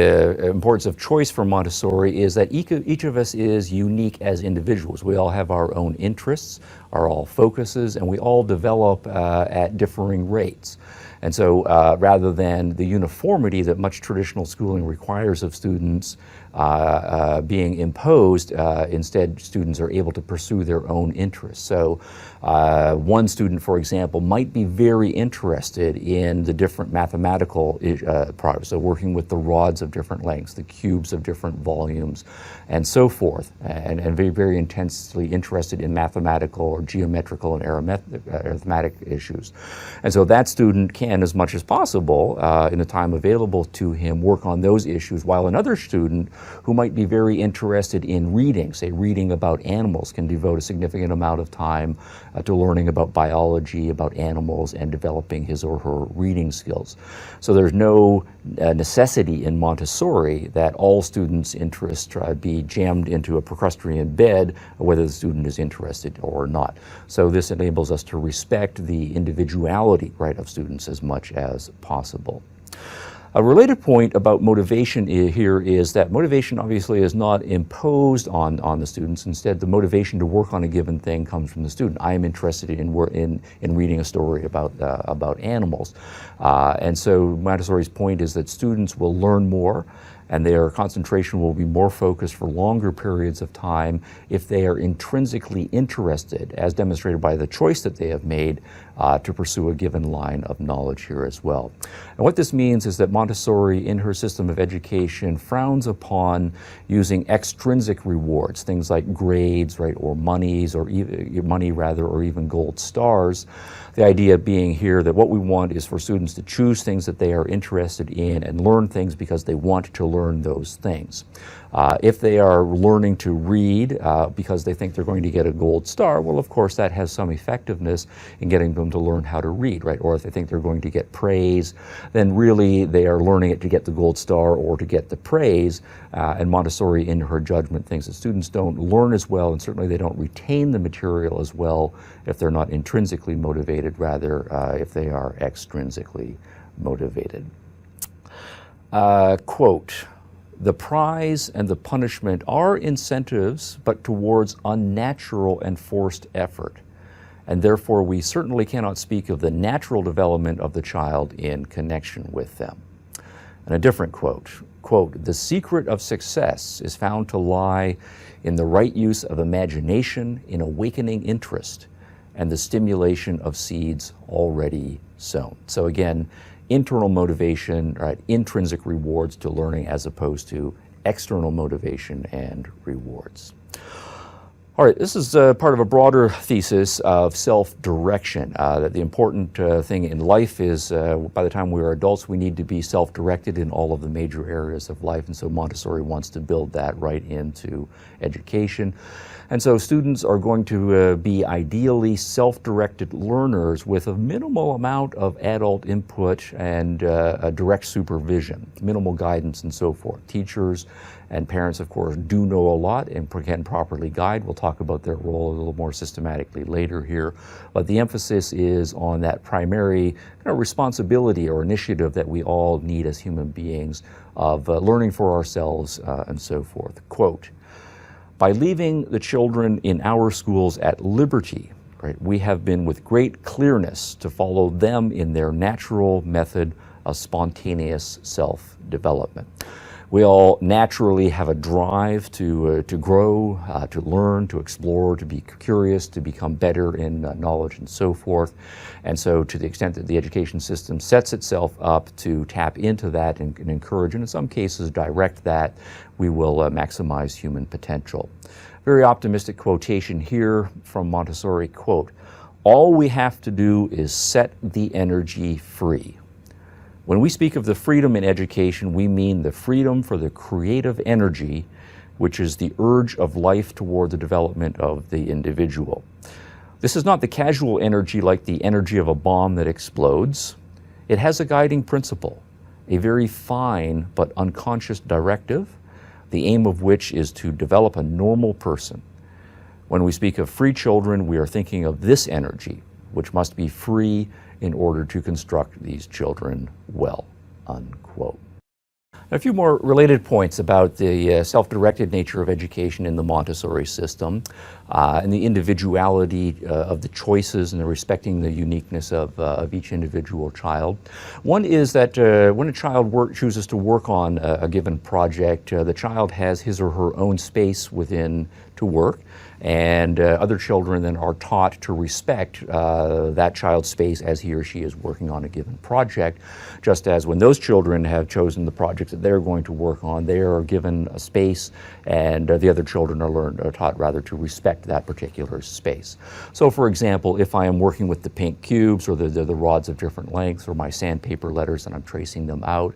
importance of choice for Montessori is that each of us is unique as individuals. We all have our own interests, our all focuses, and we all develop at differing rates. And so rather than the uniformity that much traditional schooling requires of students being imposed, instead students are able to pursue their own interests. So one student, for example, might be very interested in the different mathematical problems, so working with the rods of different lengths, the cubes of different volumes, and so forth, and very, very intensely interested in mathematical or geometrical and arithmetic issues. And so that student can, as much as possible, in the time available to him, work on those issues, while another student who might be very interested in reading, say reading about animals, can devote a significant amount of time to learning about biology, about animals, and developing his or her reading skills. So there's no necessity in Montessori that all students' interests be jammed into a Procrustean bed, whether the student is interested or not. So this enables us to respect the individuality, right, of students as much as possible. A related point about motivation here is that motivation obviously is not imposed on the students. Instead, the motivation to work on a given thing comes from the student. I am interested in reading a story about animals. And so Montessori's point is that students will learn more and their concentration will be more focused for longer periods of time if they are intrinsically interested, as demonstrated by the choice that they have made to pursue a given line of knowledge here as well. And what this means is that Montessori, in her system of education, frowns upon using extrinsic rewards, things like grades, right, or money rather, or even gold stars. The idea being here that what we want is for students to choose things that they are interested in and learn things because they want to learn those things. If they are learning to read because they think they're going to get a gold star, well, of course, that has some effectiveness in getting them to learn how to read, right? Or if they think they're going to get praise, then really they are learning it to get the gold star or to get the praise. And Montessori, in her judgment, thinks that students don't learn as well, and certainly they don't retain the material as well if they're not intrinsically motivated, rather if they are extrinsically motivated. Quote, "The prize and the punishment are incentives, but towards unnatural and forced effort. And therefore we certainly cannot speak of the natural development of the child in connection with them." And a different quote, quote, "The secret of success is found to lie in the right use of imagination, in awakening interest, and the stimulation of seeds already sown." So again, internal motivation, right, intrinsic rewards to learning as opposed to external motivation and rewards. All right, this is part of a broader thesis of self-direction, that the important thing in life is by the time we are adults, we need to be self-directed in all of the major areas of life, and so Montessori wants to build that right into education. And so students are going to be ideally self-directed learners with a minimal amount of adult input and direct supervision, minimal guidance and so forth. Teachers and parents, of course, do know a lot and can properly guide. We'll talk about their role a little more systematically later here. But the emphasis is on that primary kind of responsibility or initiative that we all need as human beings of learning for ourselves and so forth. Quote, "By leaving the children in our schools at liberty, right, we have been with great clearness to follow them in their natural method of spontaneous self-development." We all naturally have a drive to grow, to learn, to explore, to be curious, to become better in knowledge and so forth. And so to the extent that the education system sets itself up to tap into that and encourage, and in some cases direct that, we will maximize human potential. Very optimistic quotation here from Montessori, quote, "All we have to do is set the energy free." When we speak of the freedom in education, we mean the freedom for the creative energy, which is the urge of life toward the development of the individual. This is not the casual energy like the energy of a bomb that explodes. It has a guiding principle, a very fine but unconscious directive, the aim of which is to develop a normal person. When we speak of free children, we are thinking of this energy, which must be free in order to construct these children well, unquote. A few more related points about the self-directed nature of education in the Montessori system and the individuality of the choices and the respecting the uniqueness of each individual child. One is that when a child chooses to work on a given project, the child has his or her own space within to work, and other children then are taught to respect that child's space as he or she is working on a given project, just as when those children have chosen the projects that they're going to work on, they are given a space, and the other children are taught rather to respect that particular space. So for example, if I am working with the pink cubes or the rods of different lengths or my sandpaper letters and I'm tracing them out,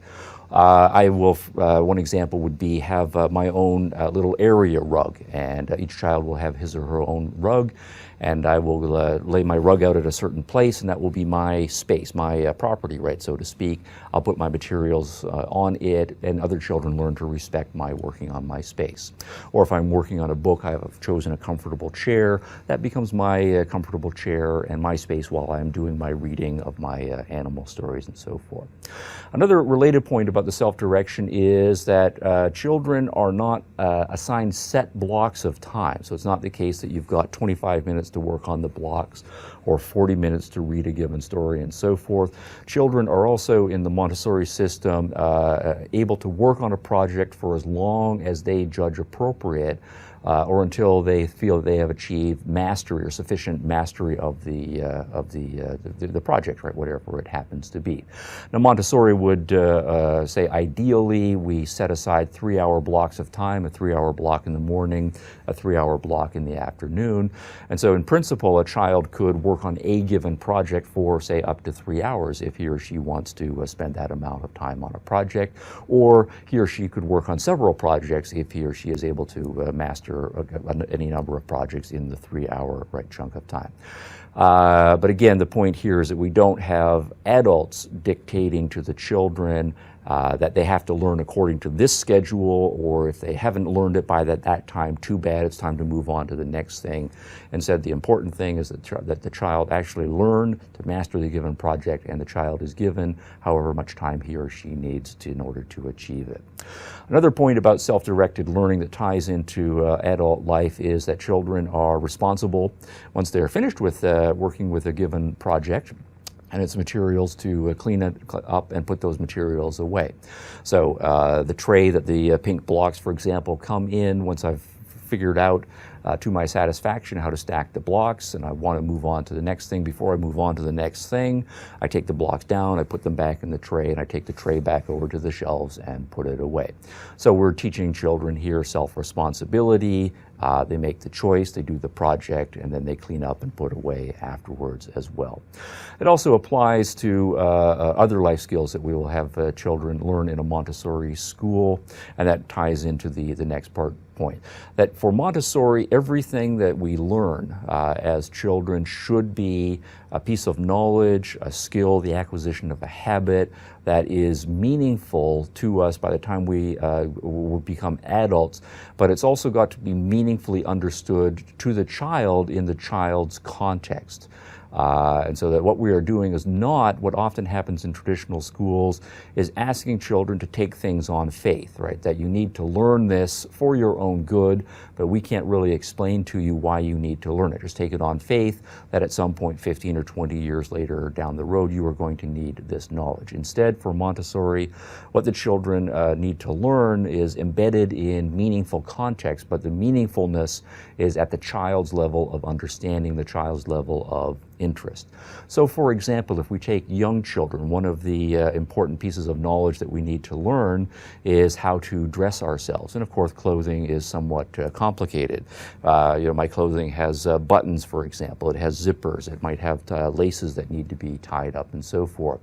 one example would be have my own little area rug, and each child will have his or her own rug, and I will lay my rug out at a certain place, and that will be my space, my property right, so to speak. I'll put my materials on it, and other children learn to respect my working on my space. Or if I'm working on a book, I have chosen a comfortable chair. That becomes my comfortable chair and my space while I'm doing my reading of my animal stories and so forth. Another related point about the self-direction is that children are not assigned set blocks of time. So it's not the case that you've got 25 minutes to work on the blocks or 40 minutes to read a given story and so forth. Children are also in the Montessori system able to work on a project for as long as they judge appropriate, or until they feel they have achieved mastery or sufficient mastery of the project, right, whatever it happens to be. Now, Montessori would say ideally we set aside 3-hour blocks of time, a 3-hour block in the morning, a 3-hour block in the afternoon. And so in principle, a child could work on a given project for, say, up to 3 hours if he or she wants to spend that amount of time on a project, or he or she could work on several projects if he or she is able to master any number of projects in the 3-hour right chunk of time. But again, the point here is that we don't have adults dictating to the children that they have to learn according to this schedule, or if they haven't learned it by that time, too bad, it's time to move on to the next thing. Instead, the important thing is that the child actually learn to master the given project, and the child is given however much time he or she needs in order to achieve it. Another point about self-directed learning that ties into adult life is that children are responsible once they're finished with working with a given project and its materials to clean it up and put those materials away. So the tray that the pink blocks, for example, come in once I've figured out to my satisfaction how to stack the blocks, and I want to move on to the next thing. Before I move on to the next thing, I take the blocks down, I put them back in the tray, and I take the tray back over to the shelves and put it away. So we're teaching children here self-responsibility. They make the choice, they do the project, and then they clean up and put away afterwards as well. It also applies to other life skills that we will have children learn in a Montessori school, and that ties into the next point. That for Montessori, everything that we learn as children should be a piece of knowledge, a skill, the acquisition of a habit that is meaningful to us by the time we will become adults, but it's also got to be meaningfully understood to the child in the child's context. And so that what we are doing is not what often happens in traditional schools, is asking children to take things on faith, right? That you need to learn this for your own good, but we can't really explain to you why you need to learn it. Just take it on faith that at some point 15 or 20 years later down the road you are going to need this knowledge. Instead, for Montessori, what the children need to learn is embedded in meaningful context, but the meaningfulness is at the child's level of understanding, the child's level of interest. So for example, if we take young children, one of the important pieces of knowledge that we need to learn is how to dress ourselves. And of course, clothing is somewhat complicated. My clothing has buttons, for example. It has zippers. It might have laces that need to be tied up and so forth.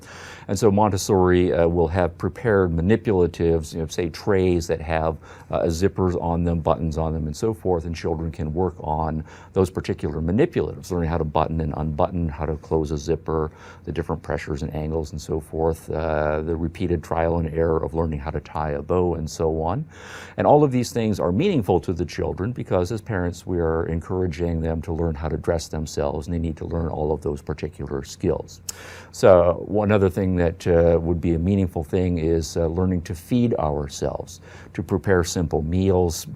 And so Montessori will have prepared manipulatives, say trays that have zippers on them, buttons on them, and so forth, and children can work on those particular manipulatives, learning how to button and unbutton, how to close a zipper, the different pressures and angles and so forth, the repeated trial and error of learning how to tie a bow and so on. And all of these things are meaningful to the children because as parents we are encouraging them to learn how to dress themselves, and they need to learn all of those particular skills. So one other thing that would be a meaningful thing is learning to feed ourselves, to prepare simple meals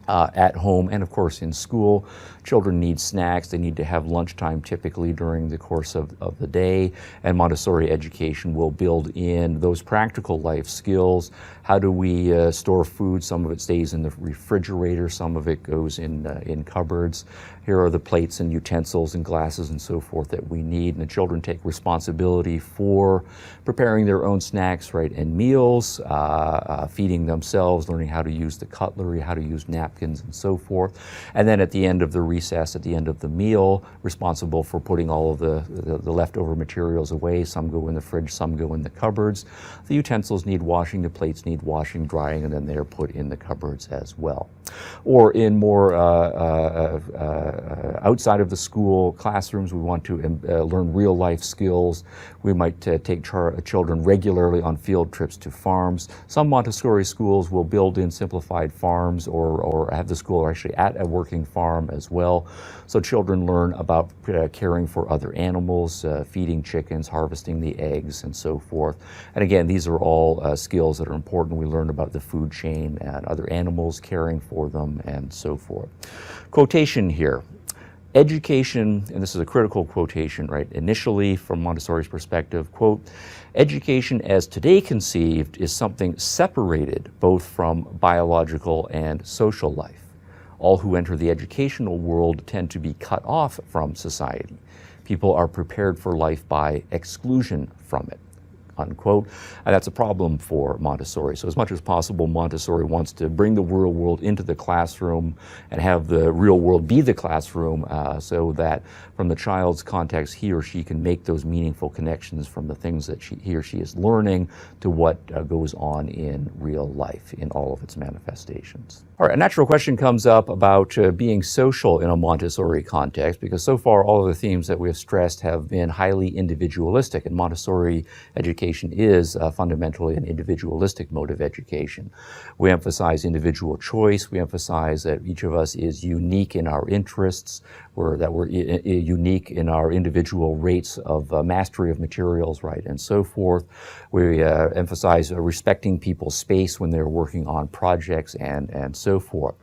at home and of course in school. Children need snacks, they need to have lunchtime typically during the course of the day, and Montessori education will build in those practical life skills. How do we store food? Some of it stays in the refrigerator, some of it goes in cupboards. Here are the plates and utensils and glasses and so forth that we need, and the children take responsibility for preparing their own snacks, right, and meals, feeding themselves, learning how to use the cutlery, how to use napkins and so forth. And then at the end of the recess, at the end of the meal, responsible for putting all of the leftover materials away. Some go in the fridge, some go in the cupboards. The utensils need washing, the plates need washing, drying, and then they're put in the cupboards as well. Or in more outside of the school classrooms. We want to learn real life skills. We might take children regularly on field trips to farms. Some Montessori schools will build in simplified farms or have the school actually at a working farm as well. So children learn about caring for other animals, feeding chickens, harvesting the eggs, and so forth. And again, these are all skills that are important. We learn about the food chain and other animals, caring for them, and so forth. Quotation here. Education, and this is a critical quotation, right? Initially, from Montessori's perspective, quote, education as today conceived is something separated both from biological and social life. All who enter the educational world tend to be cut off from society. People are prepared for life by exclusion from it, unquote. And that's a problem for Montessori. So as much as possible, Montessori wants to bring the real world into the classroom and have the real world be the classroom so that from the child's context, he or she can make those meaningful connections from the things that he or she is learning to what goes on in real life in all of its manifestations. All right, a natural question comes up about being social in a Montessori context, because so far all of the themes that we have stressed have been highly individualistic, and Montessori education is fundamentally an individualistic mode of education. We emphasize individual choice. We emphasize that each of us is unique in our interests, that we're unique in our individual rates of mastery of materials, right, and so forth. We emphasize respecting people's space when they're working on projects and so forth.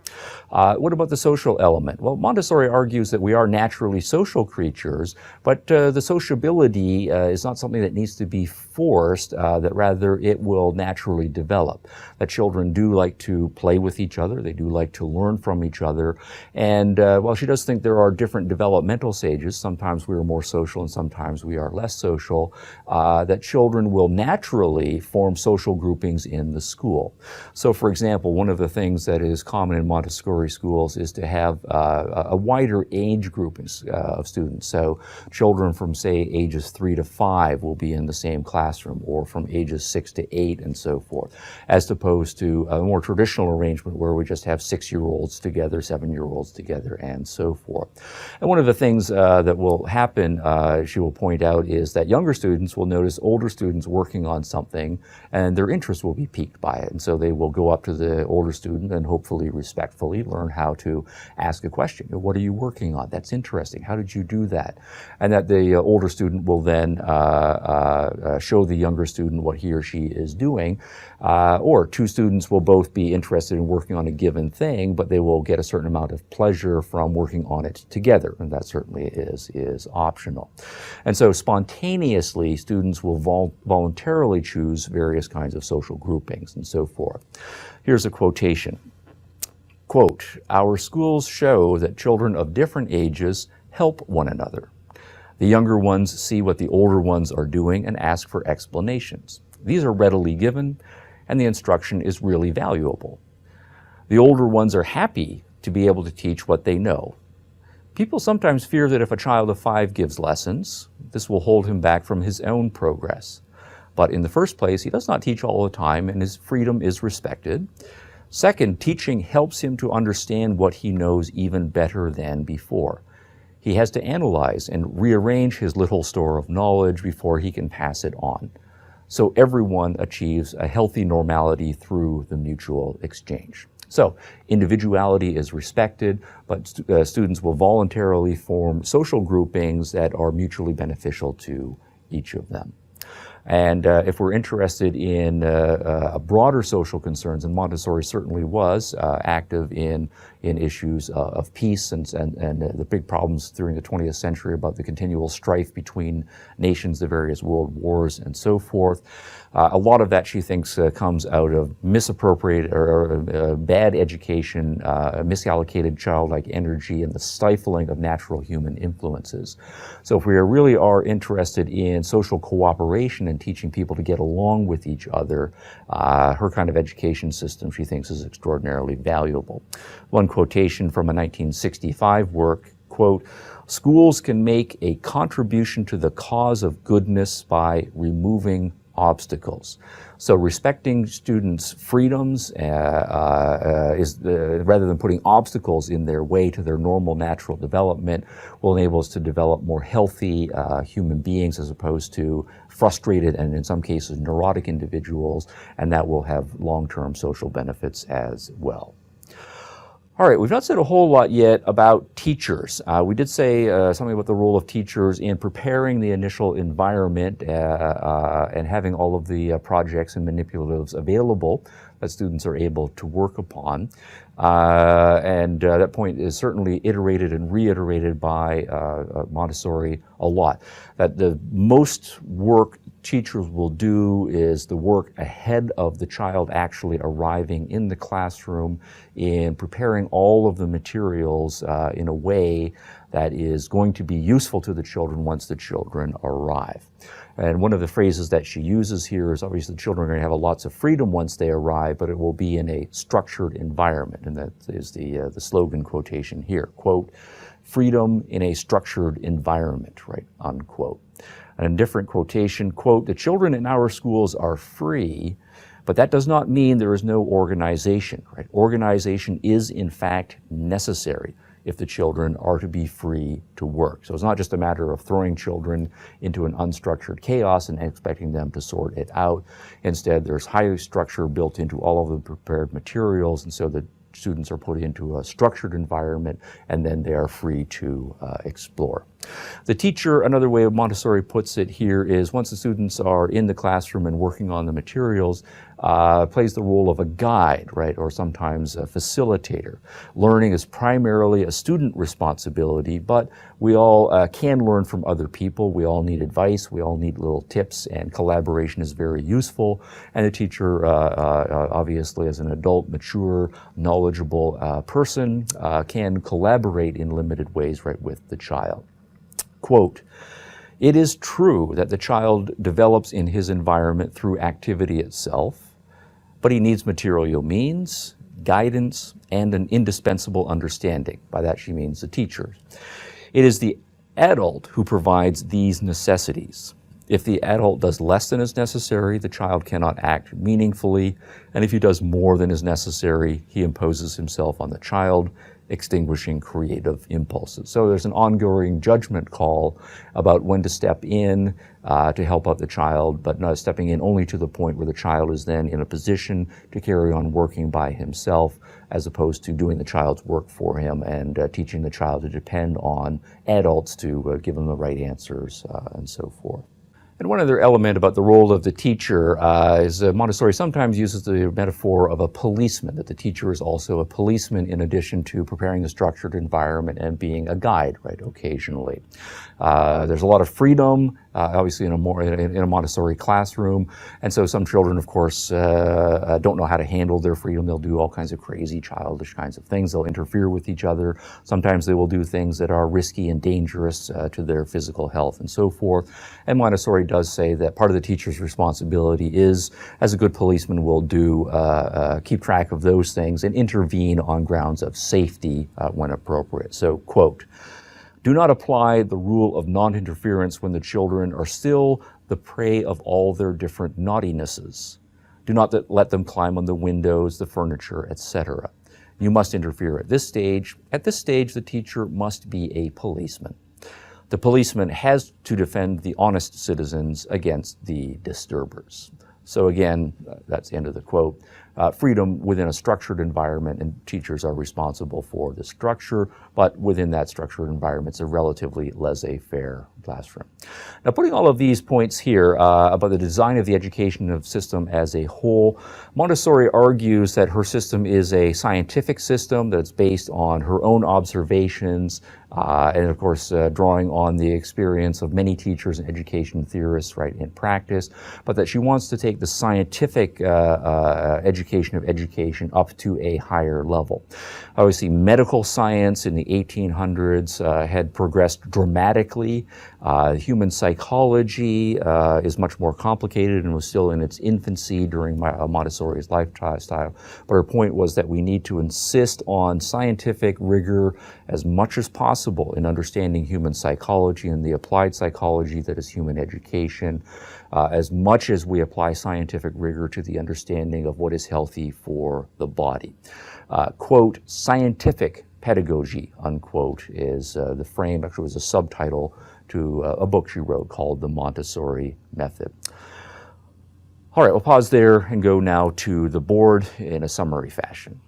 What about the social element? Well, Montessori argues that we are naturally social creatures, but the sociability is not something that needs to be forced, that rather it will naturally develop. That children do like to play with each other, they do like to learn from each other, and while she does think there are different developmental stages, sometimes we are more social and sometimes we are less social, that children will naturally form social groupings in the school. So for example, one of the things that is common in Montessori schools is to have a wider age group of students. So children from, say, ages 3 to 5 will be in the same classroom, or from ages 6 to 8 and so forth, as opposed to a more traditional arrangement where we just have 6-year-olds together, 7-year-olds together, and so forth. And one of the things that will happen, she will point out, is that younger students will notice older students working on something and their interest will be piqued by it. And so they will go up to the older student and hopefully respectfully learn how to ask a question. What are you working on? That's interesting. How did you do that? And that the older student will then show the younger student what he or she is doing. Or two students will both be interested in working on a given thing, but they will get a certain amount of pleasure from working on it together, and that certainly is optional. And so spontaneously, students will voluntarily choose various kinds of social groupings and so forth. Here's a quotation. Quote, "Our schools show that children of different ages help one another. The younger ones see what the older ones are doing and ask for explanations. These are readily given, and the instruction is really valuable. The older ones are happy to be able to teach what they know. People sometimes fear that if a child of 5 gives lessons, this will hold him back from his own progress. But in the first place, he does not teach all the time, and his freedom is respected. Second, teaching helps him to understand what he knows even better than before. He has to analyze and rearrange his little store of knowledge before he can pass it on. So everyone achieves a healthy normality through the mutual exchange." So individuality is respected, but students will voluntarily form social groupings that are mutually beneficial to each of them. And if we're interested in broader social concerns, and Montessori certainly was active in issues of peace and the big problems during the 20th century about the continual strife between nations, the various world wars, and so forth. A lot of that, she thinks, comes out of misappropriated or bad education, misallocated childlike energy, and the stifling of natural human influences. So if we really are interested in social cooperation and teaching people to get along with each other, her kind of education system, she thinks, is extraordinarily valuable. One quotation from a 1965 work, quote, "Schools can make a contribution to the cause of goodness by removing obstacles. So respecting students' freedoms rather than putting obstacles in their way to their normal natural development will enable us to develop more healthy human beings as opposed to frustrated and in some cases neurotic individuals, and that will have long-term social benefits as well. All right, we've not said a whole lot yet about teachers. We did say something about the role of teachers in preparing the initial environment and having all of the projects and manipulatives available that students are able to work upon. That point is certainly iterated and reiterated by Montessori a lot. That the most work teachers will do is the work ahead of the child actually arriving in the classroom in preparing all of the materials in a way that is going to be useful to the children once the children arrive. And one of the phrases that she uses here is obviously the children are going to have lots of freedom once they arrive, but it will be in a structured environment. And that is the slogan quotation here, quote, freedom in a structured environment, right, unquote. And a different quotation, quote, the children in our schools are free, but that does not mean there is no organization, right? Organization is in fact necessary if the children are to be free to work. So it's not just a matter of throwing children into an unstructured chaos and expecting them to sort it out. Instead, there's high structure built into all of the prepared materials, and so the students are put into a structured environment, and then they are free to explore. The teacher, another way Montessori puts it here is once the students are in the classroom and working on the materials, plays the role of a guide, right, or sometimes a facilitator. Learning is primarily a student responsibility, but we all can learn from other people. We all need advice. We all need little tips, and collaboration is very useful. And the teacher, obviously, as an adult, mature, knowledgeable person, can collaborate in limited ways, right, with the child. Quote, it is true that the child develops in his environment through activity itself, but he needs material means, guidance, and an indispensable understanding. By that she means the teacher. It is the adult who provides these necessities. If the adult does less than is necessary, the child cannot act meaningfully, and if he does more than is necessary, he imposes himself on the child, extinguishing creative impulses. So there's an ongoing judgment call about when to step in to help out the child, but not stepping in only to the point where the child is then in a position to carry on working by himself, as opposed to doing the child's work for him and teaching the child to depend on adults to give him the right answers and so forth. And one other element about the role of the teacher is Montessori sometimes uses the metaphor of a policeman, that the teacher is also a policeman in addition to preparing the structured environment and being a guide, right, occasionally. There's a lot of freedom, obviously in a Montessori classroom, and so some children, of course, don't know how to handle their freedom. They'll do all kinds of crazy, childish kinds of things. They'll interfere with each other. Sometimes they will do things that are risky and dangerous to their physical health and so forth. And Montessori does say that part of the teacher's responsibility is, as a good policeman will do, keep track of those things and intervene on grounds of safety when appropriate. So, quote, do not apply the rule of non-interference when the children are still the prey of all their different naughtinesses. Do not let them climb on the windows, the furniture, etc. You must interfere at this stage. At this stage, the teacher must be a policeman. The policeman has to defend the honest citizens against the disturbers. So again, that's the end of the quote. Freedom within a structured environment, and teachers are responsible for the structure, but within that structured environment, it's a relatively laissez-faire classroom. Now, putting all of these points here about the design of the education system as a whole, Montessori argues that her system is a scientific system that's based on her own observations, and of course, drawing on the experience of many teachers and education theorists, right, in practice, but that she wants to take the scientific education of education up to a higher level. Obviously, medical science in the 1800s had progressed dramatically. Human psychology is much more complicated and was still in its infancy during Montessori's lifestyle. But her point was that we need to insist on scientific rigor as much as possible in understanding human psychology and the applied psychology that is human education. as much as we apply scientific rigor to the understanding of what is healthy for the body. Quote, scientific pedagogy, unquote, is the frame, actually was a subtitle to a book she wrote called The Montessori Method. All right, we'll pause there and go now to the board in a summary fashion.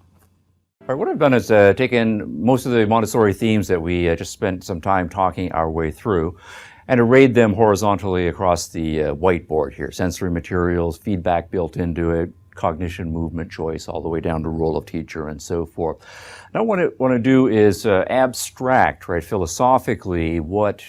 All right, what I've done is taken most of the Montessori themes that we just spent some time talking our way through and arrayed them horizontally across the whiteboard here. Sensory materials, feedback built into it, cognition, movement, choice, all the way down to role of teacher and so forth. Now what I want to do is abstract, right, philosophically, what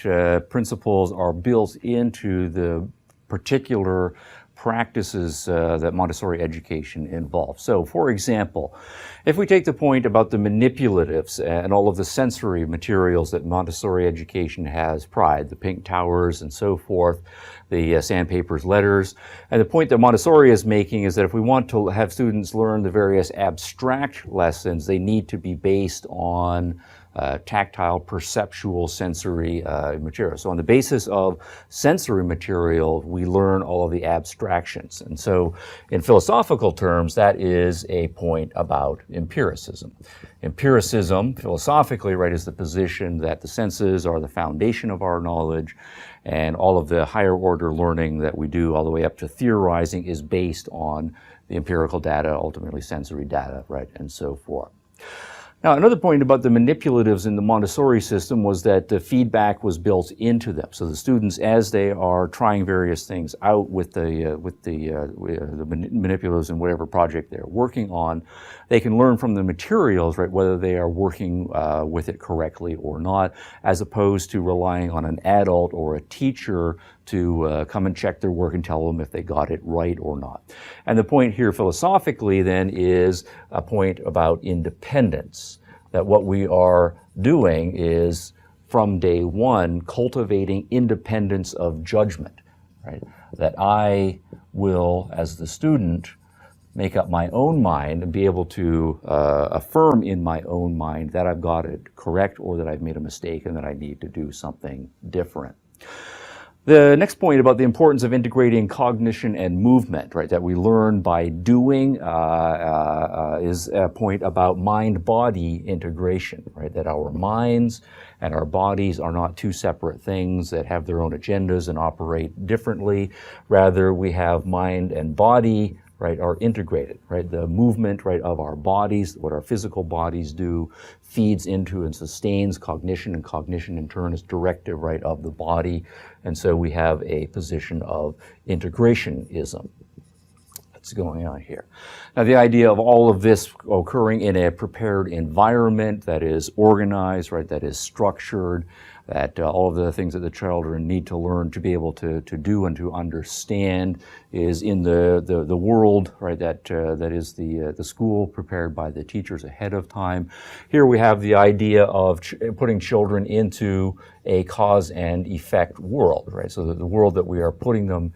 principles are built into the particular practices that Montessori education involves. So, for example, if we take the point about the manipulatives and all of the sensory materials that Montessori education has pride, the pink towers and so forth, the sandpapers, letters, and the point that Montessori is making is that if we want to have students learn the various abstract lessons, they need to be based on tactile, perceptual, sensory material. So on the basis of sensory material, we learn all of the abstractions. And so in philosophical terms, that is a point about empiricism. Empiricism, philosophically, right, is the position that the senses are the foundation of our knowledge, and all of the higher order learning that we do all the way up to theorizing is based on the empirical data, ultimately sensory data, right, and so forth. Now, another point about the manipulatives in the Montessori system was that the feedback was built into them. So the students, as they are trying various things out with the manipulatives in whatever project they're working on, they can learn from the materials, right, whether they are working with it correctly or not, as opposed to relying on an adult or a teacher to come and check their work and tell them if they got it right or not. And the point here philosophically then is a point about independence, that what we are doing is from day one cultivating independence of judgment, right? That I will, as the student, make up my own mind and be able to affirm in my own mind that I've got it correct or that I've made a mistake and that I need to do something different. The next point about the importance of integrating cognition and movement, right, that we learn by doing is a point about mind-body integration, right, that our minds and our bodies are not two separate things that have their own agendas and operate differently. Rather, we have mind and body, right, are integrated, right? The movement, right, of our bodies, what our physical bodies do, feeds into and sustains cognition, and cognition in turn is directive, right, of the body. And so we have a position of integrationism that's going on here. Now, the idea of all of this occurring in a prepared environment that is organized, right, that is structured, that all of the things that the children need to learn to be able to do and to understand is in the world, right, that is the school prepared by the teachers ahead of time. Here we have the idea of putting children into a cause and effect world, right, so that the world that we are putting them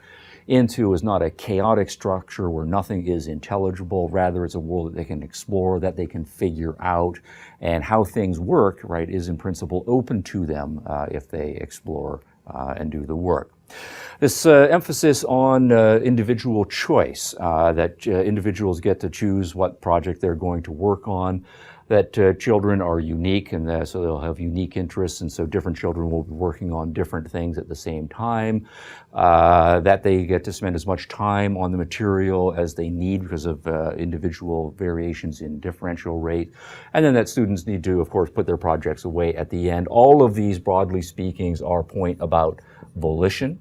into is not a chaotic structure where nothing is intelligible. Rather, it's a world that they can explore, that they can figure out, and how things work, right, is in principle open to them if they explore and do the work. This emphasis on individual choice, that individuals get to choose what project they're going to work on, that children are unique and so they'll have unique interests, and so different children will be working on different things at the same time, that they get to spend as much time on the material as they need because of individual variations in differential rate, and then that students need to, of course, put their projects away at the end. All of these, broadly speaking, are a point about volition,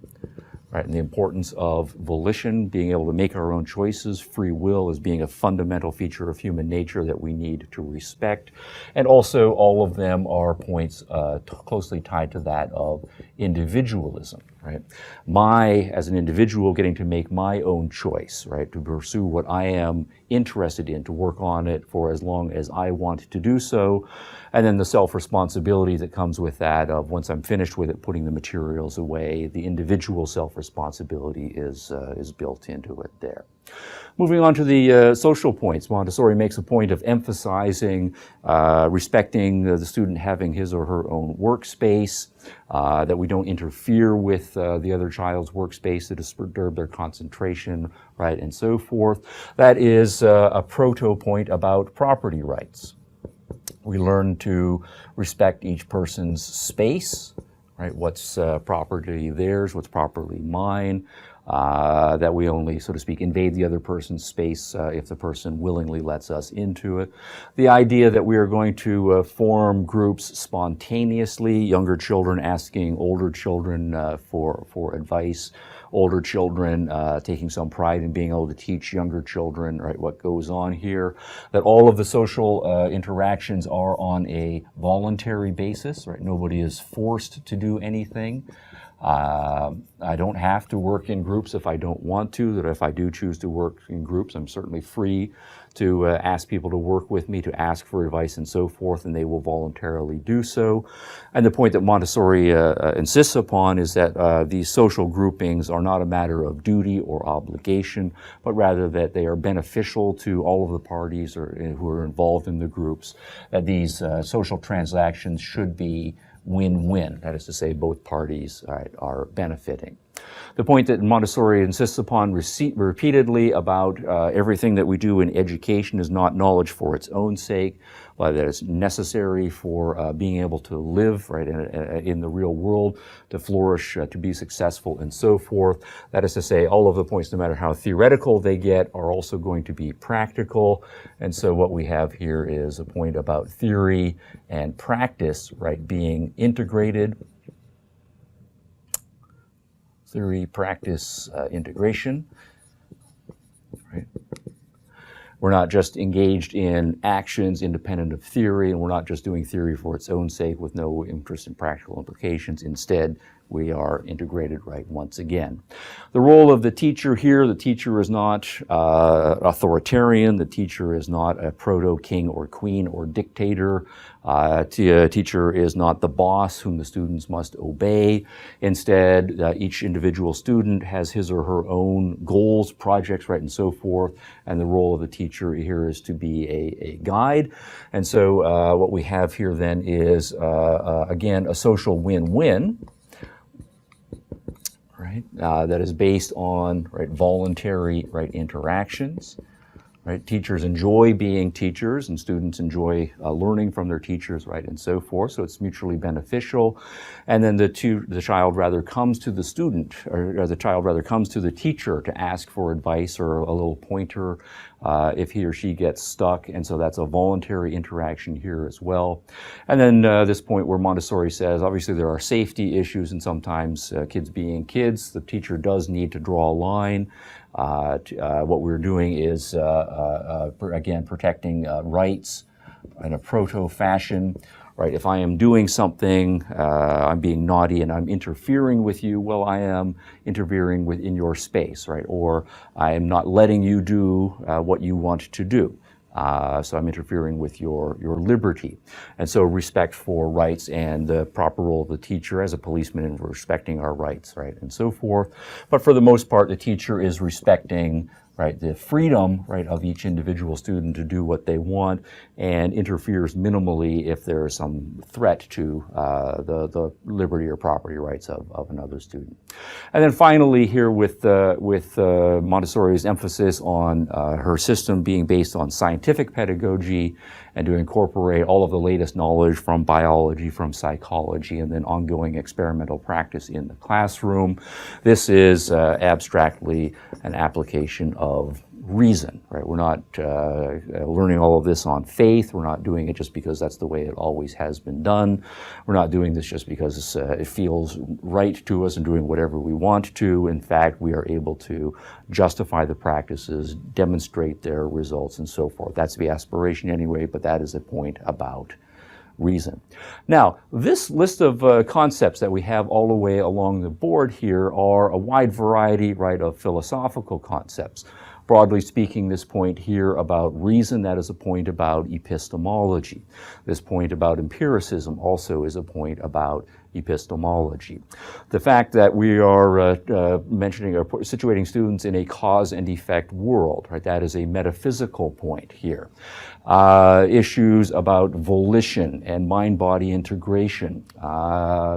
right, and the importance of volition, being able to make our own choices, free will as being a fundamental feature of human nature that we need to respect. And also all of them are points closely tied to that of individualism, right? As an individual, getting to make my own choice, right, to pursue what I am interested in, to work on it for as long as I want to do so. And then the self-responsibility that comes with that of once I'm finished with it, putting the materials away, the individual self-responsibility is built into it there. Moving on to the social points, Montessori makes a point of emphasizing respecting the student having his or her own workspace, that we don't interfere with the other child's workspace to disturb their concentration, right, and so forth. That is a proto-point about property rights. We learn to respect each person's space, right, what's property theirs, what's properly mine, that we only, so to speak, invade the other person's space if the person willingly lets us into it. The idea that we are going to form groups spontaneously, younger children asking older children for advice, older children taking some pride in being able to teach younger children, right, what goes on here, that all of the social interactions are on a voluntary basis, right, nobody is forced to do anything. I don't have to work in groups if I don't want to, that if I do choose to work in groups, I'm certainly free to ask people to work with me, to ask for advice and so forth, and they will voluntarily do so. And the point that Montessori insists upon is that these social groupings are not a matter of duty or obligation, but rather that they are beneficial to all of the parties who are involved in the groups, that these social transactions should be win-win, that is to say both parties are benefiting. The point that Montessori insists upon repeatedly about everything that we do in education is not knowledge for its own sake, but that it's necessary for being able to live, right, in the real world, to flourish, to be successful, and so forth. That is to say, all of the points, no matter how theoretical they get, are also going to be practical. And so what we have here is a point about theory and practice, right, being integrated. Theory, practice, integration, right? We're not just engaged in actions independent of theory, and we're not just doing theory for its own sake with no interest in practical implications. Instead, we are integrated, right, once again. The role of the teacher here, the teacher is not authoritarian, the teacher is not a proto-king or queen or dictator. Teacher is not the boss whom the students must obey. Instead, each individual student has his or her own goals, projects, right, and so forth, and the role of the teacher here is to be a guide. And so what we have here then is, again, a social win-win, right, that is based on, right, voluntary, right, interactions. Right? Teachers enjoy being teachers, and students enjoy learning from their teachers, right, and so forth. So it's mutually beneficial. And then the child rather comes to the student, or the child rather comes to the teacher to ask for advice or a little pointer if he or she gets stuck. And so that's a voluntary interaction here as well. And then this point where Montessori says, obviously there are safety issues, and sometimes kids being kids, the teacher does need to draw a line. What we're doing is, again, protecting rights in a proto-fashion, right? If I am doing something, I'm being naughty and I'm interfering with you, well, I am interfering in your space, right? Or I am not letting you do what you want to do. So I'm interfering with your liberty. And so respect for rights and the proper role of the teacher as a policeman in respecting our rights, right, and so forth. But for the most part, the teacher is respecting, right, the freedom, right, of each individual student to do what they want, and interferes minimally if there is some threat to the liberty or property rights of another student. And then finally here with Montessori's emphasis on her system being based on scientific pedagogy and to incorporate all of the latest knowledge from biology, from psychology, and then ongoing experimental practice in the classroom. This is abstractly an application of reason, right? We're not learning all of this on faith. We're not doing it just because that's the way it always has been done. We're not doing this just because it feels right to us and doing whatever we want to. In fact, we are able to justify the practices, demonstrate their results, and so forth. That's the aspiration anyway, but that is a point about reason. Now, this list of concepts that we have all the way along the board here are a wide variety, right, of philosophical concepts. Broadly speaking, this point here about reason, that is a point about epistemology. This point about empiricism also is a point about epistemology. The fact that we are mentioning or situating students in a cause and effect world, right? That is a metaphysical point here. Issues about volition and mind-body integration,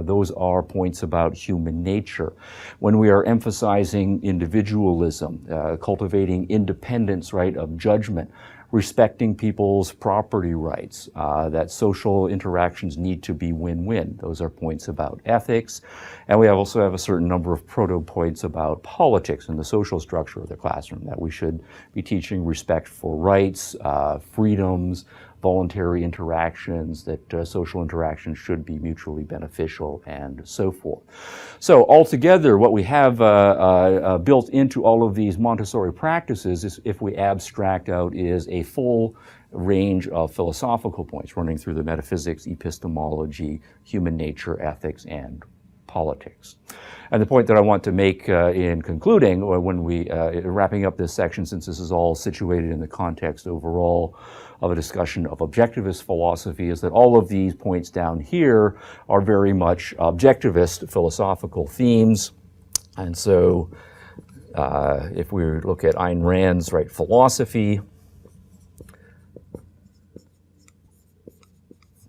those are points about human nature. When we are emphasizing individualism, cultivating independence, right, of judgment, respecting people's property rights, that social interactions need to be win-win. Those are points about ethics. And we also have a certain number of proto-points about politics and the social structure of the classroom, that we should be teaching respect for rights, freedoms, voluntary interactions, that social interactions should be mutually beneficial, and so forth. So altogether, what we have built into all of these Montessori practices, is, if we abstract out, is a full range of philosophical points running through the metaphysics, epistemology, human nature, ethics, and politics. And the point that I want to make in concluding, or when we wrapping up this section, since this is all situated in the context overall of a discussion of objectivist philosophy, is that all of these points down here are very much objectivist philosophical themes. And so if we look at Ayn Rand's philosophy,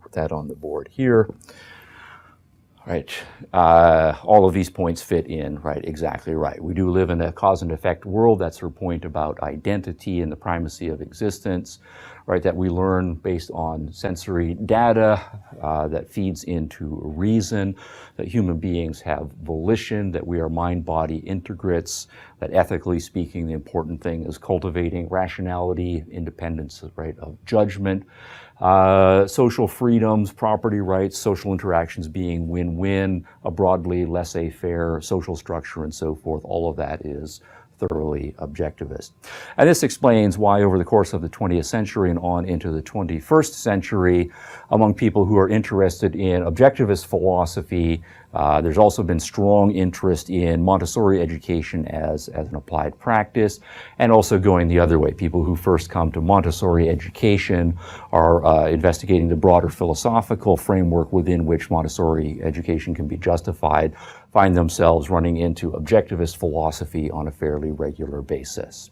put that on the board here. Right, all of these points fit in, exactly right. We do live in a cause and effect world. That's her point about identity and the primacy of existence, right, that we learn based on sensory data that feeds into reason, that human beings have volition, that we are mind-body integrates, that ethically speaking, the important thing is cultivating rationality, independence, right, of judgment, social freedoms, property rights, social interactions being win-win, a broadly laissez-faire social structure, and so forth. All of that is thoroughly objectivist. And this explains why over the course of the 20th century and on into the 21st century, among people who are interested in objectivist philosophy, there's also been strong interest in Montessori education as an applied practice, and also going the other way. People who first come to Montessori education are investigating the broader philosophical framework within which Montessori education can be justified, find themselves running into objectivist philosophy on a fairly regular basis.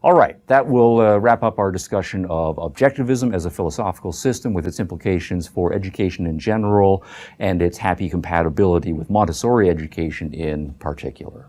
All right, that will wrap up our discussion of objectivism as a philosophical system with its implications for education in general and its happy compatibility with Montessori education in particular.